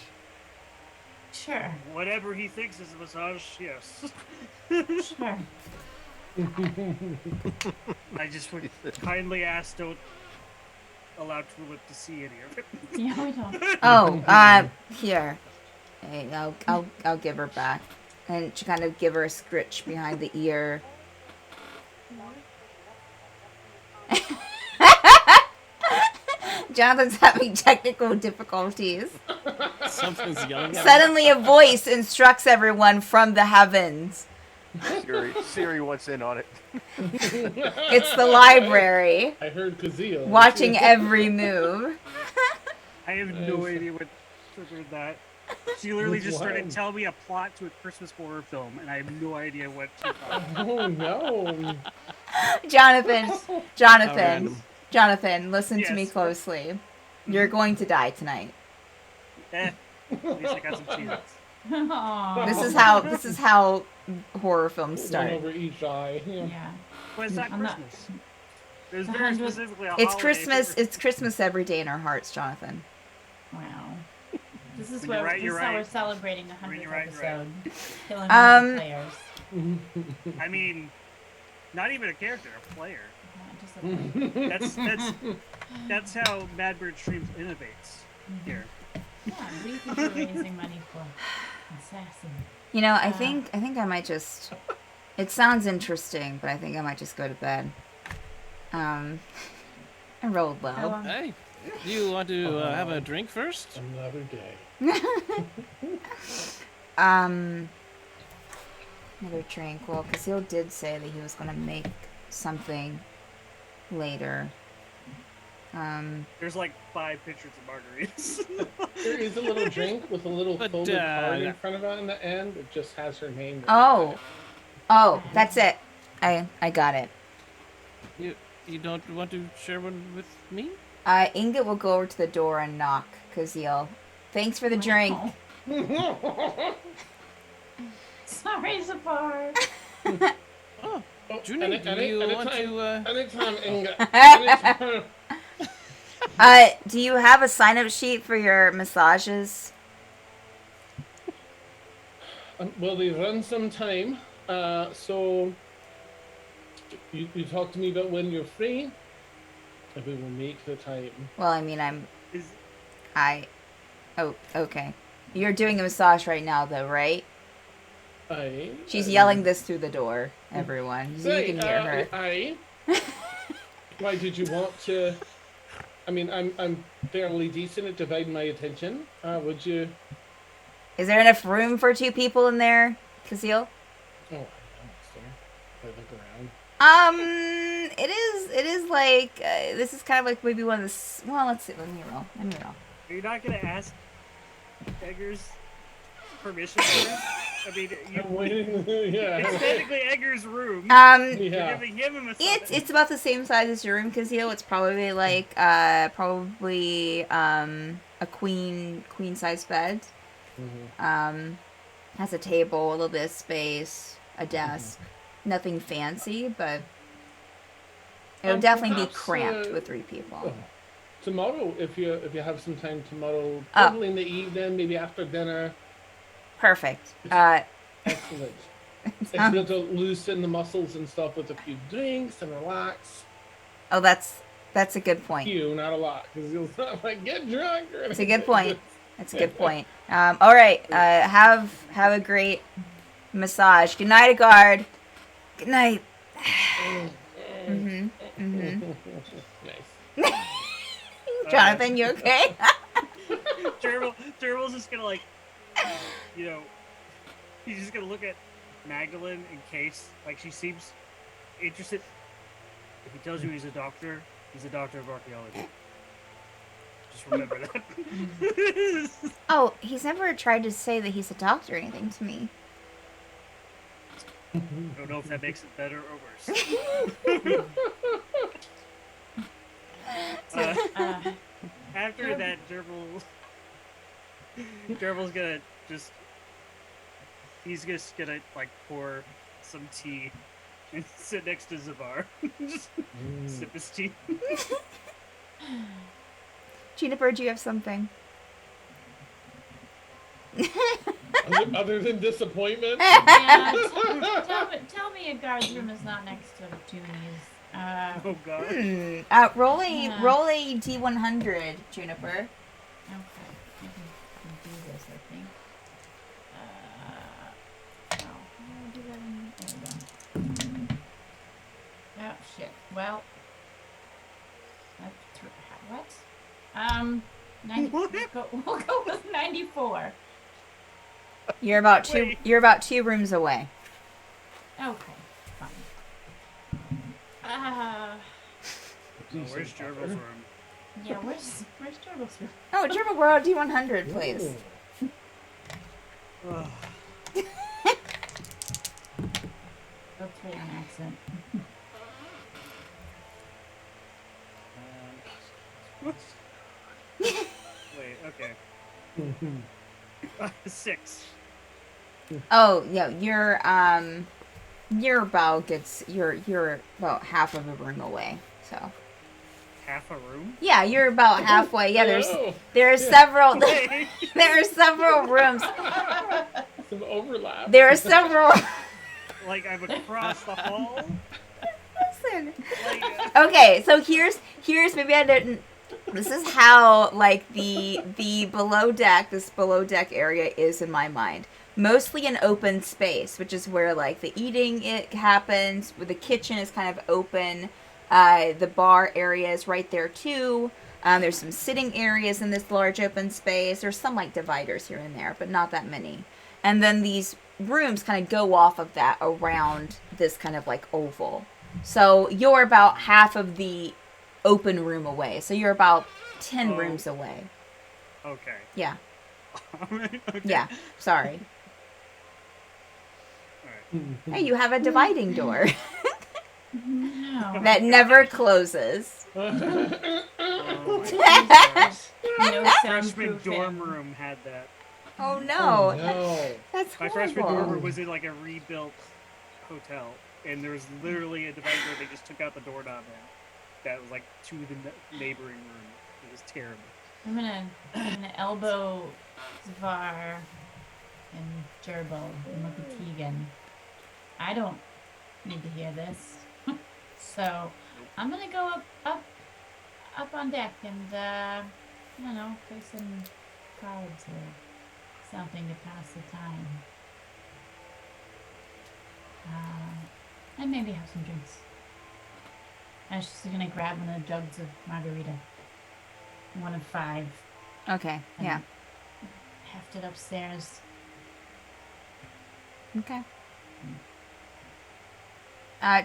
sure. Whatever he thinks is a massage, yes. Sure. I just would kindly ask, don't allowed Tulip to see any of it. Yeah, we don't. Oh, here. Hey, I'll give her back. And she kind of give her a scritch behind the ear. Jonathan's having technical difficulties. Something's yelling at me. Suddenly a voice instructs everyone from the heavens. Siri wants in on it. It's the library, I heard Kazeel. watching every move. I have no idea what triggered that. She literally Which just started one? telling me a plot to a Christmas horror film, and I have no idea what she thought. Oh no. Jonathan, listen to me Yes. closely. You're going to die tonight. At least I got some cheese. Aw. This is how horror films One start. over each eye. Yeah. But it's not I'm not- Christmas. There's The very 100th specifically a It's holiday Christmas. for- It's Christmas every day in our hearts, Jonathan. Wow. This is When where you're right, this you're is how we're right. celebrating the When 100th you're right, you're right. episode. Killing Um, players. I mean, not even a character, a player. Just a player. That's how Madbird Streams innovates here. Yeah, we think we're raising money for assassin. You know, I think I might just. It sounds interesting, but I think I might just go to bed. I rolled How well. long? Hey, do you want to have a drink first? Another day. Another drink. Well, Kazeel did say that he was gonna make something later. There's like 5 pictures of margaritas. There is a little drink with a little But, folded card in front of it on the end. It just has her name. written on it. Oh, that's it. I got it. You don't want to share one with me? Ingot will go over to the door and knock. Kazeel, thanks for the drink. Sorry, Zafar. Oh, Oh, Junie, do you want to? Anytime, Inga. Anytime. Do you have a sign-up sheet for your massages? Well, they run some time. So you talk to me about when you're free, and we will make the time. Well, I mean, Is Oh, okay. You're doing a massage right now, though, right? Aye. She's yelling this through the door, everyone. So you can hear her. Aye. Why did you want to? I mean, I'm fairly decent at dividing my attention. Would you? Is there enough room for 2 people in there, Kazeel? Oh, I don't know. If I look around. It is like, this is kind of like maybe one of the, well, let's see, let me roll. are you not gonna ask Edgar's permission first? I mean, I'm waiting. Yeah. it's technically Edgar's room. Yeah. You're giving him a massage. It's about the same size as your room, Kazeel. It's probably like, a queen size bed. Mhm. Has a table, a little bit of space, a desk. Nothing fancy, but it would definitely be Perhaps, cramped with 3 people. oh, tomorrow, if you have some time tomorrow, Oh. probably in the evening, maybe after dinner. Perfect. Excellent. It's good to loosen the muscles and stuff with a few drinks and relax. Oh, that's a good point. Few, not a lot, because you'll not like get drunk or anything. It's a good point. That's a good point. All right. Have a great massage. Good night, guard. Good night. Nice. Jonathan, you okay? Gerbil's just gonna like, you know, he's just gonna look at Magdalene in case, like, she seems interested. If he tells you he's a doctor of archaeology. Just remember that. Oh, he's never tried to say that he's a doctor or anything to me. I don't know if that makes it better or worse. After that, Gerbil's gonna just, he's just gonna like pour some tea and sit next to Zavar. Just sip his tea. Juniper, do you have something? Other than disappointment. Yeah, tell me a guard's room is not next to Junie's. Oh god. Roll Yeah. a D100, Juniper. Okay, I can do this, I think. Oh, how do I do that there we go. Oh, shit. Well, what? 90, What? we'll go with 94. You're about two. Wait. You're about 2 rooms away. Okay, fine. Oh, where's Gerbil's room? Yeah, where's Turtle's room? Oh, Juniper, roll a D100, please. Ugh. Okay, an accent. Wait, okay. 6. Oh, yeah, you're about half of a room away. So Half a room? yeah, you're about halfway. Yeah, Oh, there are several Wait. there are several rooms. some overlap. There are several. Like I'm across the hall? Listen. Like, Okay, so here's maybe I didn't. This is how like the below deck, this below deck area is in my mind. Mostly an open space, which is where like the eating it happens. Where the kitchen is kind of open. The bar area is right there too. There's some sitting areas in this large open space. There's some like dividers here and there, but not that many. And then these rooms kind of go off of that around this kind of like oval. So you're about half of the open room away. So you're about 10 Oh. rooms away. okay. Yeah. Okay. Yeah. Sorry. Alright. Hey, you have a dividing door No. that never closes. Oh my No freshman soundproof dorm in. room had that. Oh no. No. That's My horrible. freshman dorm room was in like a rebuilt hotel, and there was literally a divider. They just took out the doorknob that was like to the neighboring room. It was terrible. I'm gonna elbow Zvar and Gerbil and look at Tegan. I don't need to hear this, so I'm gonna go up on deck and I don't know, play some cards or something to pass the time. And maybe have some drinks. I was just gonna grab one of the jugs of margarita. 1 of 5. Okay. Yeah. Heft it upstairs. Okay.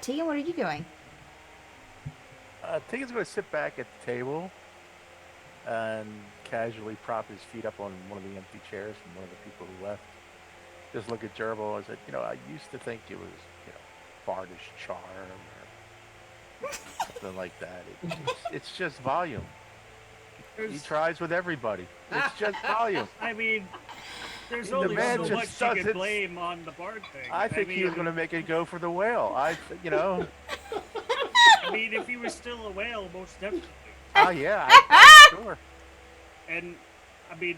Tegan, what are you doing? Tegan's going to sit back at the table and casually prop his feet up on one of the empty chairs from one of the people who left. Just look at Gerbil and said, I used to think it was, Bardish charm or something like that. It's just volume. He tries with everybody. It's just volume. I mean, there's The only man so just much you does can it. blame on the bard thing. I think he was mean, going to make it go for the whale. I mean, if he was still a whale, most definitely. Oh yeah, I'm sure. And I mean,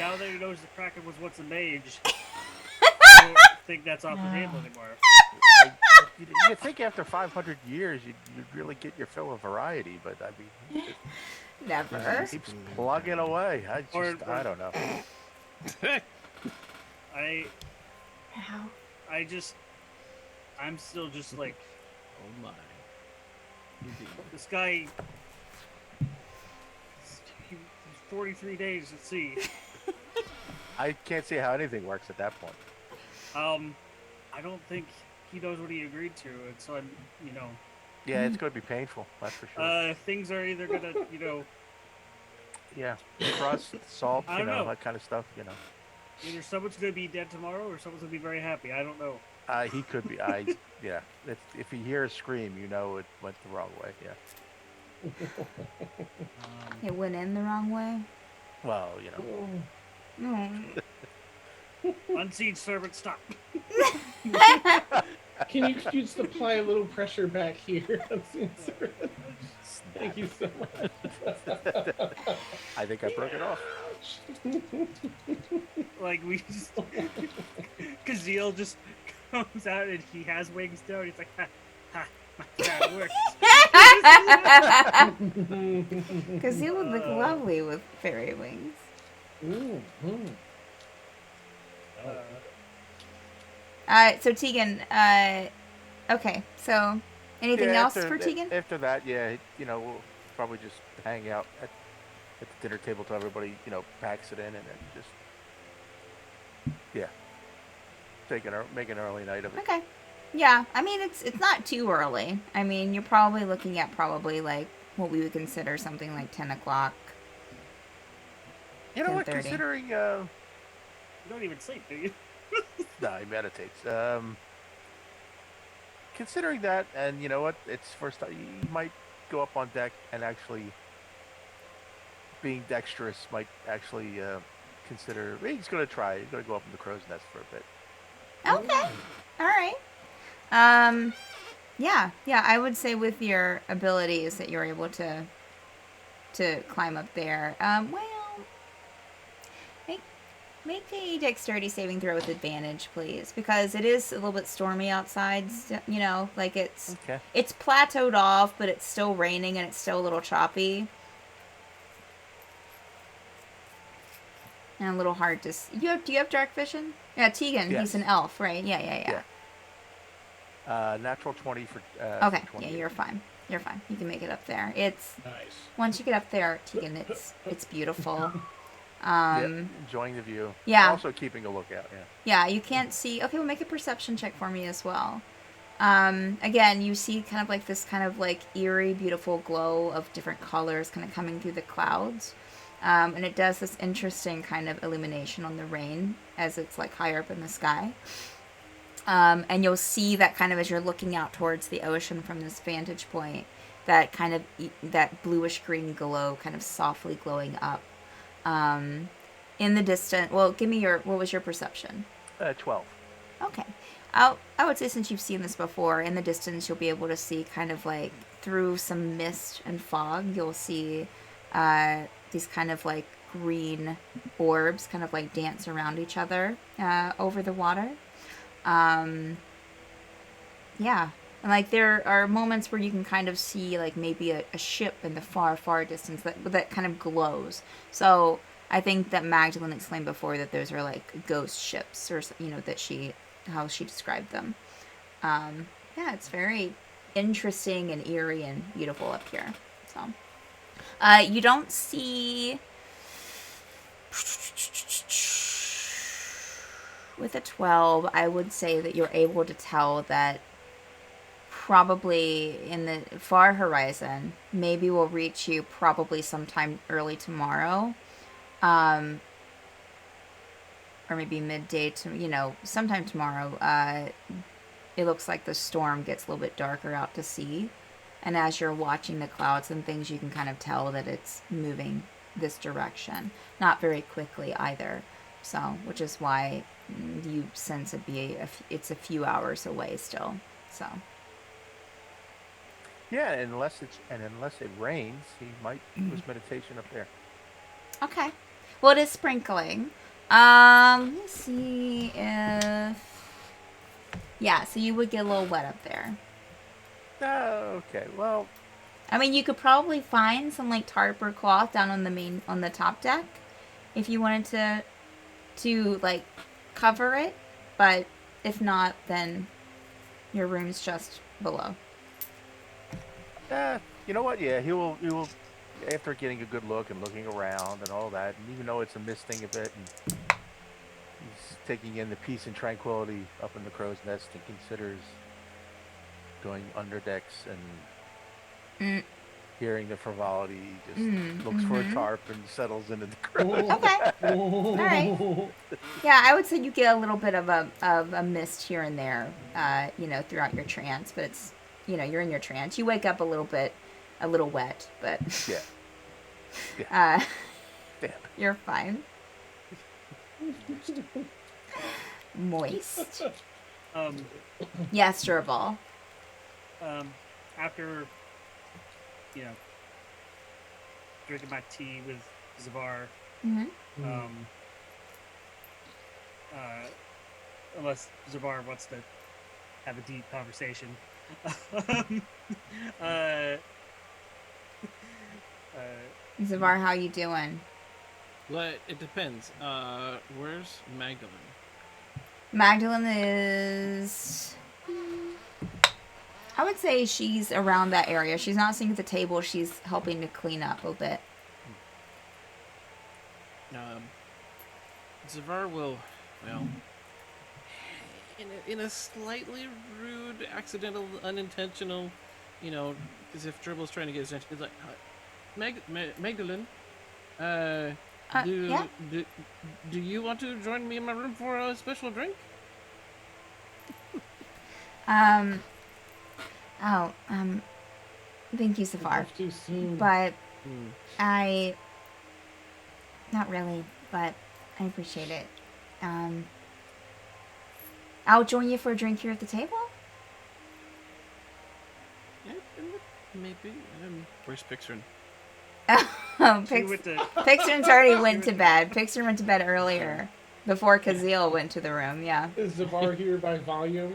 now that he knows the Kraken was once a mage, I don't think that's off the table anymore. You think after 500 years you'd really get your fill of variety, but I mean, Never. he keeps plugging away. I don't know. How? I'm still just like, Oh my. Indeed. this guy, 43 days at sea. I can't see how anything works at that point. I don't think he knows what he agreed to, and so I'm, Yeah, it's going to be painful. That's for sure. things are either gonna, Yeah, crust, salt, I don't know. that kind of stuff. either someone's gonna be dead tomorrow or someone's gonna be very happy. I don't know. He could be. Yeah. If you hear a scream, it went the wrong way. Yeah. It went in the wrong way. Well, Mm. Unseen servant, stop. Can you just apply a little pressure back here? Thank you so much. I think I broke it off. Like we just, Kazeel just comes out and he has wings down. He's like, Ha! My God, it works. Because you would look lovely with fairy wings. So Tegan, okay, so anything Yeah, else for Tegan? after that, yeah, we'll probably just hang out at the dinner table till everybody, packs it in, and then just, yeah, make an early night of it. Okay. Yeah, I mean it's not too early. I mean you're probably looking at probably like what we would consider something like 10 o'clock. You know what? 10:30. Considering, You don't even sleep, do you? no, he meditates. Considering that, and you know what? It's first time you might go up on deck and actually being dexterous might actually consider. He's going to try. He's going to go up in the crow's nest for a bit. Okay. All right. Yeah, I would say with your abilities that you're able to climb up there. Well, make a dexterity saving throw with advantage, please, because it is a little bit stormy outside. Like it's plateaued off, but it's still raining and it's still a little choppy. And a little hard to. Do you have dark vision? Yeah, Tegan. Yes. He's an elf, right? Yeah. Natural 20 for. Okay. For 20. Yeah, you're fine. You're fine. You can make it up there. It's Nice. once you get up there, Tegan, it's beautiful. Enjoying the view. Yeah. Also keeping a lookout. Yeah. Yeah, you can't see. Okay, well, make a perception check for me as well. Again, you see kind of like this kind of like eerie, beautiful glow of different colors kind of coming through the clouds. And it does this interesting kind of illumination on the rain as it's like higher up in the sky. And you'll see that kind of as you're looking out towards the ocean from this vantage point, that kind of that bluish green glow kind of softly glowing up. In the distance, well, what was your perception? 12. Okay. I would say since you've seen this before, in the distance you'll be able to see kind of like through some mist and fog, you'll see these kind of like green orbs kind of like dance around each other over the water. Yeah. And like there are moments where you can kind of see like maybe a ship in the far, far distance that kind of glows. So I think that Magdalene explained before that those are like ghost ships, or how she described them. Yeah, it's very interesting and eerie and beautiful up here. So you don't see with a 12. I would say that you're able to tell that probably in the far horizon, maybe will reach you probably sometime early tomorrow. Or maybe midday to, sometime tomorrow. It looks like the storm gets a little bit darker out to sea. And as you're watching the clouds and things, you can kind of tell that it's moving this direction. Not very quickly either. So, which is why you sense it's a few hours away still. So. Yeah, unless it rains, he might do his meditation up there. Okay. Well, it is sprinkling. Let me see if... Yeah, so you would get a little wet up there. Okay, well... I mean, you could probably find some, like, tarp or cloth down on the top deck if you wanted to like, cover it. But if not, then your room's just below. You know what? Yeah, he will... After getting a good look and looking around and all that, and even though it's a misting a bit, and he's taking in the peace and tranquility up in the crow's nest, and considers going under decks and hearing the frivolity, he just looks for a tarp and settles into the crow's. Okay. All right. Yeah, I would say you get a little bit of a mist here and there, throughout your trance, but it's, you're in your trance. You wake up a little wet, but Damn. You're fine. Moist. Yes, Gerbil. After, drinking my tea with Zavar, unless Zavar wants to have a deep conversation, um, uh, Zavar, how you doing? Well, it depends. Where's Magdalene? Magdalene is. I would say she's around that area. She's not sitting at the table. She's helping to clean up a bit. Zavar will, well, in a slightly rude, accidental, unintentional, because if Dribble's trying to get his attention, he's like, Magdalene, Yeah. do you want to join me in my room for a special drink? Oh, thank you, Safar. Off too soon. But not really, but I appreciate it. I'll join you for a drink here at the table. Yeah, maybe. Where's Pixrin? she went to Pixrin's already went to bed. Pixrin went to bed earlier, before Kazeel went to the room, yeah. Is Zavar here by volume?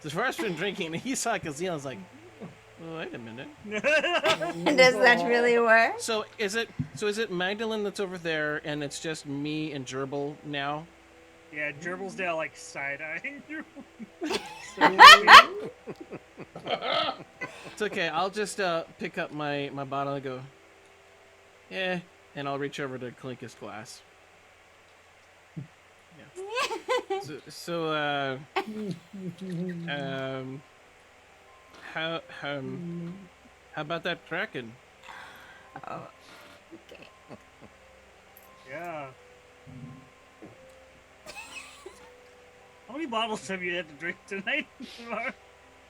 Zavar's been drinking, and he saw Kazeel and was like, oh, wait a minute. Does that really work? So is it Magdalene that's over there, and it's just me and Gerbil now? Yeah, Gerbil's now like side-eyeing you. It's okay. I'll just pick up my bottle and go, yeah, and I'll reach over to clink his glass. Yeah. So how about that Kraken? Oh, okay. Yeah. How many bottles have you had to drink tonight?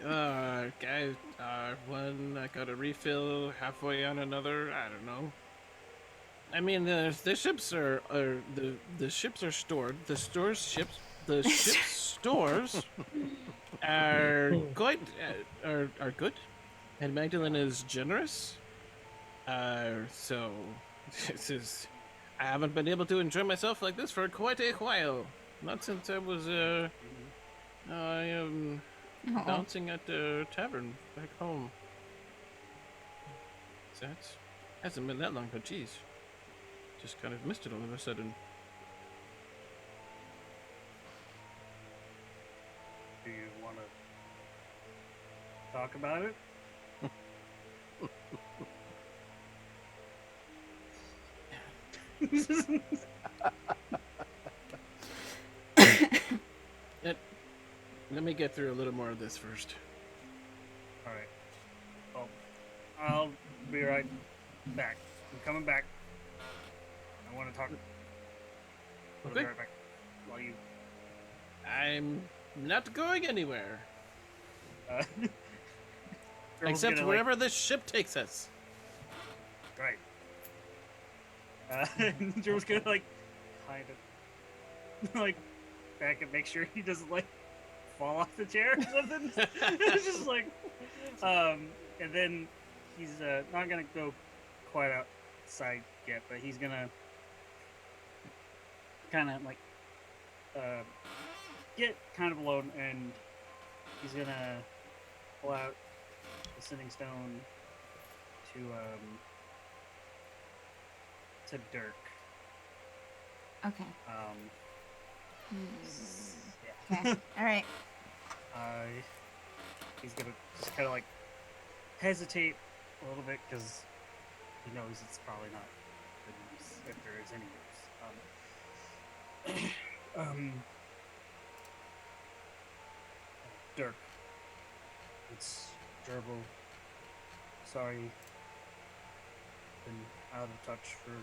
Guys, one I got a refill halfway on another. I don't know. I mean, the ships are the ships are stored. The ship's stores are quite are good, and Magdalene is generous. So this is. I haven't been able to enjoy myself like this for quite a while. Not since I was bouncing at the tavern back home. That hasn't been that long, but geez, just kind of missed it all of a sudden. Do you want to talk about it? Let me get through a little more of this first. All right. Well, I'll be right back. I'm coming back. I want to talk. I'll be Okay. right back. While you. I'm not going anywhere, Girl's except gonna, wherever this ship takes us. Right. Joe's gonna kind of back and make sure he doesn't fall off the chair or something. It's just and then he's not gonna go quite outside yet, but he's gonna kind of get kind of alone, and he's gonna pull out the sending stone to Dirk. Okay. Yeah. Okay. All right. He's gonna just kind of hesitate a little bit because he knows it's probably not good news if there is any news. Dirk, it's Gerbil. Sorry, been out of touch for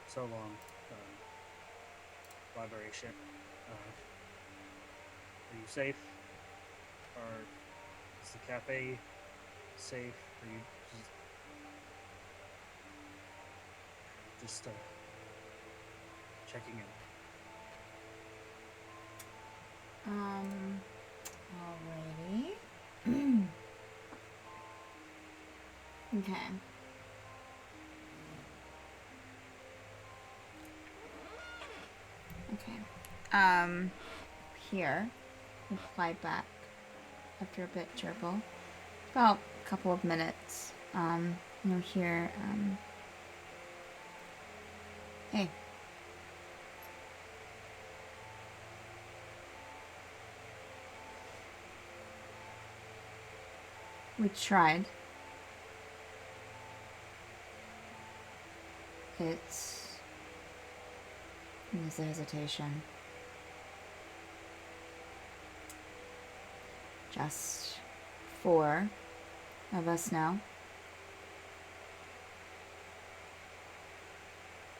so long. Library ship. Are you safe? Or is the cafe safe? Are you just checking in? Alrighty. Okay. Okay. here. Reply back after a bit, Gerbil. About a couple of minutes. You'll hear, hey. We tried. There's a hesitation. Just 4 of us now.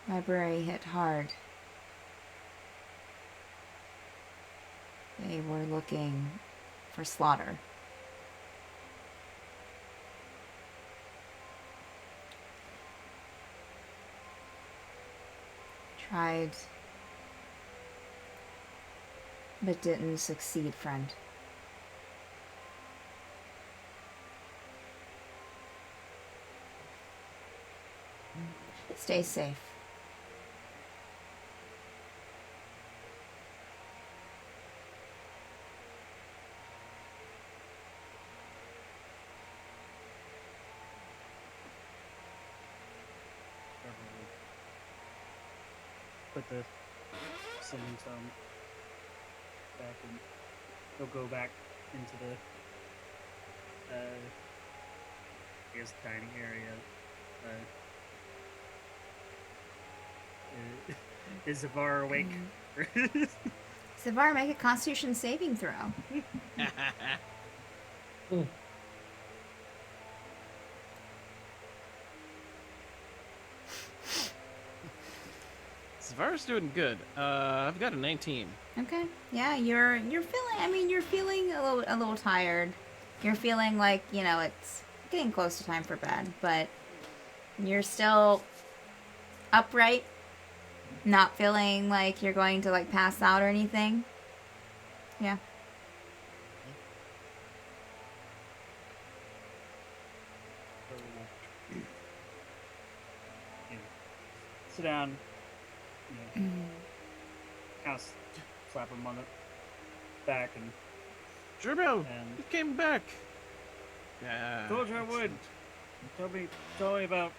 Library hit hard. They were looking for slaughter. Tried, but didn't succeed, friend. Stay safe. Put the singing song back, and he'll go back into the I guess dining area. Is Zavar awake? Zavar, make a Constitution saving throw. Zavar's doing good. I've got a 19. Okay. Yeah, you're feeling. I mean, you're feeling a little tired. You're feeling like it's getting close to time for bed, but you're still upright, not feeling like you're going to like pass out or anything. Yeah. Sit down. Kind of slap him on the back and. Gerbil, And- you came back. Yeah. Told you I would. Tell me about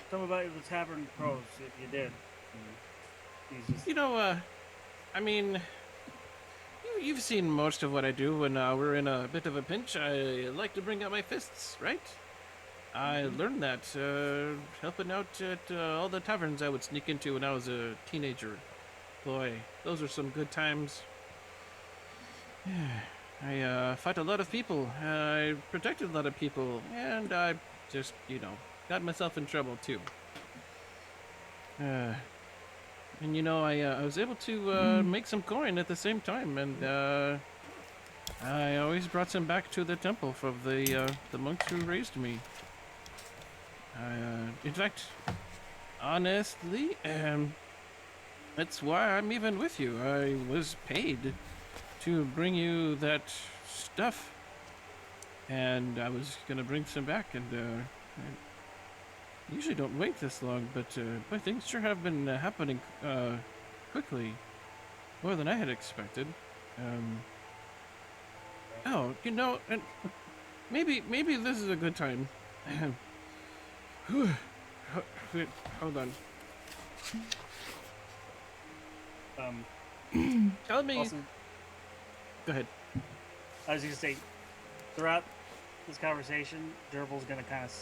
the tavern pros if you did. And he's just, I mean, you've seen most of what I do when we're in a bit of a pinch. I like to bring out my fists, right? I learned that helping out at all the taverns I would sneak into when I was a teenager. Boy, those are some good times. I fought a lot of people. I protected a lot of people, and I just, got myself in trouble too. And I was able to make some coin at the same time, and I always brought some back to the temple for the monks who raised me. In fact, honestly, that's why I'm even with you. I was paid to bring you that stuff, and I was gonna bring some back, and I usually don't wait this long, but things sure have been happening quickly, more than I had expected. And maybe this is a good time. Wait, hold on. Tell me. also, Go ahead. I was gonna say, throughout this conversation, Gerbil's gonna kind of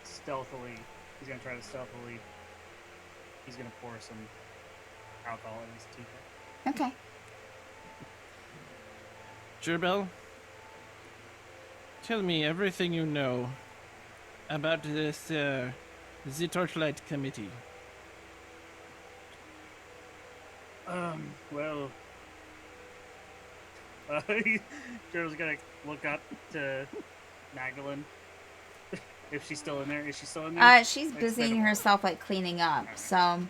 stealthily. He's gonna try to stealthily. He's gonna pour some alcohol in his teacup. Okay. Gerbil, tell me everything you know about this, the Torchlight Committee. Well, Gerbil's gonna look up to Magdalene. If she's still in there. Is she still in there? She's Like, busying stand up. herself like cleaning up. Okay. So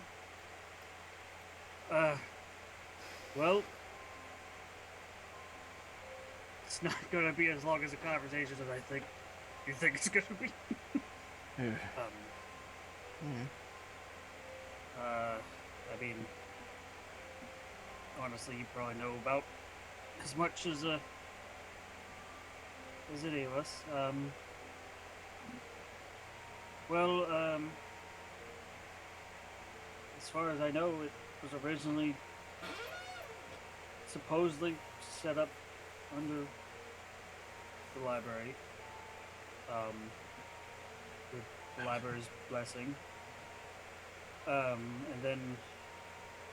Well, it's not gonna be as long as a conversation as I think you think it's gonna be. I mean, honestly, you probably know about as much as any of us. Well, as far as I know, it was originally supposedly set up under the library, with the library's blessing. And then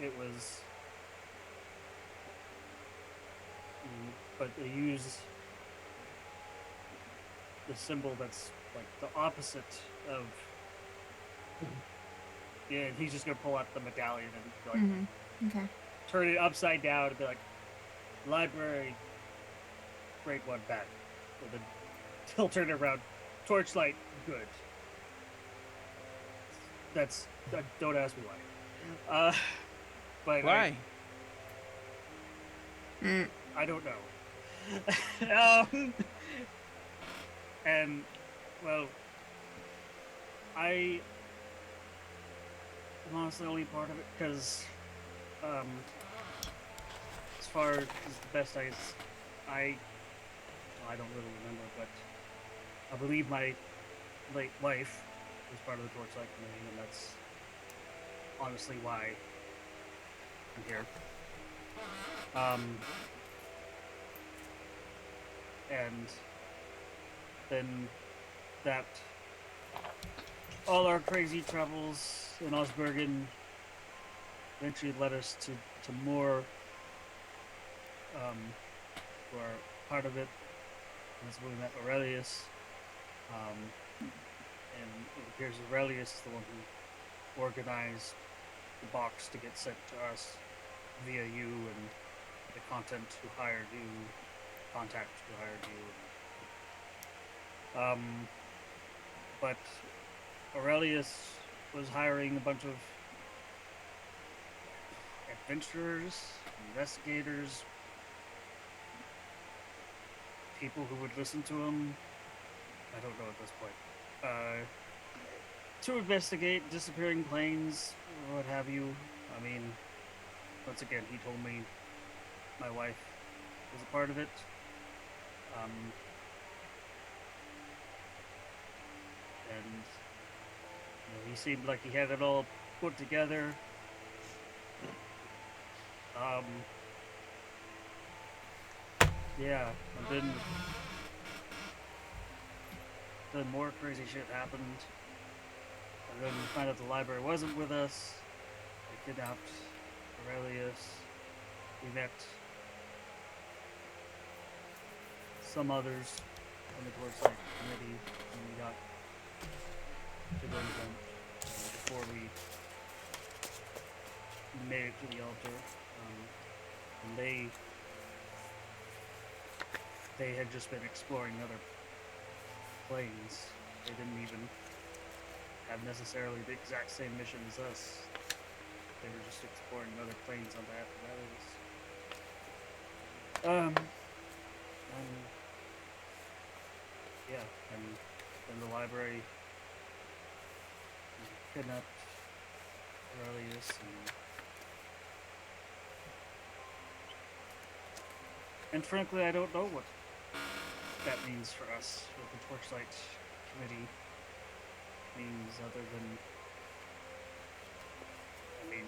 it was, but they use the symbol that's like the opposite of. Yeah, and he's just gonna pull out the medallion and like Mm-hmm. Okay. turn it upside down and be like, library, grade 1 bad. And then he'll turn it around, torchlight, good. That's, don't ask me why. But Why? Mm. I don't know. And, well, I am honestly only part of it because, as far as the best I don't really remember, but I believe my late wife was part of the Torchlight Committee, and that's honestly why I'm here. And then that all our crazy travels in Osbergen eventually led us to more who are part of it. That's when we met Aurelius. And it appears Aurelius is the one who organized the box to get sent to us via you and the contact who hired you. But Aurelius was hiring a bunch of adventurers, investigators, people who would listen to him. I don't know at this point. To investigate disappearing planes, or what have you. I mean, once again, he told me my wife was a part of it. And he seemed like he had it all put together. Yeah, and then more crazy shit happened. And then we find out the library wasn't with us. They kidnapped Aurelius. We met some others on the Torchlight Committee, and we got to bring them before we made it to the altar. And they had just been exploring other planes. They didn't even have necessarily the exact same mission as us. They were just exploring other planes on behalf of others. Yeah, and then the library kidnapped Aurelius, and frankly, I don't know what that means for us, what the Torchlight Committee means, other than, I mean,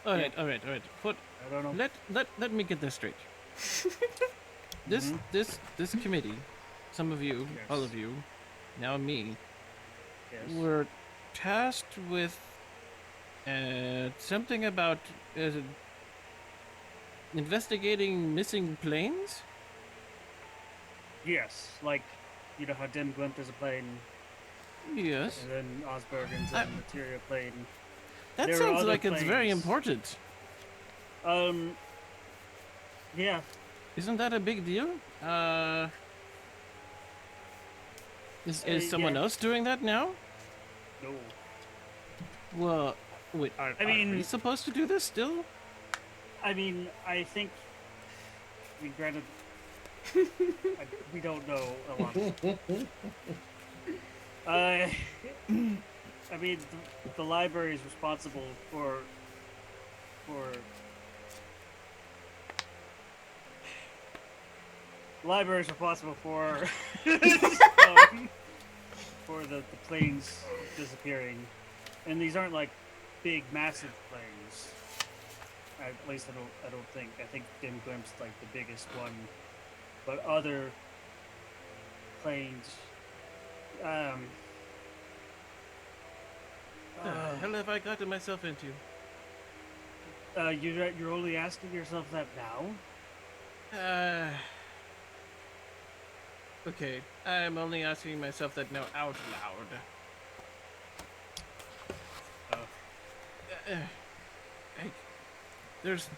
All right. I don't know. Let me get this straight. This committee, some of you, Yes. all of you, now me, Yes. were tasked with something about investigating missing planes. Yes, like, you know how Dim Glimped is a plane, Yes, and then Osbergen's I- a materia plane. that there are sounds other like it's very planes. important. Yeah, Isn't that a big deal? Is someone yeah. else doing that now? no. Well, wait, are we mean- supposed to do this still? I mean, I think, granted, we don't know a lot. I mean, the library is responsible for the library is responsible for for the planes disappearing, and these aren't like big, massive planes. At least I don't think. I think Dim Glimp's like the biggest one, but other planes. The hell have I gotten myself into? You're only asking yourself that now? Okay, I'm only asking myself that now out loud. There's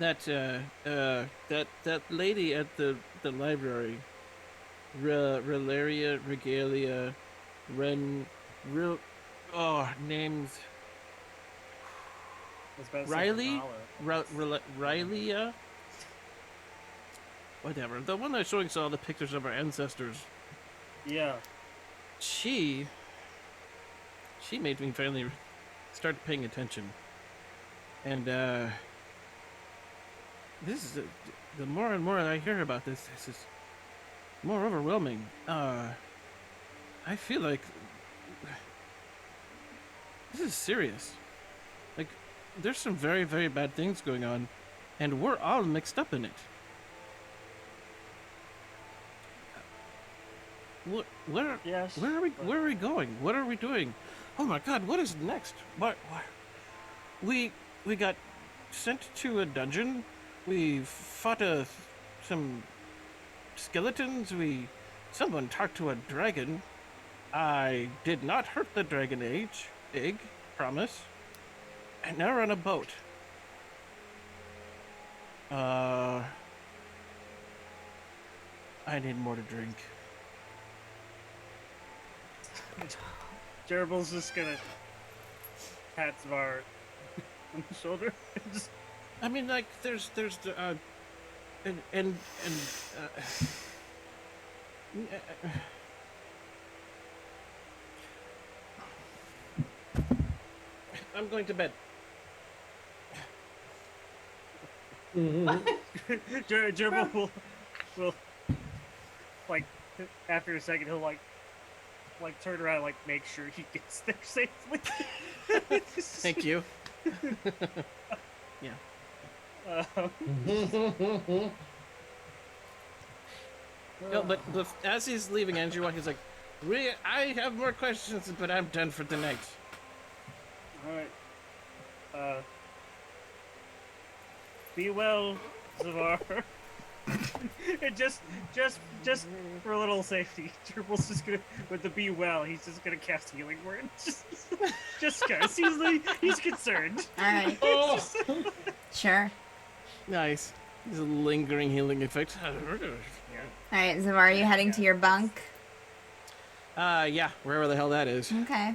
that lady at the library, Relaria Regalia, names I was about to say Riley, Kamala. Riley, whatever. The one that's showing us all the pictures of our ancestors. Yeah. She made me finally start paying attention, and this is the more and more I hear about this is more overwhelming. I feel like this is serious. Like, there's some very, very bad things going on, and we're all mixed up in it. Where Yes. Where are we going? What are we doing? Oh my God! What is next? What? We got sent to a dungeon. We fought some skeletons. Someone talked to a dragon. I did not hurt the dragon egg, promise. And now we're on a boat. I need more to drink. Gerbil's just gonna pat Zvar on the shoulder. Just I mean, like, there's the I'm going to bed. Gerbil will like after a second he'll like turn around and like make sure he gets there safely. Thank you. Yeah. No, but as he's leaving Andrew, he's like, I have more questions, but I'm done for the night. All right. Be well, Zavar. And just for a little safety, Gerbil's just gonna with the be well. He's just gonna cast healing word. Just cause he's concerned. All right. Sure. Nice. There's a lingering healing effect. All right, Zavar, are you heading to your bunk? Yeah, wherever the hell that is. Okay.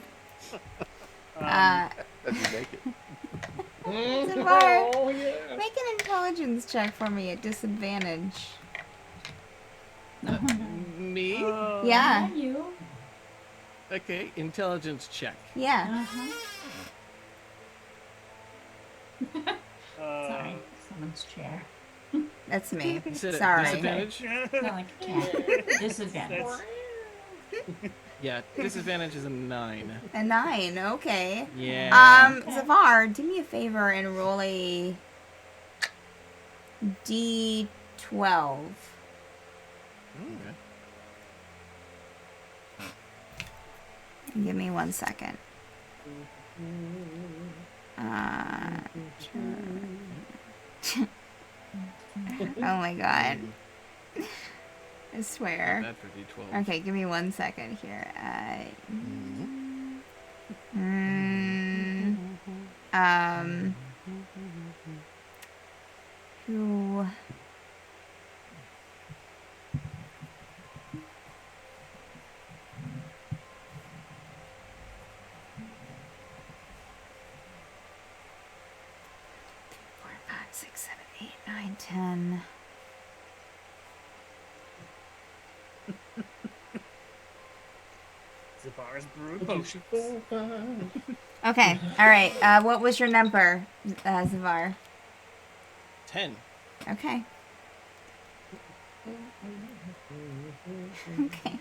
Does he make it? Zavar, Oh yeah. make an intelligence check for me at disadvantage. Me? Yeah. And you. Okay, intelligence check. Yeah. Sorry, someone's chair. That's me. Is it at Sorry. disadvantage? Not like a cat. Disadvantage. Yeah, disadvantage is a 9. A 9. Okay. Yeah. Zavar, do me a favor and roll a D12. Okay. Give me 1 second. Oh my god. I swear. Bad for D12. Okay, give me 1 second here. Who? Four, 5, 6, 7, 8, 9, 10. Zavar's brewed potions. 4, 5. Okay. All right. What was your number, Zavar? 10. Okay. Okay.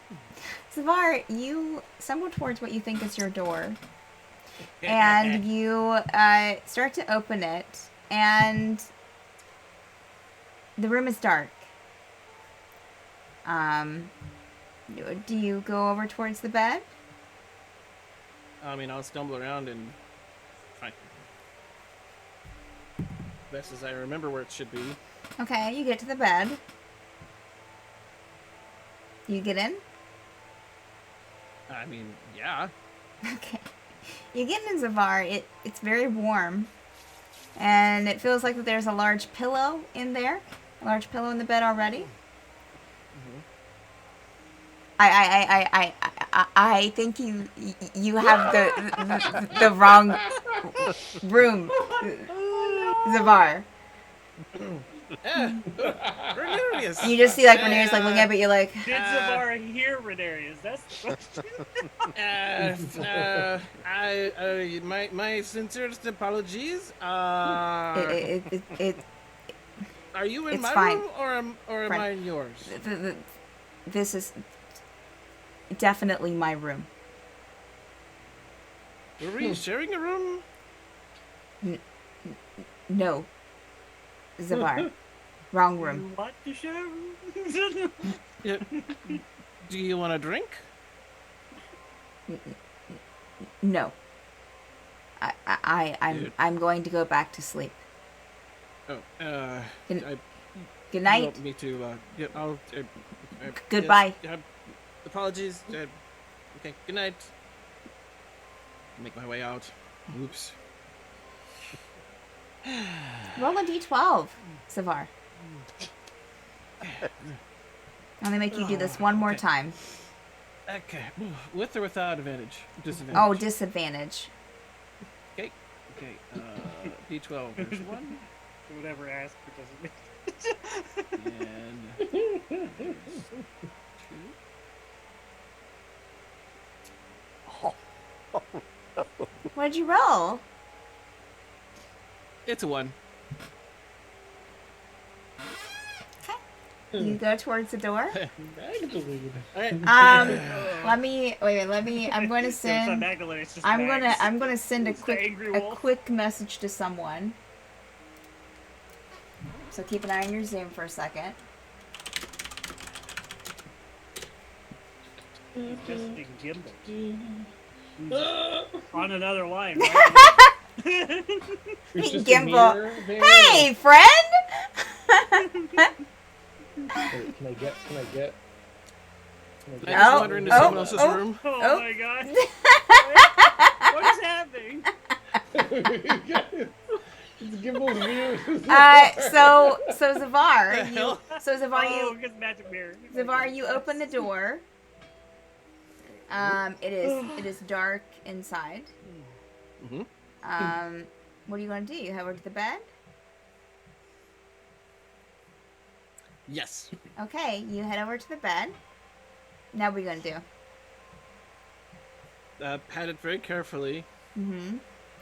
Zavar, you stumble towards what you think is your door, and you start to open it, and the room is dark. Do you go over towards the bed? I mean, I'll stumble around and find. Best as I remember where it should be. Okay, you get to the bed. You get in? I mean, yeah. Okay. You get in, Zavar. It's very warm. And it feels like that there's a large pillow in there. A large pillow in the bed already. I think you have the wrong room, Zavar. Renarius! You just see like Renarius like looking up at you like, Did Zavar hear Renarius? That's the question. My sincerest apologies. it Are you in it's my fine. room or am I Fine. in yours? This is definitely my room. Were we sharing a room? No, Zavar, wrong room. You want to share? Yeah. Do you want a drink? No. I'm going to go back to sleep. Oh, Good I, Good you night. want me to, yeah, I'll, Goodbye. Yes, apologies. Okay, good night. Make my way out. Oops. Roll a d12, Zavar. I'm gonna make you do this one more Okay. time. Okay. With or without advantage? Disadvantage. Oh, disadvantage. Okay, D12. There's 1. Whatever asked for doesn't make And there's 2. What'd you roll? It's a 1. You go towards the door. Magdalene. Alright. Let me. I'm going to send. I'm gonna send a It's the angry wolf. quick message to someone. So keep an eye on your Zoom for a second. Just in Gimbal. On another line, right? There's just a Gimbal. mirror there. Hey, friend. Wait, can I get? I Can just Oh, wandered into oh, someone else's oh. room. Oh, Oh. my god. What is happening? It's Gimbal's mirror. So Zavar, The hell? Zavar, Oh, you because magic mirror. Zavar, you open the door. It is dark inside. Mhm. What are you gonna do? You head over to the bed. Yes. Okay, you head over to the bed. Now what are you gonna do? Pat it very carefully. Mm-hmm.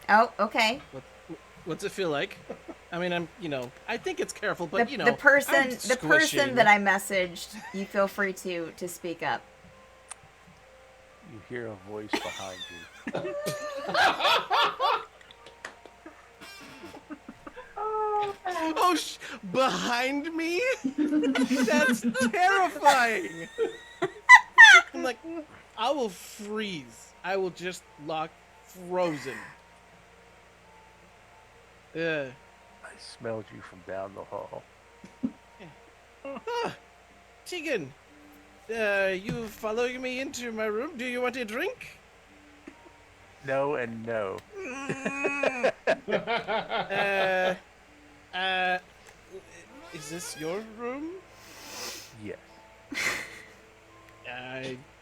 Oh, okay. What's it feel like? I mean, I think it's careful, but The person I'm that squishing. I messaged, you feel free to speak up. You hear a voice behind you. Oh, behind me? That's terrifying. I'm like, I will freeze. I will just lock frozen. I smelled you from down the hall. Tegan, you following me into my room? Do you want a drink? No and no. Is this your room? Yes.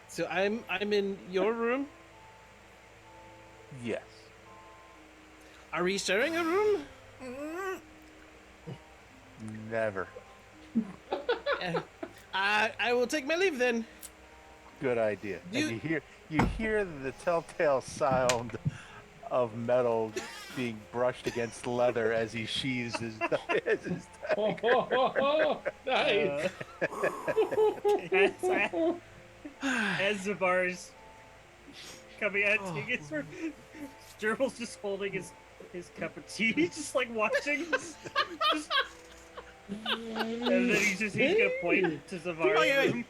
So I'm in your room. Yes. Are we sharing a room? Never. I will take my leave then. Good idea. You- And you hear the telltale sound of metal being brushed against leather as he sheathes his his Nice. As Zabar's coming out, Oh. taking his Gerbil's just holding his cup of tea, just like watching. And then he's gonna point to Zavar's Wait. room.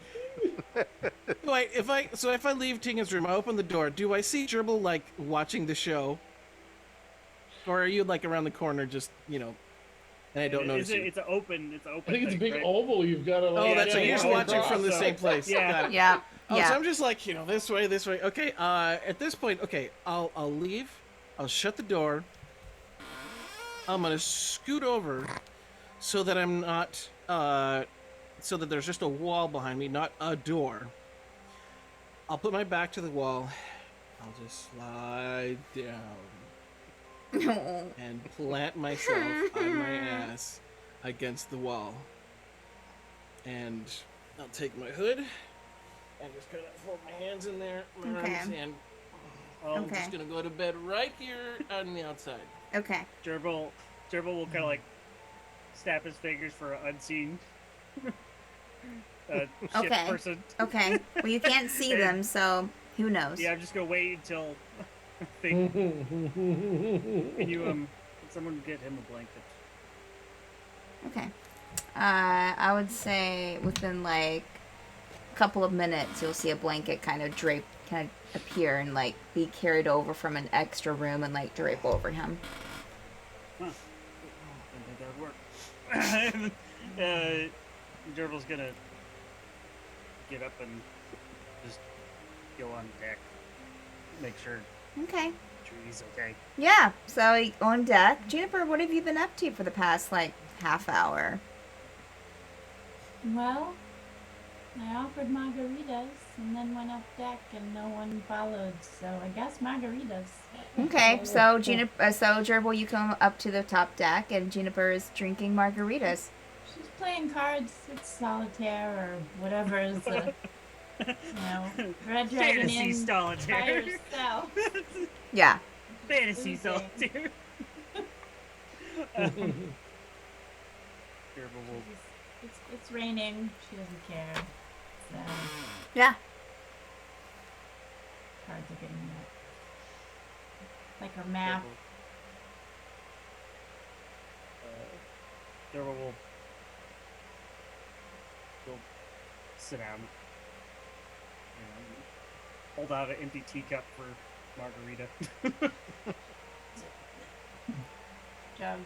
Wait, if I leave Tinga's room, I open the door. Do I see Gerbil like watching the show, or are you like around the corner, just and I don't notice you? It's an open. I think it's a thing, big right? oval. You've got to. Oh, Like, that's yeah, right. You're yeah, just watching across, from the so- same place. Yeah. Got it. Yeah. Oh, Yeah. so I'm just like, this way, this way. Okay, at this point, okay, I'll leave. I'll shut the door. I'm gonna scoot over so that I'm not, so that there's just a wall behind me, not a door. I'll put my back to the wall. I'll just slide down and plant myself on my ass against the wall. And I'll take my hood and just kind of fold my hands in there, my Okay. arms, and I'm Okay. just gonna go to bed right here on the outside. Okay. Gerbil will kind of like snap his fingers for an unseen ship Okay. person. Okay. Well, you can't see them, so who knows? Yeah, I'm just gonna wait until can you can someone get him a blanket? Okay. I would say within like a couple of minutes, you'll see a blanket kind of appear and like be carried over from an extra room and like drape over him. Huh. I didn't think that would work. Gerbil's gonna get up and just go on deck, make sure Okay. Trudy's okay. Yeah. So on deck, Juniper, what have you been up to for the past like half hour? Well, I offered margaritas and then went up deck and no one followed, so I guess margaritas. Okay. So Juniper, Gerbil, you come up to the top deck, and Juniper is drinking margaritas. She's playing cards. It's solitaire or whatever is Red Dragon Fantasy Inn by solitaire. herself. Yeah. Fantasy Anything. solitaire. Gerbil will It's raining. She doesn't care. So Yeah. cards are getting wet. Like her map. Gerbil will sit down and hold out an empty teacup for margarita. Jug.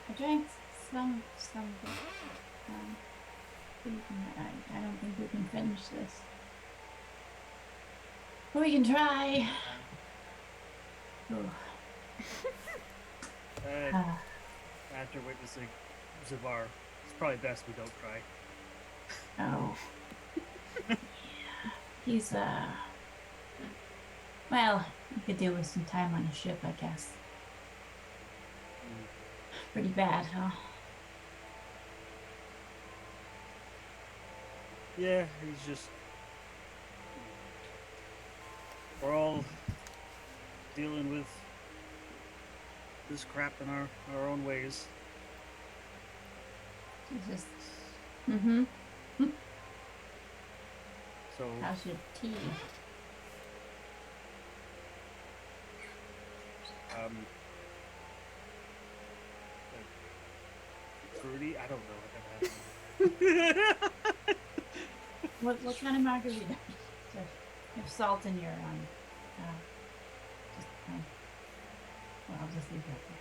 I drank some of it. I don't think we can finish this. But we can try. Ooh. After witnessing Zavar, it's probably best we don't cry. Oh. He's well, we could do with some time on a ship, I guess. Pretty bad, huh? Yeah, he's just. We're all dealing with this crap in our own ways. Jesus. Mm-hmm. So, How's your tea? fruity? I don't know what that is. What kind of margarita? So, have salt in your just well, I'll just leave that there.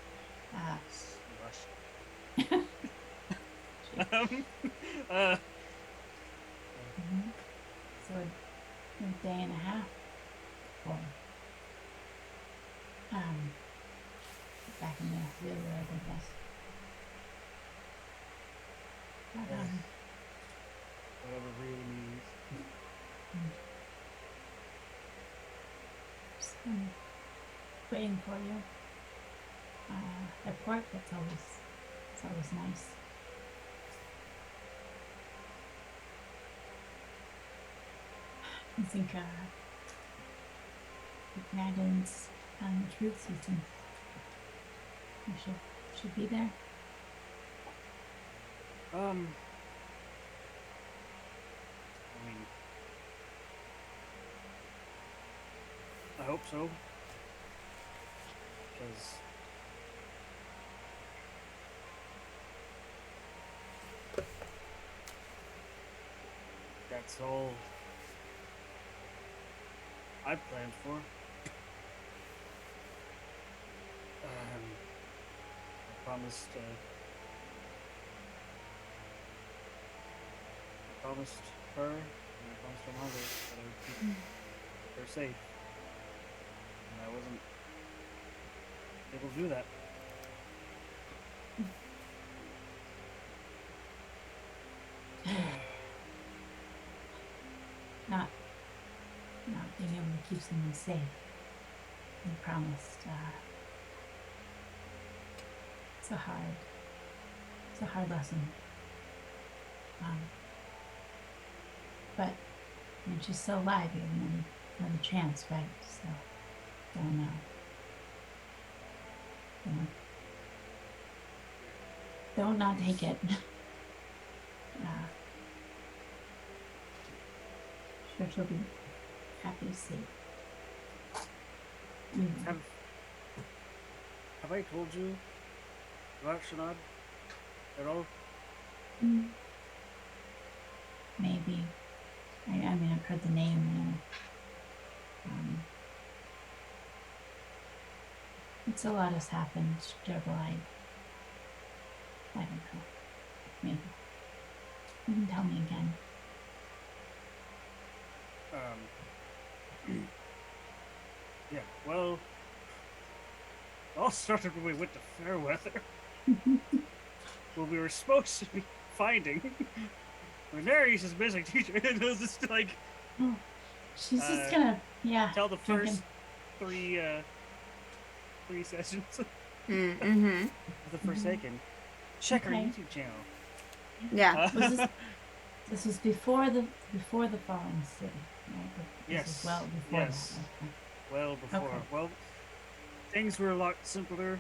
So a day and a half. Or back in the real world, I guess. But, Whatever real means. just waiting for you. At port, it's always nice. I think Magdalen's telling the truth, Ethan. We should be there. I mean, I hope so. Because that's all I planned for. I promised her, and I promised her mother that I would keep her safe. And I wasn't able to do that. Not being able to keep someone safe. You promised. It's a hard lesson. But I mean, she's still alive. You have another chance, right? So don't not take it. Sure, she'll be happy to see. Have I told you about Shanad at all? Maybe. I mean, I've heard the name. It's a lot has happened, Gerbil. I don't know. Maybe. You can tell me again. Yeah, well, it all started when we went to Fairweather. When we were supposed to be finding Renarius' missing teacher. It was just like, She's just gonna, tell the drinking. first three sessions Mm-hmm. of the Forsaken. Check our Okay. YouTube channel. Yeah. Was this was before the Fallen City, right? This Yes. was well before Yes. that. Okay. Well, before. Okay. Well, things were a lot simpler.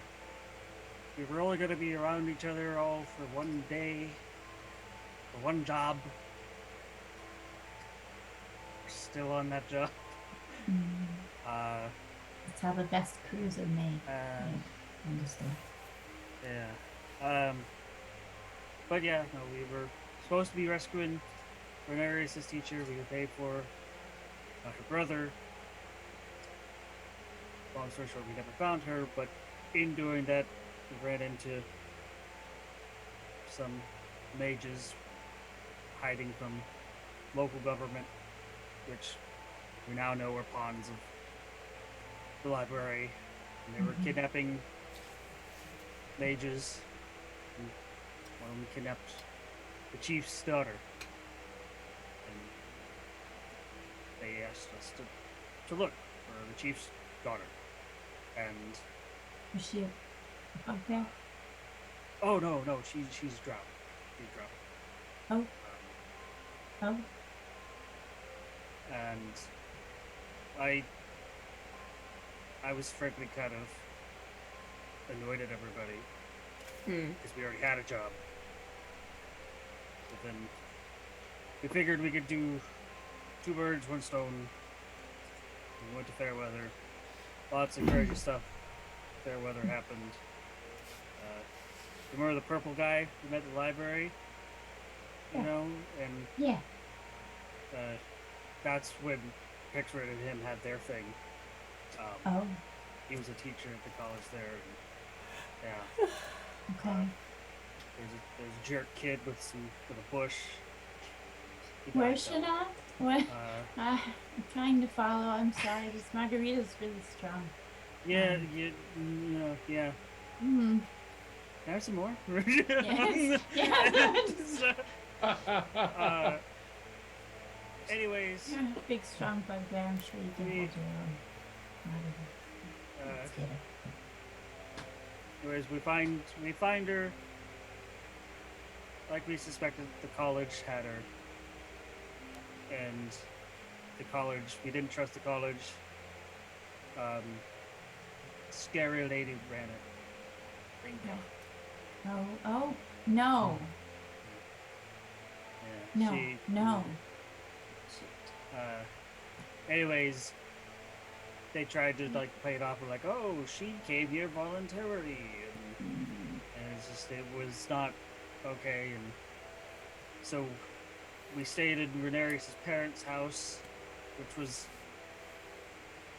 We were only going to be around each other all for one day, for one job. We're still on that job. That's how the best crews are made. I understand. Yeah. But yeah, no, we were supposed to be rescuing Renarius' teacher. We were paid for her brother. Long story short, we never found her, but in doing that, we ran into some mages hiding from local government, which we now know are pawns of the library. And they were kidnapping mages. And one of them kidnapped the chief's daughter. And they asked us to look for the chief's daughter. And Was she up there? oh no, she's drowned. She's drowned. Oh. And I was frankly kind of annoyed at everybody because we already had a job. But then we figured we could do two birds, one stone. We went to Fairweather. Lots of crazy stuff. Fairweather happened. Remember the purple guy we met at the library? You know? And Yeah. that's when Pickford and him had their thing. Oh. He was a teacher at the college there. And, yeah. Okay. There's a jerk kid with a bush. He Where died, should though. I? What? Uh, I'm trying to follow. I'm sorry. This margarita's really strong. yeah, yeah. Mm. Can I have some more? Yes. Yeah. Anyways, You're a big, strong bugbear. I'm sure you can hold your own. Margarita. Let's get it. we find her. Like we suspected, the college had her, and the college. We didn't trust the college. Scary lady ran it. Oh, no. Yeah, No, no. Anyways, they tried to like play it off like, oh, she came here voluntarily, and it was not okay, and so we stayed in Rhaenyra's parents' house, which was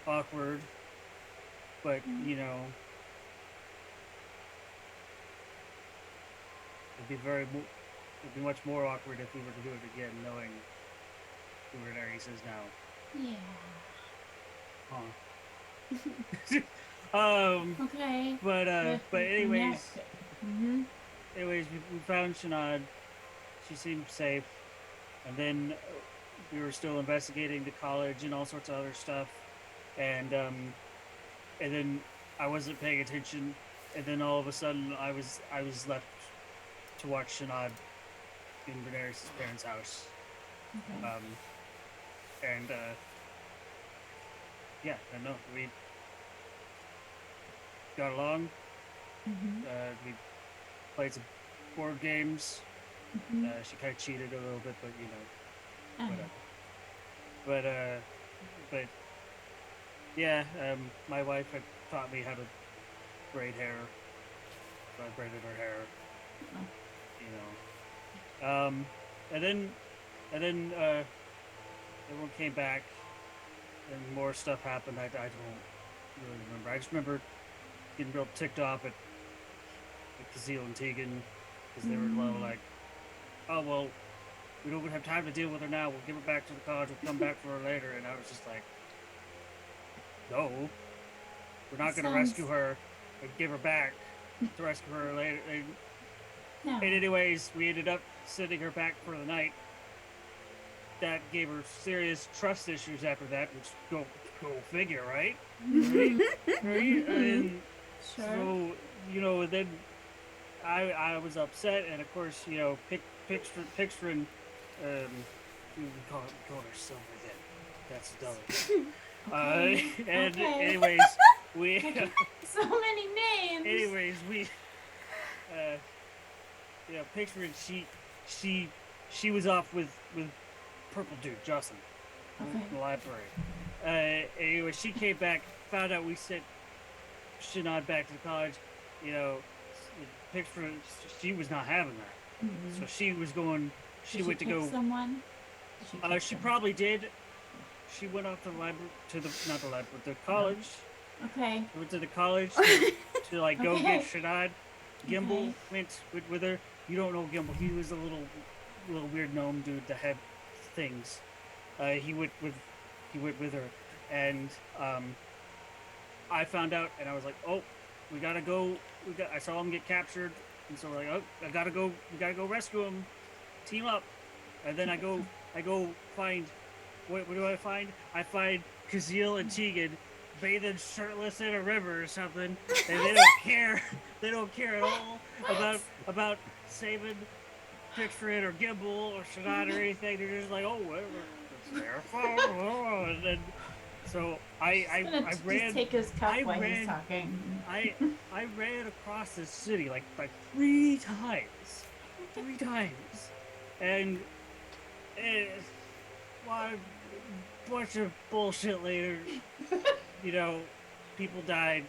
awkward, but you know, it'd be much more awkward if we were to do it again, knowing who Rhaenyra is now. Yeah. Okay. But anyways, Mm-hmm. we found Shanad. She seemed safe, and then we were still investigating the college and all sorts of other stuff, and then I wasn't paying attention, and then all of a sudden I was left to watch Shanad in Rhaenyra's parents' house, Okay. and yeah, I know we got along. Mm-hmm. We played some board games. Mm-hmm. She kind of cheated a little bit, but you know, whatever. But yeah, my wife had taught me how to braid hair, so I braided her hair. Oh. You know, and then everyone came back, and more stuff happened. I don't really remember. I just remember getting real ticked off at Kazeel and Tegan because they were like, "Oh well, we don't have time to deal with her now. We'll give her back to the college. We'll come back for her later." And I was just like, "No, we're not going to rescue her and give her back to rescue her later." No. And anyways, we ended up sending her back for the night. That gave her serious trust issues after that, which go figure, right? Right? And Sure. so, you know, then I was upset, and of course, you know, Pixtrin, we call her Silver then. That's Dully. Okay. And Okay. anyways, we So many names. anyways, we you know, Pixtrin, she was off with Purple Dude, Jocelyn, Okay. in the library. Anyway, she came back, found out we sent Shanad back to the college. You know, Pixtrin, she was not having that. Mhm. So she was going. She Did went to pick go. someone. Did she pick She someone? probably did. She went off to the library, not the library, the college. Okay. Went to the college to like go Okay. get Shanad. Gimbal Okay. went with her. You don't know Gimbal. He was a little weird gnome dude that had things. He went with her, and I found out, and I was like, oh, we gotta go. I saw him get captured, and so we're like, oh, we gotta go rescue him. Team up. And then I go find. What do I find? I find Kazeel and Tegan bathing shirtless in a river or something, and they don't care. They don't care at all about saving Pixtrin or Gimbal or Shanad or anything. They're just like, oh, whatever. It's their fault. And then, so I Just ran. take his cup I while ran- he's talking. I ran across the city like 3 times. 3 times. And a bunch of bullshit later. You know, people died.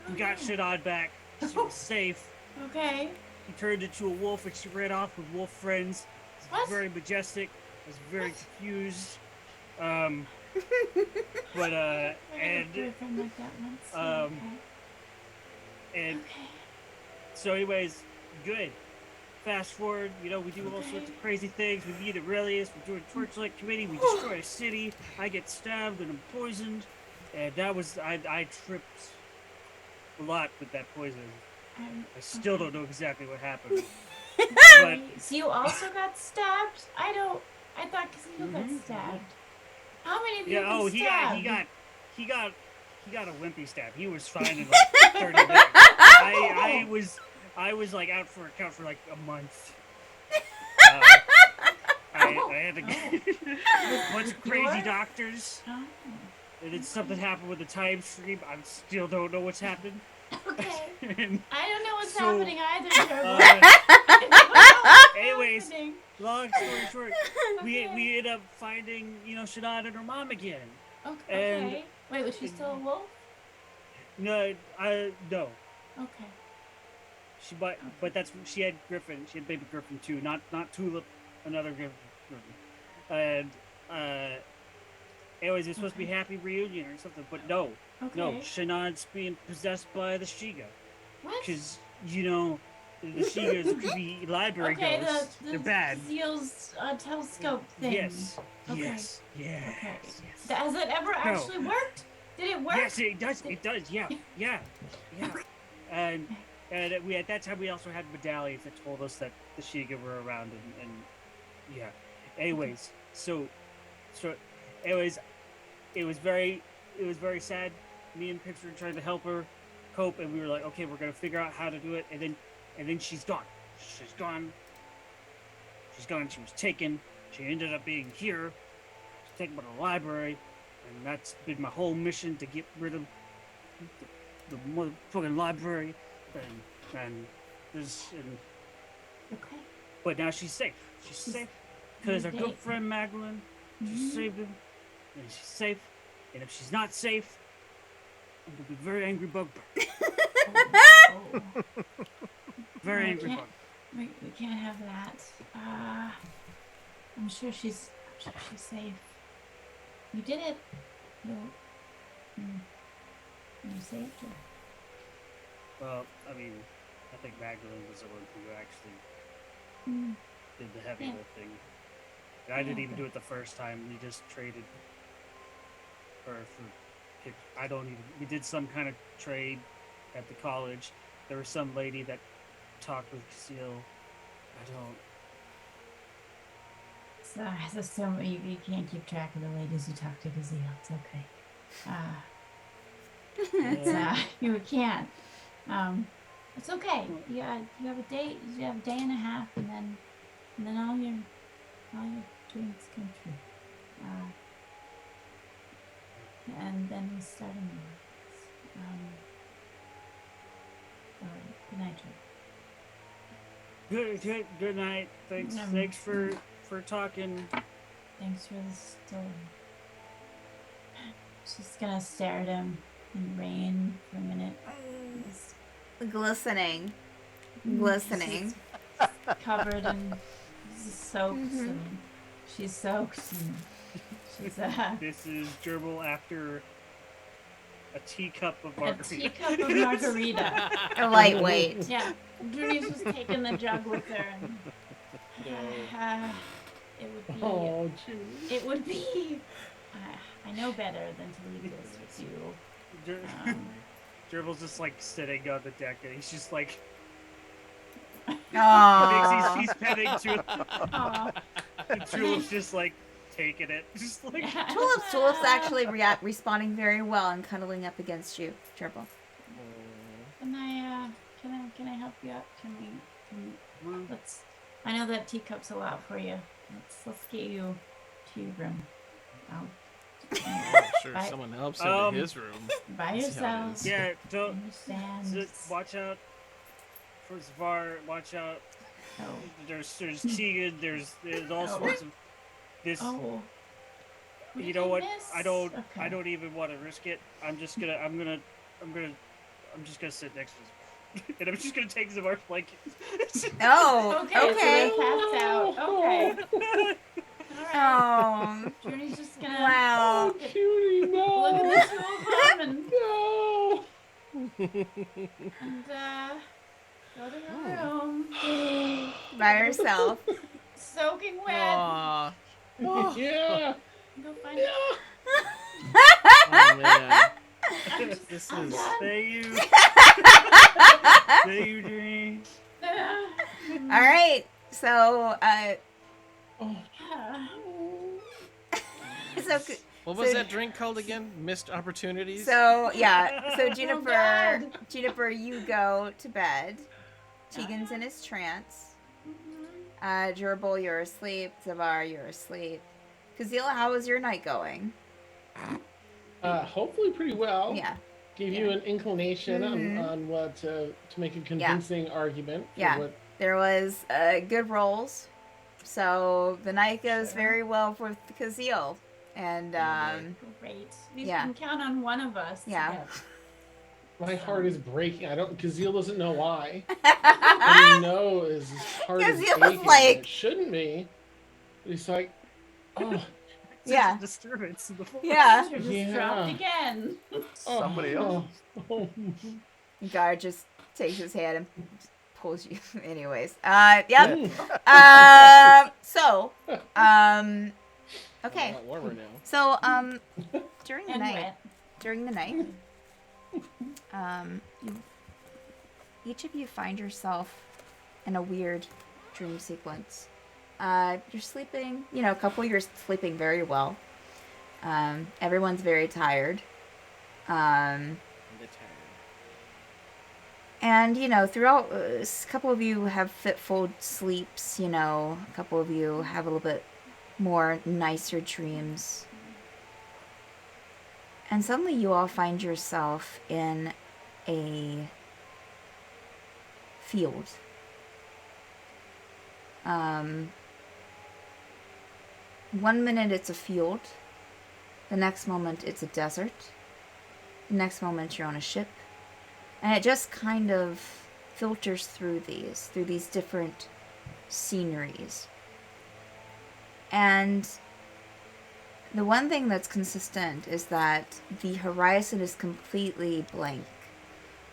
We got Shanad back. She was safe. Okay. He turned into a wolf and she ran off with wolf friends. It was What? very majestic. I was very confused. But I had a and boyfriend like that once. and Okay. so anyways, good. Fast forward, you know, we do all sorts of crazy things. We meet Aurelius, we're doing Torchlight Committee, we destroy a city, I get stabbed and I'm poisoned. And that was, I tripped a lot with that poison. I still don't know exactly what happened. But So you also got stabbed? I thought Kazeel got stabbed. How many people yeah, oh, stabbed? he got a wimpy stab. He was fine in like 30 minutes. I was like out for a count for like a month. I had to Oh. bunch of crazy Your- doctors, Oh, and then something happened with the time stream. I still don't know what's happened. okay. And, I don't know what's So, happening either, Gerbil. uh, I don't know what's anyways, happening. long story short, we Okay. ended up finding, Shadad and her mom again. Okay. and- Wait, was she still a wolf? No, no. Okay. But she had Griffin. She had baby Griffin too, not Tulip, another Griffin. And anyways, it's supposed to be happy reunion or something, but no, Okay. Shanad's being possessed by the Shiga, What? because the Shiga is a creepy library Okay, ghost. the They're bad. Zeal's telescope thing. Yes, Okay. yes, yes, Okay. yes. Has it ever actually worked? Did it work? Yes, it does. It does. Yeah, yeah, yeah. And we at that time we also had medallions that told us that the Shiga were around and yeah. Anyways, so anyways, it was very sad. Me and Picture tried to help her cope, and we were like, okay, we're gonna figure out how to do it. And then she's gone. She's gone. She was taken. She ended up being here. She's taken by the library. And that's been my whole mission, to get rid of the motherfucking library, and Okay. but now she's safe. She's safe because our good friend Magdalene, she Mhm. saved him, and she's safe. And if she's not safe, I'm gonna be very angry bugbear. Oh. Very I angry can't- bugbear. We can't have that. I'm sure she's safe. You did it. You saved her. Well, I mean, I think Magdalene was the one who actually Mm. did the heavy Yeah. lifting. And I didn't Yeah, even but- do it the first time. We just traded her for. I don't even. We did some kind of trade at the college. There was some lady that talked with Seal. I don't. So you can't keep track of the ladies you talk to, Gazelle. It's okay. You can't. It's okay. You have a day. You have a day and a half, and then all your dreams come true. And then we start a new life. All right. Good night, Joe. Good night. Thanks for talking. Thanks for the story. She's gonna stare at him in the rain for a minute. Just Glistening. Glistening. covered in soaks, Mhm. and she's soaked, and she's This is Gerbil after a teacup of a margarita. teacup of margarita. A lightweight. Yeah, Judy's just taking the jug with her, and it would be. Oh, jeez. It would be. I know better than to leave this with you. Gerbil's just like sitting on the deck, and he's just like Aww. he's petting Tulip. Aw. And Tulip's just like taking it, just like Tulip's actually responding very well and cuddling up against you, Gerbil. Can I help you out? Let's. I know that teacup's a lot for you. Let's get you to your room. Out I'm sure Bye. someone helps Um, into his room. by Let's see how it yourself. is. yeah. Don't Understand? just watch out for Zavar. Watch out. Oh. There's Tegan. There's all Oh. sorts of this. Oh. You know what? miss? I don't Okay. even want to risk it. I'm just gonna sit next to him. And I'm just gonna take Zavar's blanket. Oh, Okay. okay. So they passed out. Okay. All right. Oh, Judy's just gonna wow. Cutie, look no! at the two of them No! and go to her room, By herself. soaking wet. Aw. Yeah! Go find. Yeah! Oh man. I'm just, This I'm is- done. Thank you. Thank you, Dream. All right. So, Oh, so What was So- that drink called again? Missed opportunities? So yeah, so God. Juniper, you go to bed. Tegan's in his trance. Gerbil, you're asleep. Zavar, you're asleep. Kazila, how was your night going? Hopefully pretty well. Yeah. Give Yeah. you an inclination Mhm. on what to make a convincing argument for Yeah. what. There was good rolls. So the night goes Sure. very well for Kazil. And Great. You Yeah. can count on one of us. to Yeah. get My heart some. is breaking. I don't. Kazil doesn't know why. What he knows his heart is Kazil was aching. like- It shouldn't be. But he's like, oh, Yeah. Disturbance in the force. Yeah. Just Yeah. dropped again. Somebody else. Oh. Guard just takes his hand and pulls you. Anyways. Yep. Okay. A lot warmer now. So, during the And night, wet. each of you find yourself in a weird dream sequence. You're sleeping, a couple you're sleeping very well. Everyone's very tired. And, throughout, a couple of you have fitful sleeps, a couple of you have a little bit more nicer dreams. And suddenly you all find yourself in a field. 1 minute it's a field. The next moment it's a desert. The next moment you're on a ship. And it just kind of filters through these different sceneries. And the one thing that's consistent is that the horizon is completely blank.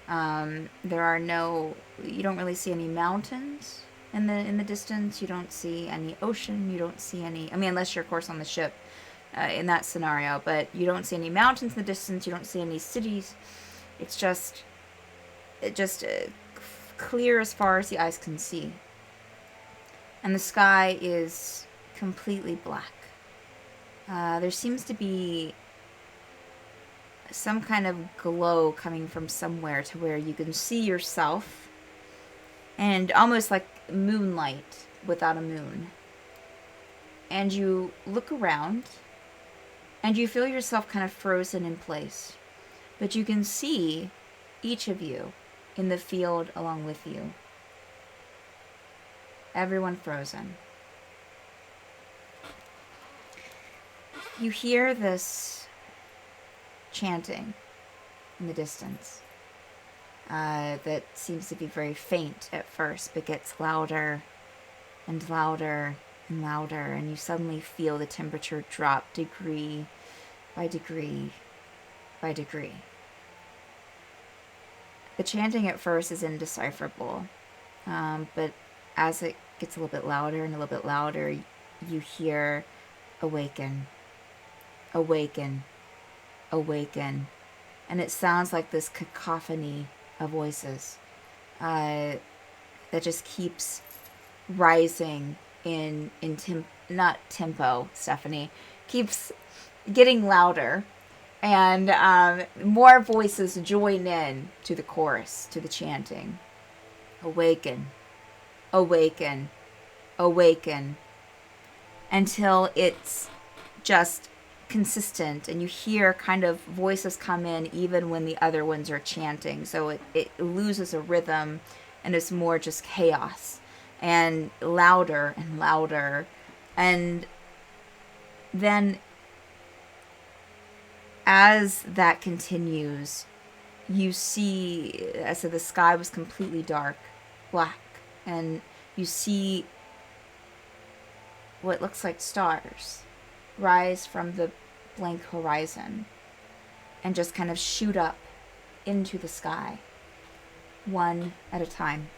You don't really see any mountains in the distance. You don't see any ocean. You don't see any, unless you're of course on the ship in that scenario, but you don't see any mountains in the distance. You don't see any cities. It's just clear as far as the eyes can see. And the sky is completely black. There seems to be some kind of glow coming from somewhere to where you can see yourself, and almost like moonlight without a moon. And you look around and you feel yourself kind of frozen in place, but you can see each of you in the field along with you. Everyone frozen. You hear this chanting in the distance that seems to be very faint at first, but gets louder and louder and louder, and you suddenly feel the temperature drop degree by degree by degree. The chanting at first is indecipherable, but as it gets a little bit louder and a little bit louder, you hear awaken, awaken, awaken. And it sounds like this cacophony of voices that just keeps rising in not tempo, Stephanie, keeps getting louder. And more voices join in to the chorus, to the chanting. Awaken, awaken, awaken. Until it's just consistent, and you hear kind of voices come in even when the other ones are chanting. So it loses a rhythm, and it's more just chaos. And louder and louder. And then as that continues, you see, so the sky was completely dark, black, and you see what looks like stars rise from the blank horizon and just kind of shoot up into the sky, one at a time.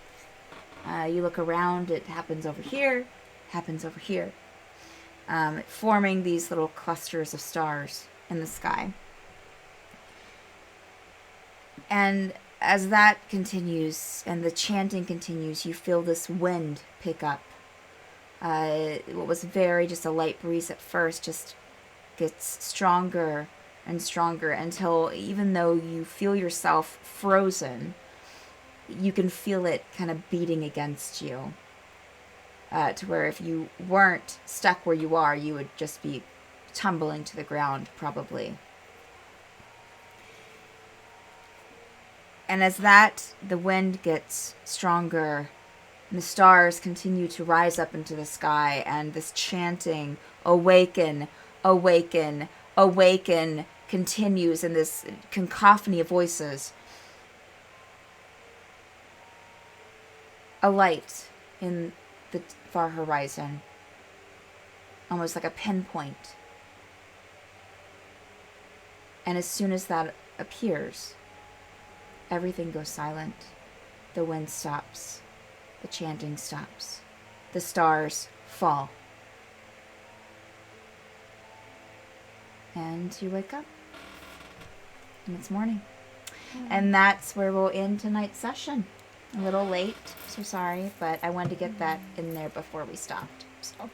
You look around, it happens over here, happens over here, forming these little clusters of stars in the sky. And as that continues and the chanting continues, you feel this wind pick up. What was just a light breeze at first just gets stronger and stronger until even though you feel yourself frozen, you can feel it kind of beating against you. to where if you weren't stuck where you are, you would just be tumbling to the ground, probably. And as the wind gets stronger, and the stars continue to rise up into the sky, and this chanting, awaken, awaken, awaken, continues in this cacophony of voices. A light in the far horizon, almost like a pinpoint. And as soon as that appears, everything goes silent. The wind stops. The chanting stops. The stars fall. And you wake up. And it's morning. And that's where we'll end tonight's session. A little late, so sorry, but I wanted to get that in there before we stopped. So.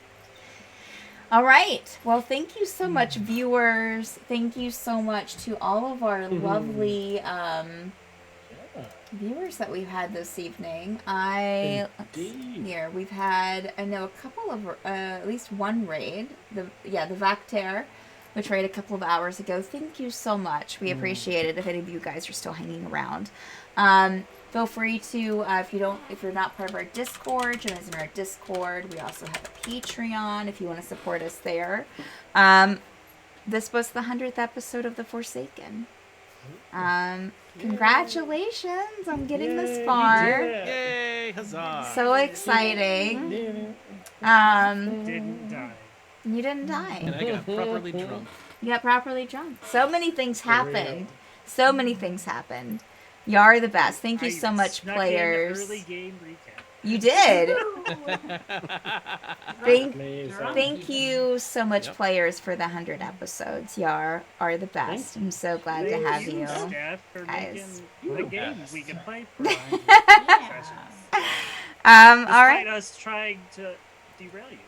All right. Well, thank you so much, viewers. Thank you so much to all of our lovely viewers that we've had this evening. Let's see here. We've had, I know, a couple of, at least one raid. The Vacter, which raid a couple of hours ago. Thank you so much. We appreciate it. If any of you guys are still hanging around, feel free to, if you're not part of our Discord, join us in our Discord. We also have a Patreon if you want to support us there. This was the 100th episode of The Forsaken. Congratulations on getting this far. Yay! Huzzah! So exciting. Didn't die. You didn't die. And I got properly drunk. You got properly drunk. So many things happened. So many things happened. You are the best. Thank you so much, snuck players. in early game recap. You did. Amazing. Thank you so much, players, for the 100 episodes. You are the best. I'm so glad to have you. Steph, for Guys. making the game we can play for 100 sessions. All Despite right. us trying to derail you.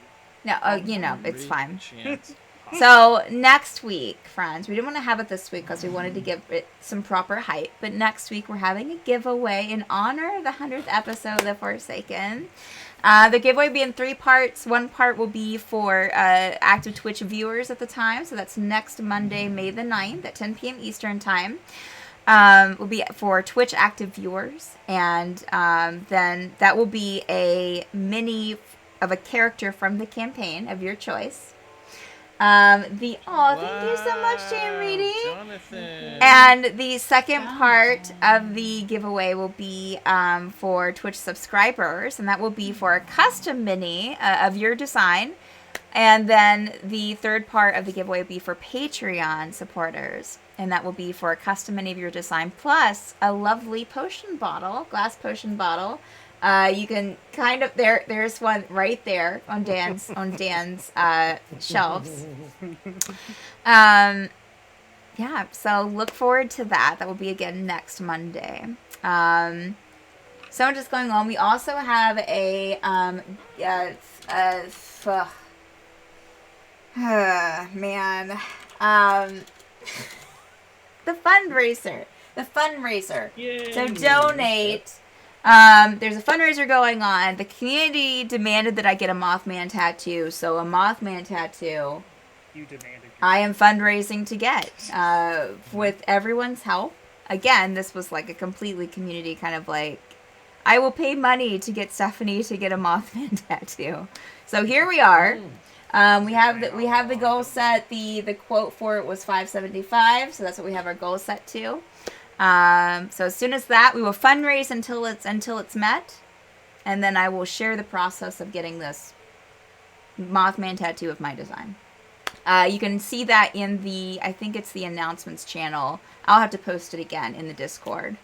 No, it's fine. Chance. So next week, friends, we didn't want to have it this week because we wanted to give it some proper hype. But next week, we're having a giveaway in honor of the 100th episode of The Forsaken. The giveaway will be in 3 parts. One part will be for active Twitch viewers at the time. So that's next Monday, May the 9th at 10 p.m. Eastern Time. Will be for Twitch active viewers. And then that will be a mini of a character from the campaign of your choice. Thank you so much, Jam Reedy. Jonathan. And the second part of the giveaway will be for Twitch subscribers, and that will be for a custom mini of your design. And then the third part of the giveaway will be for Patreon supporters, and that will be for a custom mini of your design, plus a lovely potion bottle, glass potion bottle. You can kind of there's one right there on Dan's shelves. Yeah, so look forward to that. That will be again next Monday. So just going on, we also have a the fundraiser. Yay. So donate. There's a fundraiser going on. The community demanded that I get a Mothman tattoo, so a Mothman tattoo You demanded. I am fundraising to get with everyone's help. Again, this was like a completely community kind of like, I will pay money to get Stephanie to get a Mothman tattoo. So here we are. We have the goal set. The quote for it was $575, so that's what we have our goal set to. So as soon as that, we will fundraise until it's met, and then I will share the process of getting this Mothman tattoo of my design. You can see that in I think it's the announcements channel. I'll have to post it again in the Discord.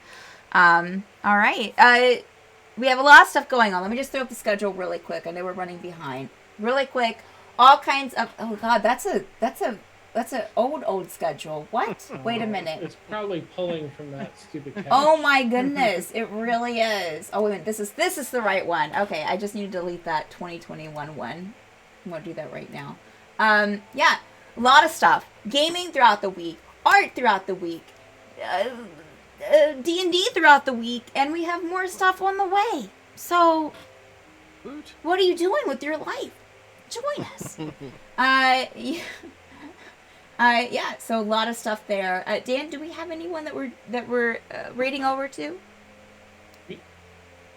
All right. We have a lot of stuff going on. Let me just throw up the schedule really quick. I know we're running behind. Really quick. All kinds of. Oh God, that's an old schedule. What? Wait a minute. It's probably pulling from that stupid couch. Oh my goodness, it really is. Oh wait a minute, this is the right one. Okay, I just need to delete that 2021 one. I'm gonna do that right now. Yeah, a lot of stuff. Gaming throughout the week, art throughout the week, D&D throughout the week, and we have more stuff on the way. So Woot. What are you doing with your life? Join us. Yeah. Yeah. So a lot of stuff there. Dan, do we have anyone that we're reading over to?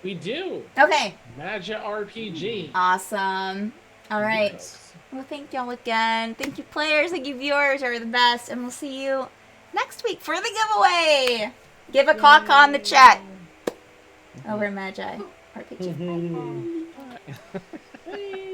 We do. Okay. Magia RPG. Awesome. All right. Yes. Well, thank y'all again. Thank you, players. Thank you, viewers. You're the best. And we'll see you next week for the giveaway. Give a cock on the chat. Over Magi RPG. Hey.